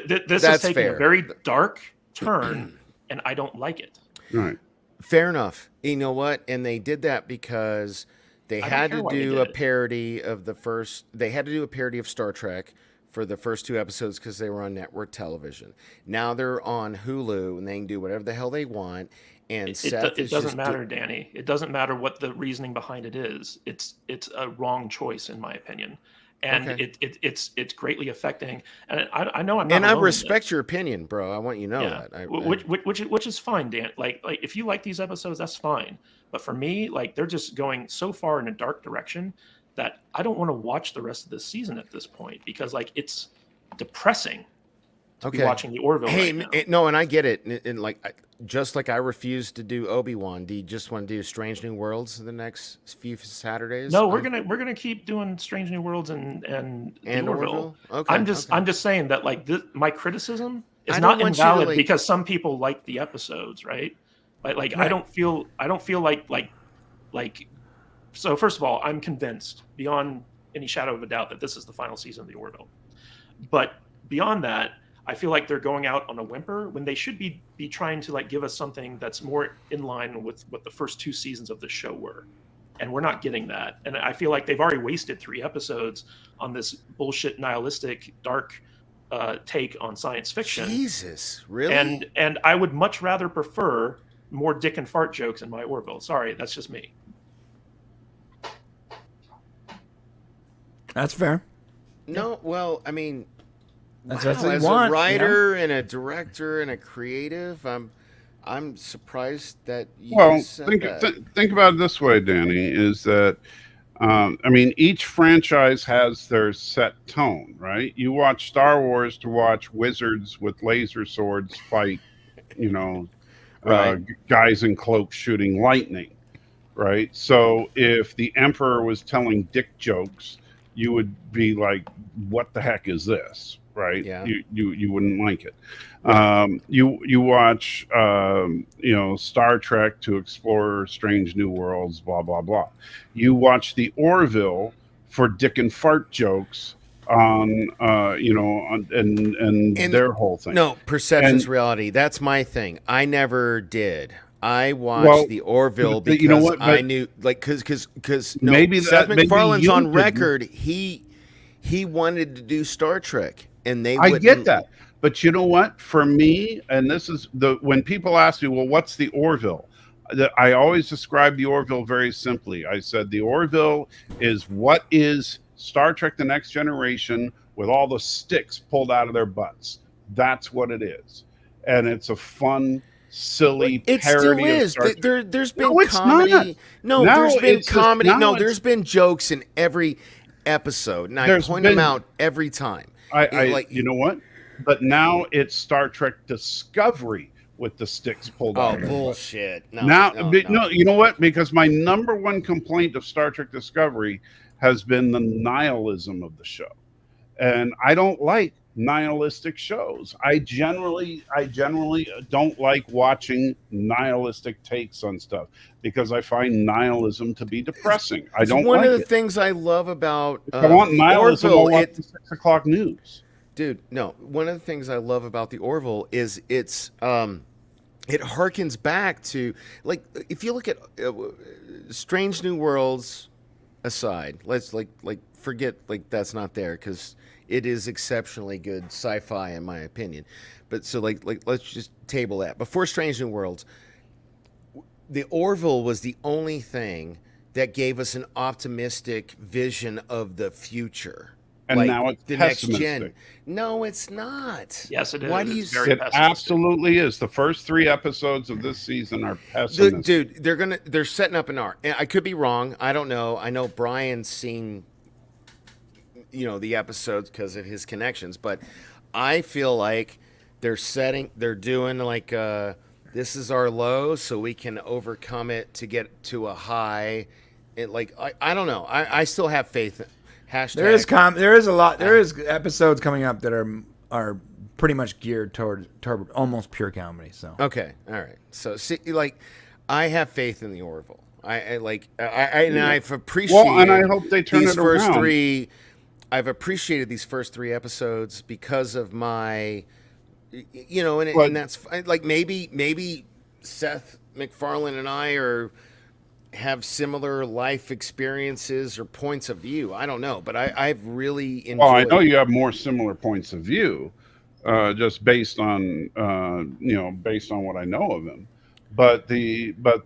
this that's is taking fair. a very dark turn, and I don't like it. Right. Fair enough. You know what? And they did that because they had to do a parody of the first. They had to do a parody of Star Trek for the first 2 episodes because they were on network television. Now they're on Hulu and they can do whatever the hell they want. And it doesn't matter, Danny. It doesn't matter what the reasoning behind it is. It's a wrong choice in my opinion, and Okay. it's greatly affecting. And I know I'm not. And I alone in respect this. your opinion, bro. I want you to know that. Which is fine, Dan. Like if you like these episodes, that's fine. But for me, like they're just going so far in a dark direction that I don't want to watch the rest of this season at this point because like it's depressing to be watching the Orville. Hey, right now. no, and I get it. And like, just like I refuse to do Obi-Wan. Do you just want to do Strange New Worlds the next few Saturdays? No, we're gonna keep doing Strange New Worlds and the Orville. Orville? Okay, I'm just saying that like my criticism is I not don't want you to, invalid like- because some people like the episodes, right? Like Right. I don't feel like. So first of all, I'm convinced beyond any shadow of a doubt that this is the final season of the Orville. But beyond that, I feel like they're going out on a whimper when they should be trying to like give us something that's more in line with what the first 2 seasons of the show were. And we're not getting that. And I feel like they've already wasted 3 episodes on this bullshit nihilistic dark take on science fiction. Jesus, really? And I would much rather prefer more dick and fart jokes in my Orville. Sorry, that's just me. That's fair. No, well, I mean, That's wow, what you as want, a writer and a director and a creative, I'm surprised that you just said that. Think about it this way, Danny, is that I mean, each franchise has their set tone, right? You watch Star Wars to watch wizards with laser swords fight, you know, Right. guys in cloaks shooting lightning, right? So if the Emperor was telling dick jokes, you would be like, what the heck is this? Right? Yeah. You wouldn't like it. You watch Star Trek to explore strange new worlds, blah blah blah. You watch the Orville for dick and fart jokes on their whole thing. No, perception's And- reality. That's my thing. I never did. I watched the Orville but because you know what? I But- knew, like, because Maybe Seth maybe MacFarlane's you on didn't. record. He wanted to do Star Trek, and they. I wouldn't. get that. But you know what? For me, and this is when people ask me, well, what's the Orville? I always describe the Orville very simply. I said the Orville is what is Star Trek The Next Generation with all the sticks pulled out of their butts. That's what it is. And it's a fun, silly It parody still of is. Star Trek. There's been No, it's comedy. not. No, No, there's been it's just- comedy. no, No, it's- there's been jokes in every episode, and I There's point them been- out every time. You know what? But now it's Star Trek Discovery with the sticks pulled Oh, out of their butts. bullshit! No, No, you know what? Because my number one complaint of Star Trek Discovery has been the nihilism of the show, and I don't like nihilistic shows. I generally don't like watching nihilistic takes on stuff because I find nihilism to be depressing. I It's don't one like of the it. things I love about If I want the nihilism, Orville. I'll watch the 6 o'clock news. Dude, no. One of the things I love about the Orville is it harkens back to, like, if you look at Strange New Worlds aside, let's like forget like that's not there because it is exceptionally good sci-fi in my opinion. But so like let's just table that. Before Strange New Worlds, the Orville was the only thing that gave us an optimistic vision of the future. And now it's the next pessimistic. gen. No, it's not. Yes, it is. Why do you? It absolutely is. The first 3 episodes of this season are pessimistic. Dude, they're setting up an arc. And I could be wrong. I don't know. I know Brian's seen, the episodes because of his connections, but I feel like they're doing like this is our low, so we can overcome it to get to a high. I don't know. I still have faith. Hashtag. There is a lot. There is episodes coming up that are pretty much geared toward almost pure comedy. So okay, all right. So see, I have faith in the Orville. I've appreciated. Well, and I hope they turn these it first around. 3. I've appreciated these first 3 episodes because of my, and that's like maybe Seth MacFarlane and I have similar life experiences or points of view. I don't know, but I've really enjoyed. Well, I know you have more similar points of view, just based on based on what I know of him. But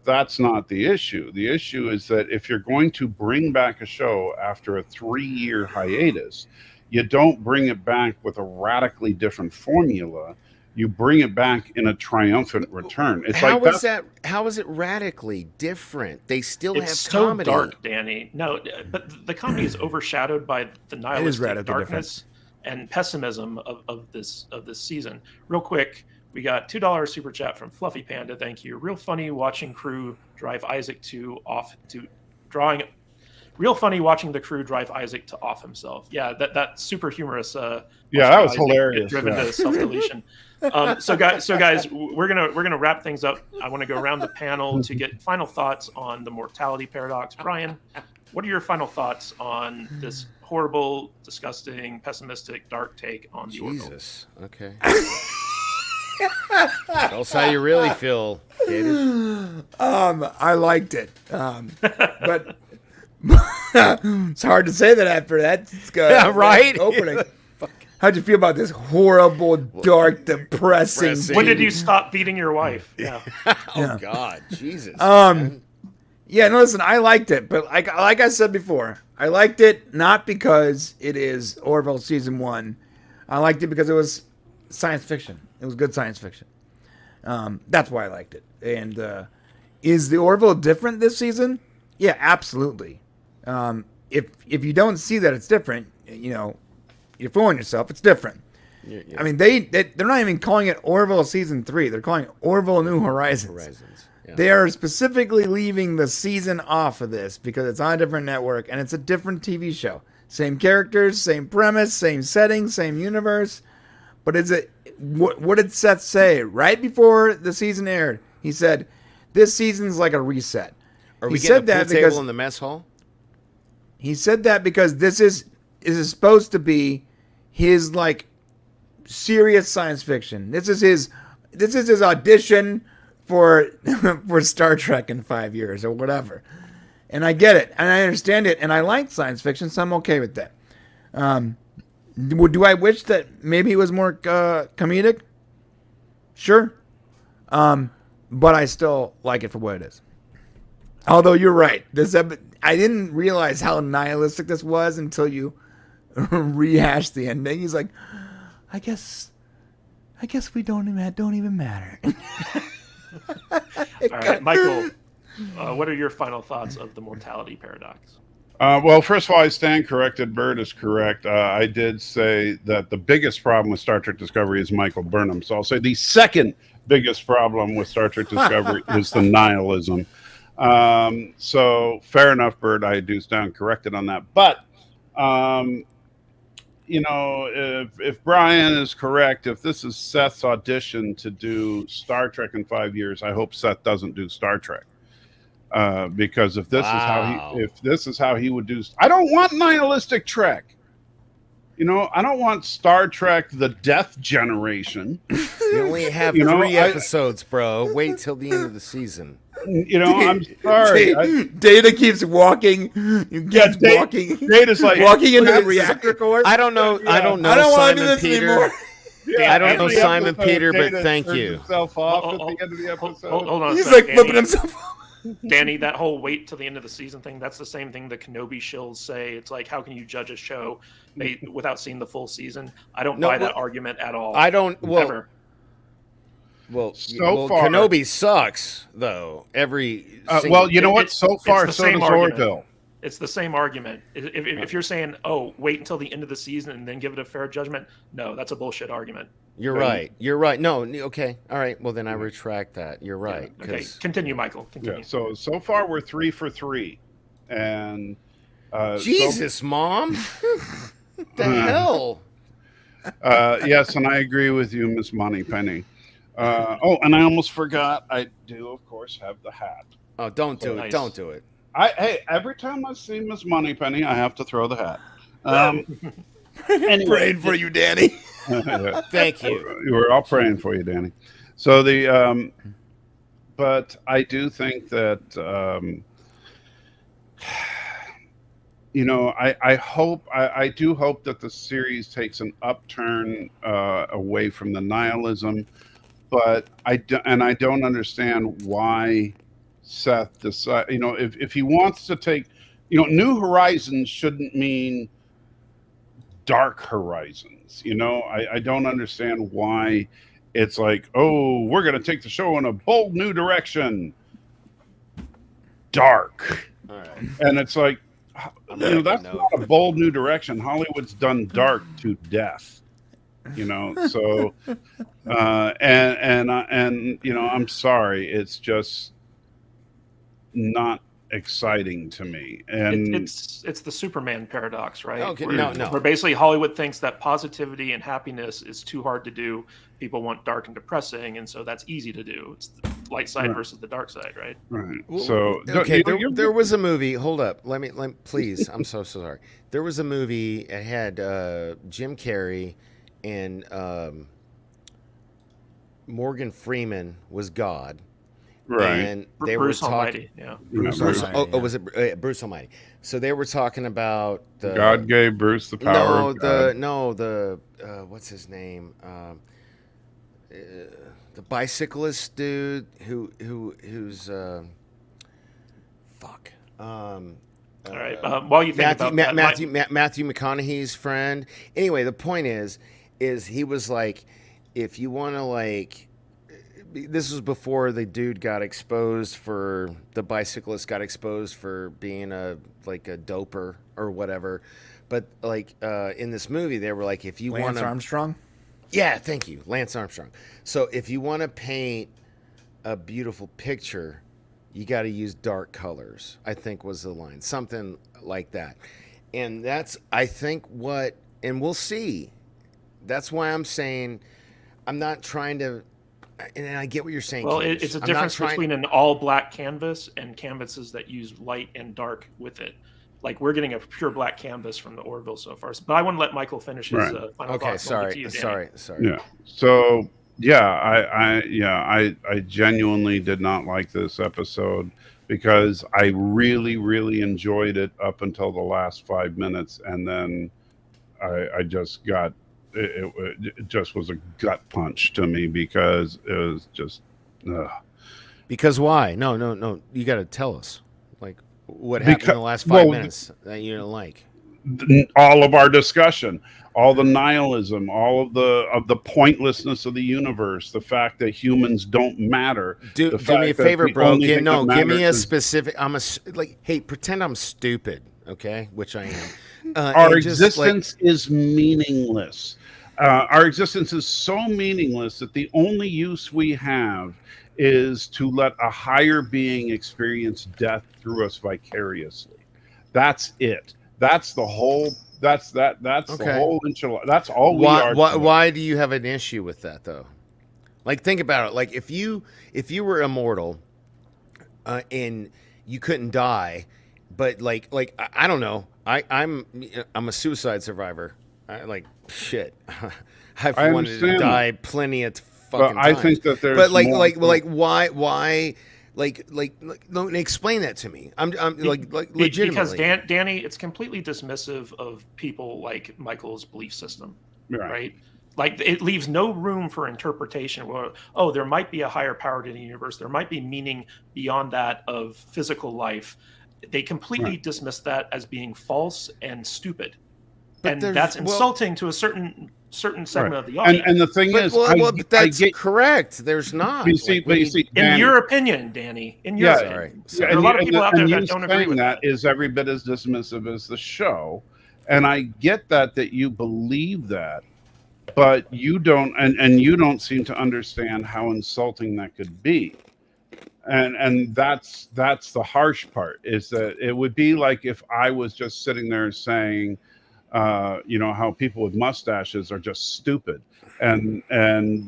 that's not the issue. The issue is that if you're going to bring back a show after a 3-year hiatus, you don't bring it back with a radically different formula. You bring it back in a triumphant return. It's how is that? How is it radically different? They still have comedy. It's so dark, Danny. No, but the comedy is overshadowed by the nihilistic darkness and pessimism of this season. Real quick, we got $2 super chat from Fluffy Panda. Thank you. Real funny watching crew drive Isaac Real funny watching the crew drive Isaac to off himself. Yeah, that's super humorous. That was Isaac hilarious. Driven to self-deletion. So guys, we're gonna wrap things up. I want to go around the panel to get final thoughts on the Mortality Paradox. Brian, what are your final thoughts on this horrible, disgusting, pessimistic, dark take on the Orville? Jesus. Okay. Tell us how you really feel, Gators. I liked it, but it's hard to say that after that. Right. Opening. How'd you feel about this horrible, dark, depressing? When did you stop beating your wife? Yeah. Oh God, Jesus. Yeah, no, listen, I liked it, but like I said before, I liked it not because it is Orville season 1. I liked it because it was science fiction. It was good science fiction. That's why I liked it. And is the Orville different this season? Yeah, absolutely. If you don't see that it's different, you're fooling yourself. It's different. Yeah. I mean, they're not even calling it Orville season 3. They're calling it Orville New Horizons. Yeah. They are specifically leaving the season off of this because it's on a different network and it's a different TV show. Same characters, same premise, same setting, same universe. But what did Seth say right before the season aired? He said, "This season's like a reset." Are we getting a pool table in the mess hall? He said that because this is supposed to be his like serious science fiction. This is his audition for Star Trek in 5 years or whatever. And I get it and I understand it and I like science fiction, so I'm okay with that. Do I wish that maybe it was more comedic? Sure. But I still like it for what it is. Although you're right. I didn't realize how nihilistic this was until you rehashed the ending. He's like, I guess we don't even matter. All right, Michael, what are your final thoughts of the Mortality Paradox? Well, first of all, I stand corrected. Bird is correct. I did say that the biggest problem with Star Trek Discovery is Michael Burnham. So I'll say the second biggest problem with Star Trek Discovery is the nihilism. So fair enough, Bird. I do stand corrected on that. But, if Brian is correct, if this is Seth's audition to do Star Trek in 5 years, I hope Seth doesn't do Star Trek. Because if this is how he would do, I don't want nihilistic Trek. I don't want Star Trek: The Death Generation. You only have 3 episodes, bro. Wait till the end of the season. You know, I'm sorry. Data keeps walking. Walking. Data's like walking into the reactor core. I don't know. I don't know. I don't want to do Simon this Peter. anymore. Yeah, I don't know every Simon episode, Peter, but Data thank turns you. himself off at the end of the episode. Hold on a He's sec, like Danny. flipping himself off. Danny, that whole wait till the end of the season thing, that's the same thing the Kenobi shills say. It's like, how can you judge a show without seeing the full season? I don't buy that argument at all. I don't. Well, ever. Well, so far, Kenobi sucks though. Every well, you know what? So far, the so same does argument. Orville. It's the same argument. If you're saying, oh, wait until the end of the season and then give it a fair judgment, no, that's a bullshit argument. You're right. You're right. No, okay. All right. Well, then I retract that. You're right. Yeah. Okay, continue, Michael. Continue. Yeah, so far we're 3 for 3, and Jesus, Mom, what the hell? Yes, and I agree with you, Miss Moneypenny. Oh, and I almost forgot. I do, of course, have the hat. Oh, don't do it! Nice. Don't do it! Hey, every time I see Miss Moneypenny, I have to throw the hat. Anyway. Praying for you, Danny. Thank you. We're all praying for you, Danny. So but I do think that you know, I do hope that the series takes an upturn away from the nihilism, but I don't understand why Seth decide. You know, if he wants to take, you know, New Horizons shouldn't mean Dark Horizons. You know, I don't understand why it's like, oh, we're going to take the show in a bold new direction. Dark. All right. And it's like, you know, that's not a bold new direction. Hollywood's done dark to death. You know, so and you know, I'm sorry, it's just not exciting to me. And it's the Superman paradox, right? Okay, no. Where basically Hollywood thinks that positivity and happiness is too hard to do. People want dark and depressing, and so that's easy to do. It's the light side versus the dark side, right? Right. So okay, there was a movie. Hold up, let me please. I'm so sorry. There was a movie. It had Jim Carrey and Morgan Freeman was God. right. And they Bruce were Almighty, talking. yeah. Bruce Oh, was it Bruce Almighty? So they were talking about the God gave Bruce the power. What's his name? The bicyclist dude who's fuck. All right. While you think Matthew McConaughey's friend. Anyway, the point is he was like, if you want to like. This was before the dude got exposed for the bicyclist got exposed for being a doper or whatever, but like in this movie they were like, if you want Lance Armstrong. Yeah, thank you, Lance Armstrong. So if you want to paint a beautiful picture, you got to use dark colors. I think was the line, something like that, and that's I think what, and we'll see. That's why I'm saying I'm not trying to. And I get what you're saying. Well, Keith. it's a difference between an all-black canvas and canvases that use light and dark with it. Like, we're getting a pure black canvas from the Orville so far. But I want to let Michael finish his final okay, thoughts. sorry. Yeah. So I genuinely did not like this episode because I really, really enjoyed it up until the last 5 minutes, and then I just got. It just was a gut punch to me because it was just. Because why? No. You got to tell us, like, what happened in the last 5 minutes that you didn't like. All of our discussion, all the nihilism, all of the pointlessness of the universe, the fact that humans don't matter. Do me a favor, bro. Give me a specific. Hey, pretend I'm stupid, okay? Which I am. Our existence is meaningless. Our existence is so meaningless that the only use we have is to let a higher being experience death through us vicariously. That's it. That's the whole. That's the whole enchilada. That's all we are. Why do you have an issue with that though? Like, think about it. Like, if you were immortal, and you couldn't die, but like I don't know. I'm a suicide survivor. Shit. I've wanted to die plenty of fucking times. I think that there's but why explain that to me. I'm legitimately. Because Danny, it's completely dismissive of people like Michael's belief system, right? Like it leaves no room for interpretation. Oh, there might be a higher power to the universe. There might be meaning beyond that of physical life. They completely dismiss that as being false and stupid, and that's insulting to a certain segment of the audience. And the thing is, that's correct. There's not. You see, in your opinion, Danny. In your opinion. Sorry. There are a lot of people out there that don't agree with that. Is every bit as dismissive as the show, and I get that you believe that, but you don't, and you don't seem to understand how insulting that could be. And that's the harsh part, is that it would be like if I was just sitting there saying, how people with mustaches are just stupid, and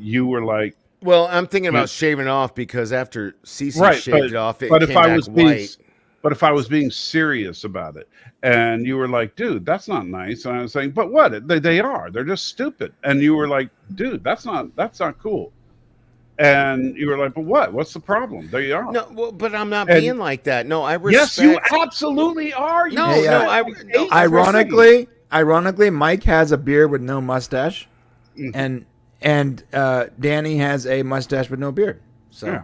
you were like, well, I'm thinking about shaving off, because after Cece shaved it off, it came back white. But if I was being serious about it, and you were like, dude, that's not nice, and I was saying, but what? They are. They're just stupid. And you were like, dude, that's not cool. And you were like, but what? What's the problem? There you are. No, well, but I'm not being like that. No, I respect. Yes, you absolutely are. Ironically, Mike has a beard with no mustache, and Danny has a mustache with no beard. So,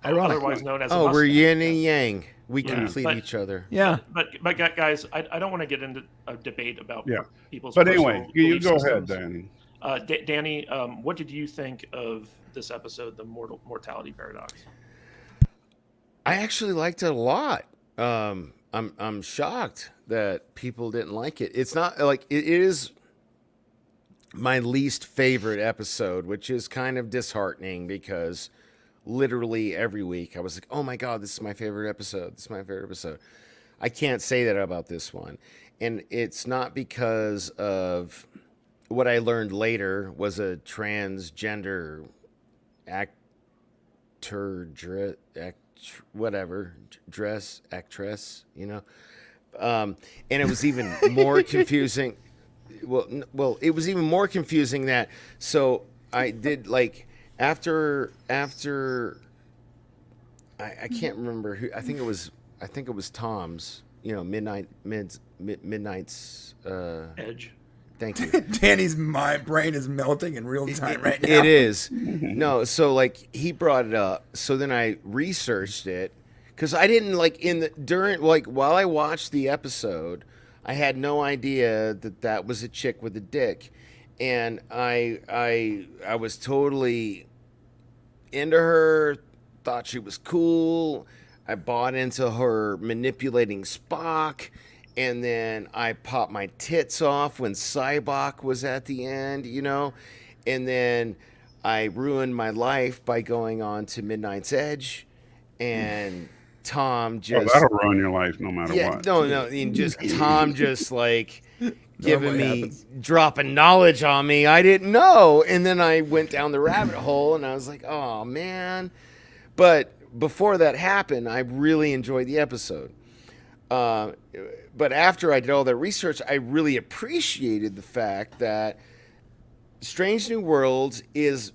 otherwise known as we're yin and yang. We complete each other. Yeah, but guys, I don't want to get into a debate about people's. But anyway, you go systems. ahead, Danny. Danny, what did you think of this episode, the Mortality Paradox? I actually liked it a lot. I'm shocked that people didn't like it. It's not like it is my least favorite episode, which is kind of disheartening, because literally every week I was like, oh my God, this is my favorite episode. This is my favorite episode. I can't say that about this one. And it's not because of what I learned later was a transgender actress, and it was even more confusing. Well, it was even more confusing that. So I did after I can't remember who. I think it was Tom's. Midnight's Edge. Thank you. Danny's brain is melting in real time right now. It is. No, so he brought it up. So then I researched it, because I didn't while I watched the episode, I had no idea that was a chick with a dick, and I was totally into her. Thought she was cool. I bought into her manipulating Spock. And then I popped my tits off when Cybok was at the end, And then I ruined my life by going on to Midnight's Edge. And Tom just... Oh, that'll ruin your life no matter what. No. Tom just giving me, dropping knowledge on me. I didn't know. And then I went down the rabbit hole, and I was like, oh, man. But before that happened, I really enjoyed the episode. But after I did all that research, I really appreciated the fact that Strange New Worlds is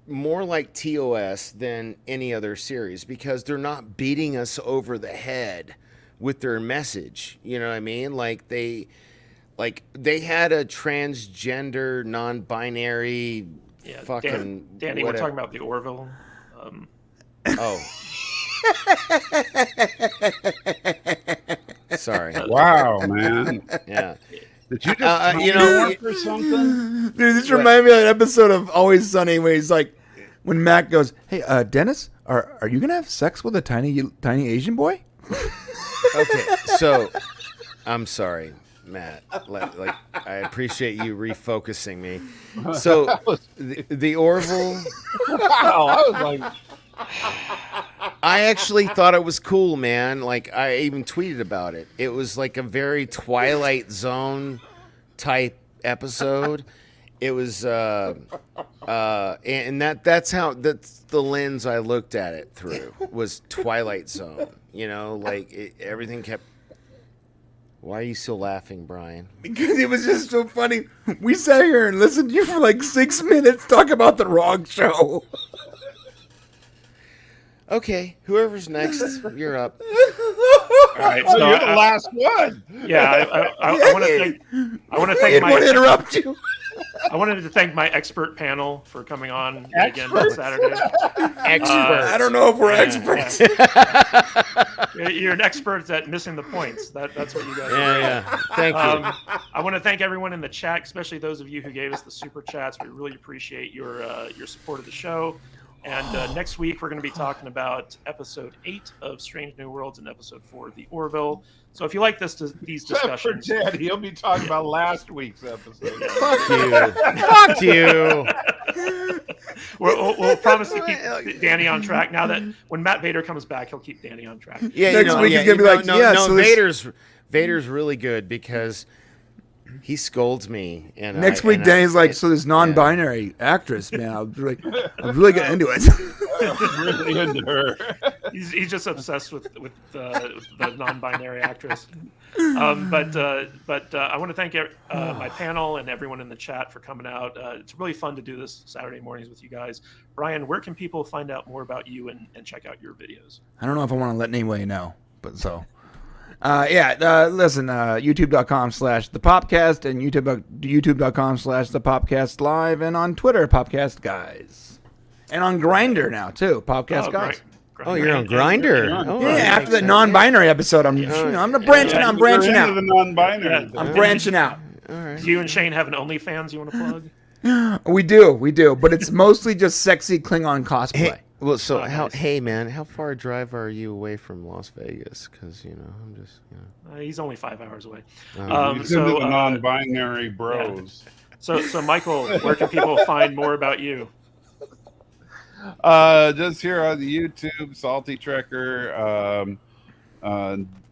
more like TOS than any other series, because they're not beating us over the head with their message. You know what I mean? They had a transgender, non-binary fucking... Danny, we're talking about the Orville. Oh. Sorry. Wow, man. Yeah. Did you just or something? Dude, this reminded me of that episode of Always Sunny where he's like, when Mac goes, "Hey, Dennis, are you gonna have sex with a tiny Asian boy?" Okay, so I'm sorry, Matt. I appreciate you refocusing me. So the Orville. Wow, I was like. I actually thought it was cool, man. I even tweeted about it. It was like a very Twilight Zone type episode. It was, and that's the lens I looked at it through, was Twilight Zone. Everything kept. Why are you still laughing, Brian? Because it was just so funny. We sat here and listened to you for 6 minutes talk about the wrong show. Okay, whoever's next, you're up. All right, so you're the last one. Yeah, I want to thank. I want to thank I want to interrupt you. I wanted to thank my expert panel for coming on again on Saturday. Expert. I don't know if we're experts. You're an expert at missing the points. That's what you guys are. Yeah. Thank you. I want to thank everyone in the chat, especially those of you who gave us the super chats. We really appreciate your support of the show. And next week, we're going to be talking about episode 8 of Strange New Worlds and episode 4 of the Orville. So if you like these discussions... Except for Daddy, he'll be talking about last week's episode. Fuck you. Fuck you. We'll promise to keep Danny on track. Now that when Matt Vader comes back, he'll keep Danny on track. Yeah, Next week he's going to be like, no, Vader's really good because he scolds me. And next week, Danny's like, so this non-binary actress, man, I'm really getting into it. Really into her. He's just obsessed with the non-binary actress. But I want to thank my panel and everyone in the chat for coming out. It's really fun to do this Saturday mornings with you guys. Brian, where can people find out more about you and check out your videos? I don't know if I want to let anybody know, but so. Listen, youtube.com/thepopcast and youtube.com/thepopcast live and on Twitter, Popcast Guys. And on Grindr now, too, Popcast Guys. Oh, you're on Grindr. After the non-binary episode, I'm branching out. I'm branching out. The non-binary. I'm branching out. All right. Do you and Shane have an OnlyFans you want to plug? We do, but it's mostly just sexy Klingon cosplay. Hey, well, so nice. Hey, man, how far a drive are you away from Las Vegas? Because I'm just He's only 5 hours away. He's into the non-binary bros. Yeah. So Michael, where can people find more about you? Just here on the YouTube, Salty Trekker.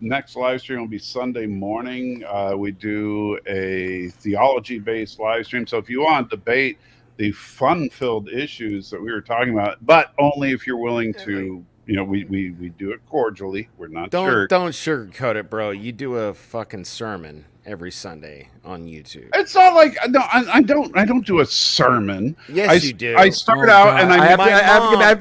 Next live stream will be Sunday morning. We do a theology-based live stream. So if you want to debate the fun-filled issues that we were talking about, but only if you're willing to, we do it cordially. We're not don't sugarcoat it, bro. You do a fucking sermon every Sunday on YouTube. It's not like I don't do a sermon. Yes, you do. I start out and I have to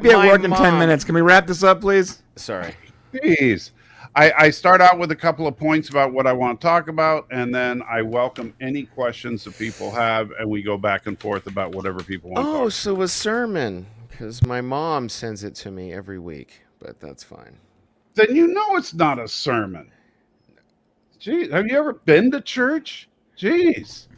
be at work in 10 minutes. Can we wrap this up, please? Sorry. Jeez. I start out with a couple of points about what I want to talk about, and then I welcome any questions that people have, and we go back and forth about whatever people want to talk about. So a sermon, because my mom sends it to me every week, but that's fine. Then it's not a sermon. Jeez, have you ever been to church? Jeez.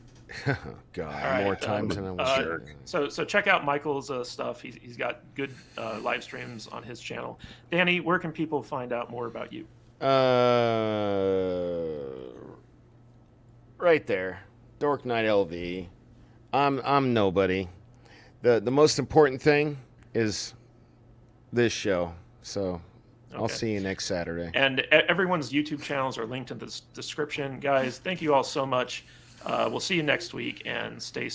Oh, God, right, more times than I was sure. So check out Michael's stuff. He's got good live streams on his channel. Danny, where can people find out more about you? Right there, Dork Knight LV. I'm nobody. The most important thing is this show. So I'll see you next Saturday. And everyone's YouTube channels are linked in the description. Guys, thank you all so much. We'll see you next week, and stay